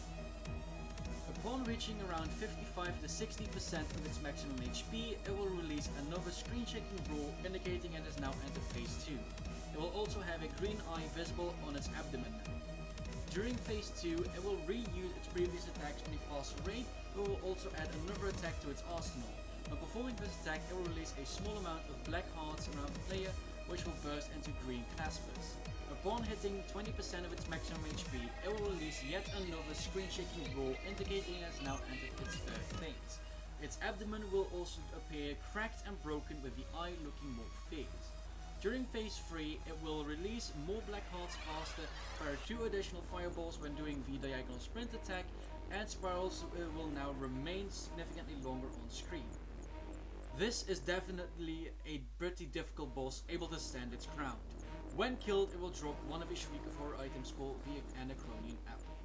Upon reaching around 55 to 60% of its maximum HP, it will release another screen-shaking roar, indicating it has now entered phase 2. It will also have a green eye visible on its abdomen now. During phase 2, it will reuse its previous attacks in a faster rate, but will also add another attack to its arsenal. When performing this attack, it will release a small amount of black hearts around the player, which will burst into green claspers. Upon hitting 20% of its maximum HP, it will release yet another screen-shaking roar, indicating it has now entered its third phase. Its abdomen will also appear cracked and broken, with the eye looking more fierce. During phase 3, it will release more black hearts faster, fire 2 additional fireballs when doing the diagonal sprint attack, and spirals will now remain significantly longer on screen. This is definitely a pretty difficult boss, able to stand its ground. When killed, it will drop one of a Shriek of Horror items called the Anachronian Apple.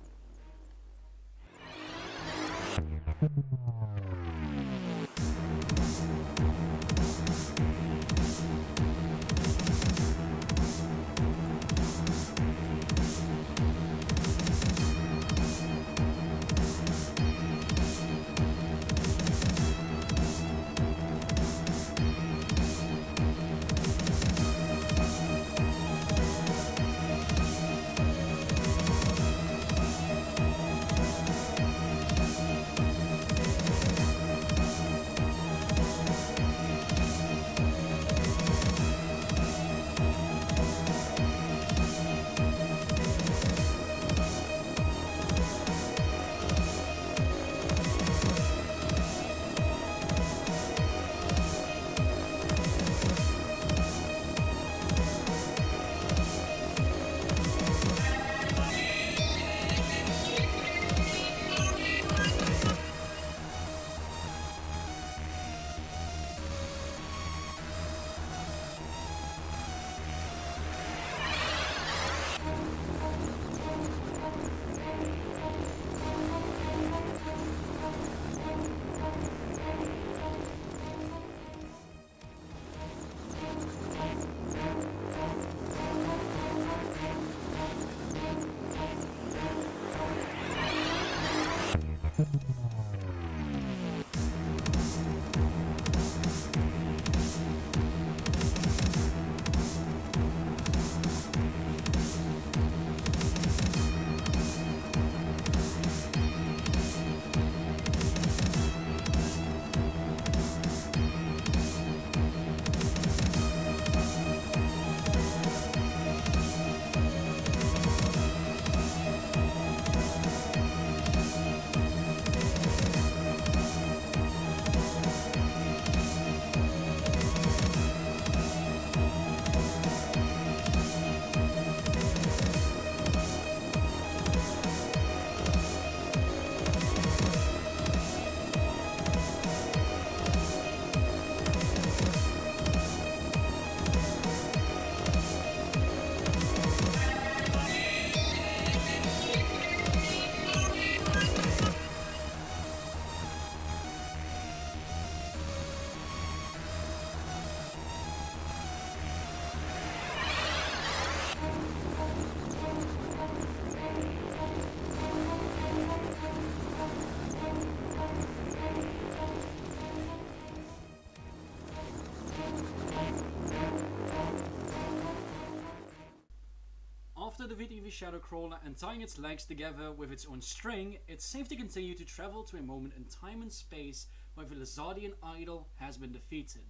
Shadowcrawler and tying its legs together with its own string, it's safe to continue to travel to a moment in time and space where the Lizardian idol has been defeated.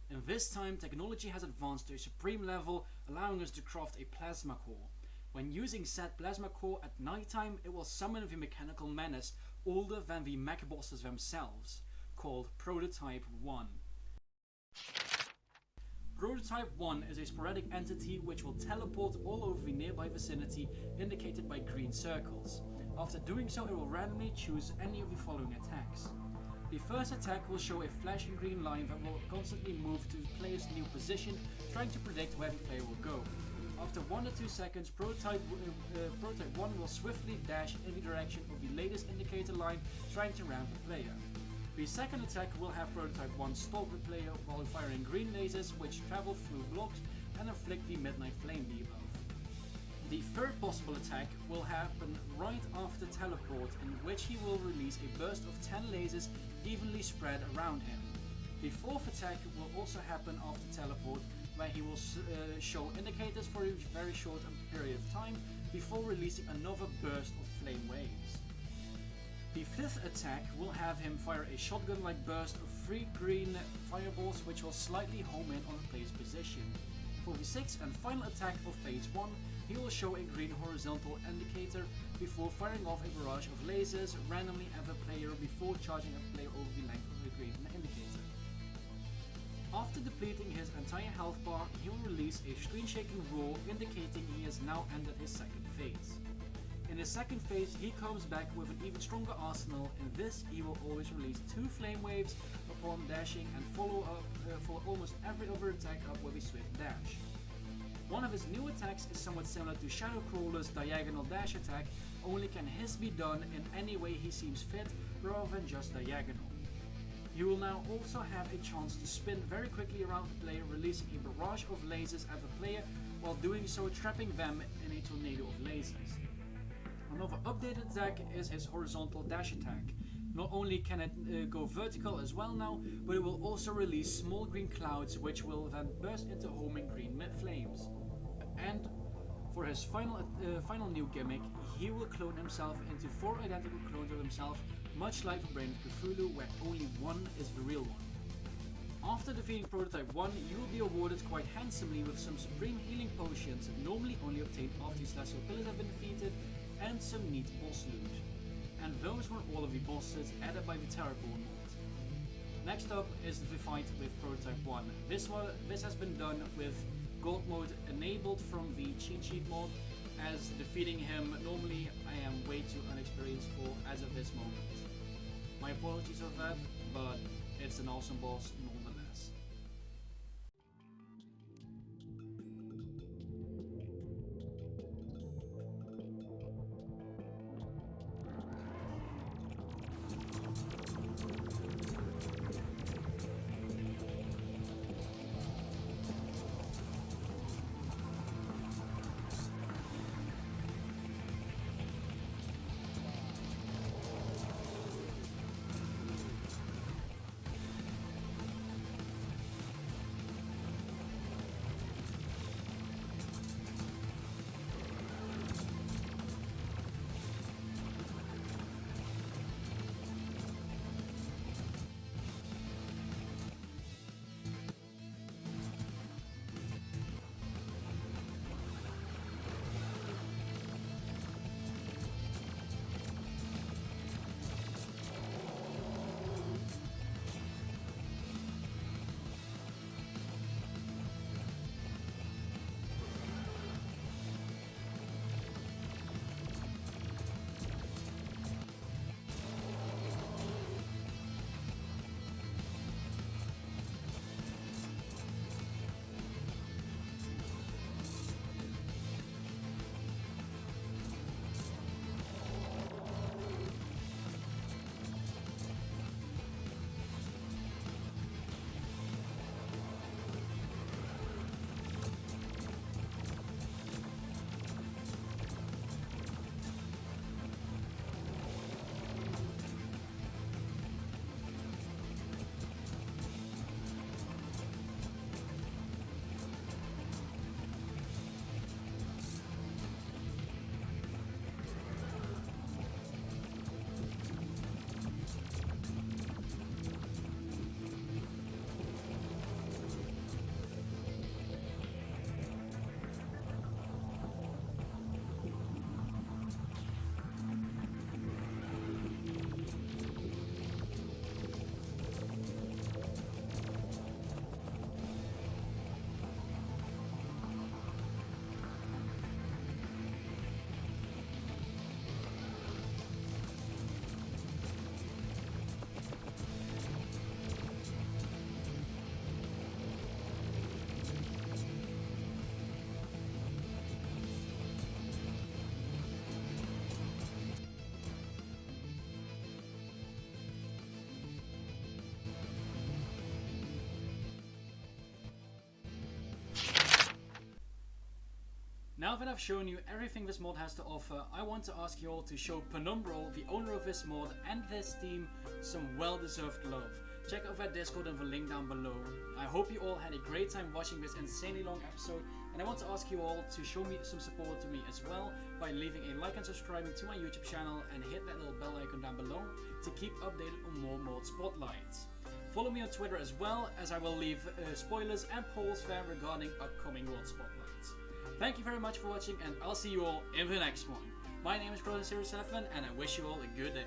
In this time, technology has advanced to a supreme level, allowing us to craft a plasma core. When using said plasma core at nighttime, it will summon the mechanical menace older than the mech bosses themselves, called Prototype 1. Prototype 1 is a sporadic entity which will teleport all over the nearby vicinity indicated by green circles. After doing so, it will randomly choose any of the following attacks. The first attack will show a flashing green line that will constantly move to the player's new position, trying to predict where the player will go. After 1 or 2 seconds, Prototype 1 will swiftly dash in the direction of the latest indicator line, trying to ram the player. The second attack will have Prototype 1 stalk the player while firing green lasers which travel through blocks and inflict the Midnight Flame debuff. The third possible attack will happen right after teleport, in which he will release a burst of 10 lasers evenly spread around him. The fourth attack will also happen after teleport, where he will show indicators for a very short period of time before releasing another burst of flame waves. The fifth attack will have him fire a shotgun-like burst of 3 green fireballs which will slightly home in on the player's position. For the sixth and final attack of phase 1, he will show a green horizontal indicator before firing off a barrage of lasers randomly at the player before charging the player over the length of the green indicator. After depleting his entire health bar, he will release a screen-shaking roar indicating he has now entered his second phase. In his second phase, he comes back with an even stronger arsenal. In this, he will always release 2 flame waves upon dashing and follow up for almost every other attack up with a swift dash. One of his new attacks is somewhat similar to Shadowcrawler's diagonal dash attack, only can his be done in any way he seems fit rather than just diagonal. He will now also have a chance to spin very quickly around the player, releasing a barrage of lasers at the player, while doing so trapping them in a tornado of lasers. Another updated attack is his horizontal dash attack. Not only can it go vertical as well now, but it will also release small green clouds which will then burst into homing green flames. And for his final new gimmick, he will clone himself into 4 identical clones of himself, much like the Brain of Cthulhu, where only one is the real one. After defeating Prototype 1, you will be awarded quite handsomely with some supreme healing potions normally only obtained after the Celestial Pillars have been defeated, and some neat boss loot. And those were all of the bosses added by the Terrorborn Mod. Next up is the fight with Prototype 1. This has been done with God mode enabled from the cheat sheet mod, as defeating him normally I am way too inexperienced for as of this moment. My apologies for that, but it's an awesome boss nonetheless. Now that I've shown you everything this mod has to offer, I want to ask you all to show Penumbral, the owner of this mod, and his team some well-deserved love. Check out their Discord and the link down below. I hope you all had a great time watching this insanely long episode, and I want to ask you all to show me some support to me as well by leaving a like and subscribing to my YouTube channel, and hit that little bell icon down below to keep updated on more mod spotlights. Follow me on Twitter as well, as I will leave spoilers and polls there regarding upcoming mod spotlights. Thank you very much for watching, and I'll see you all in the next one. My name is Gelatin Armor, and I wish you all a good day.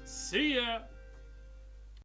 See ya!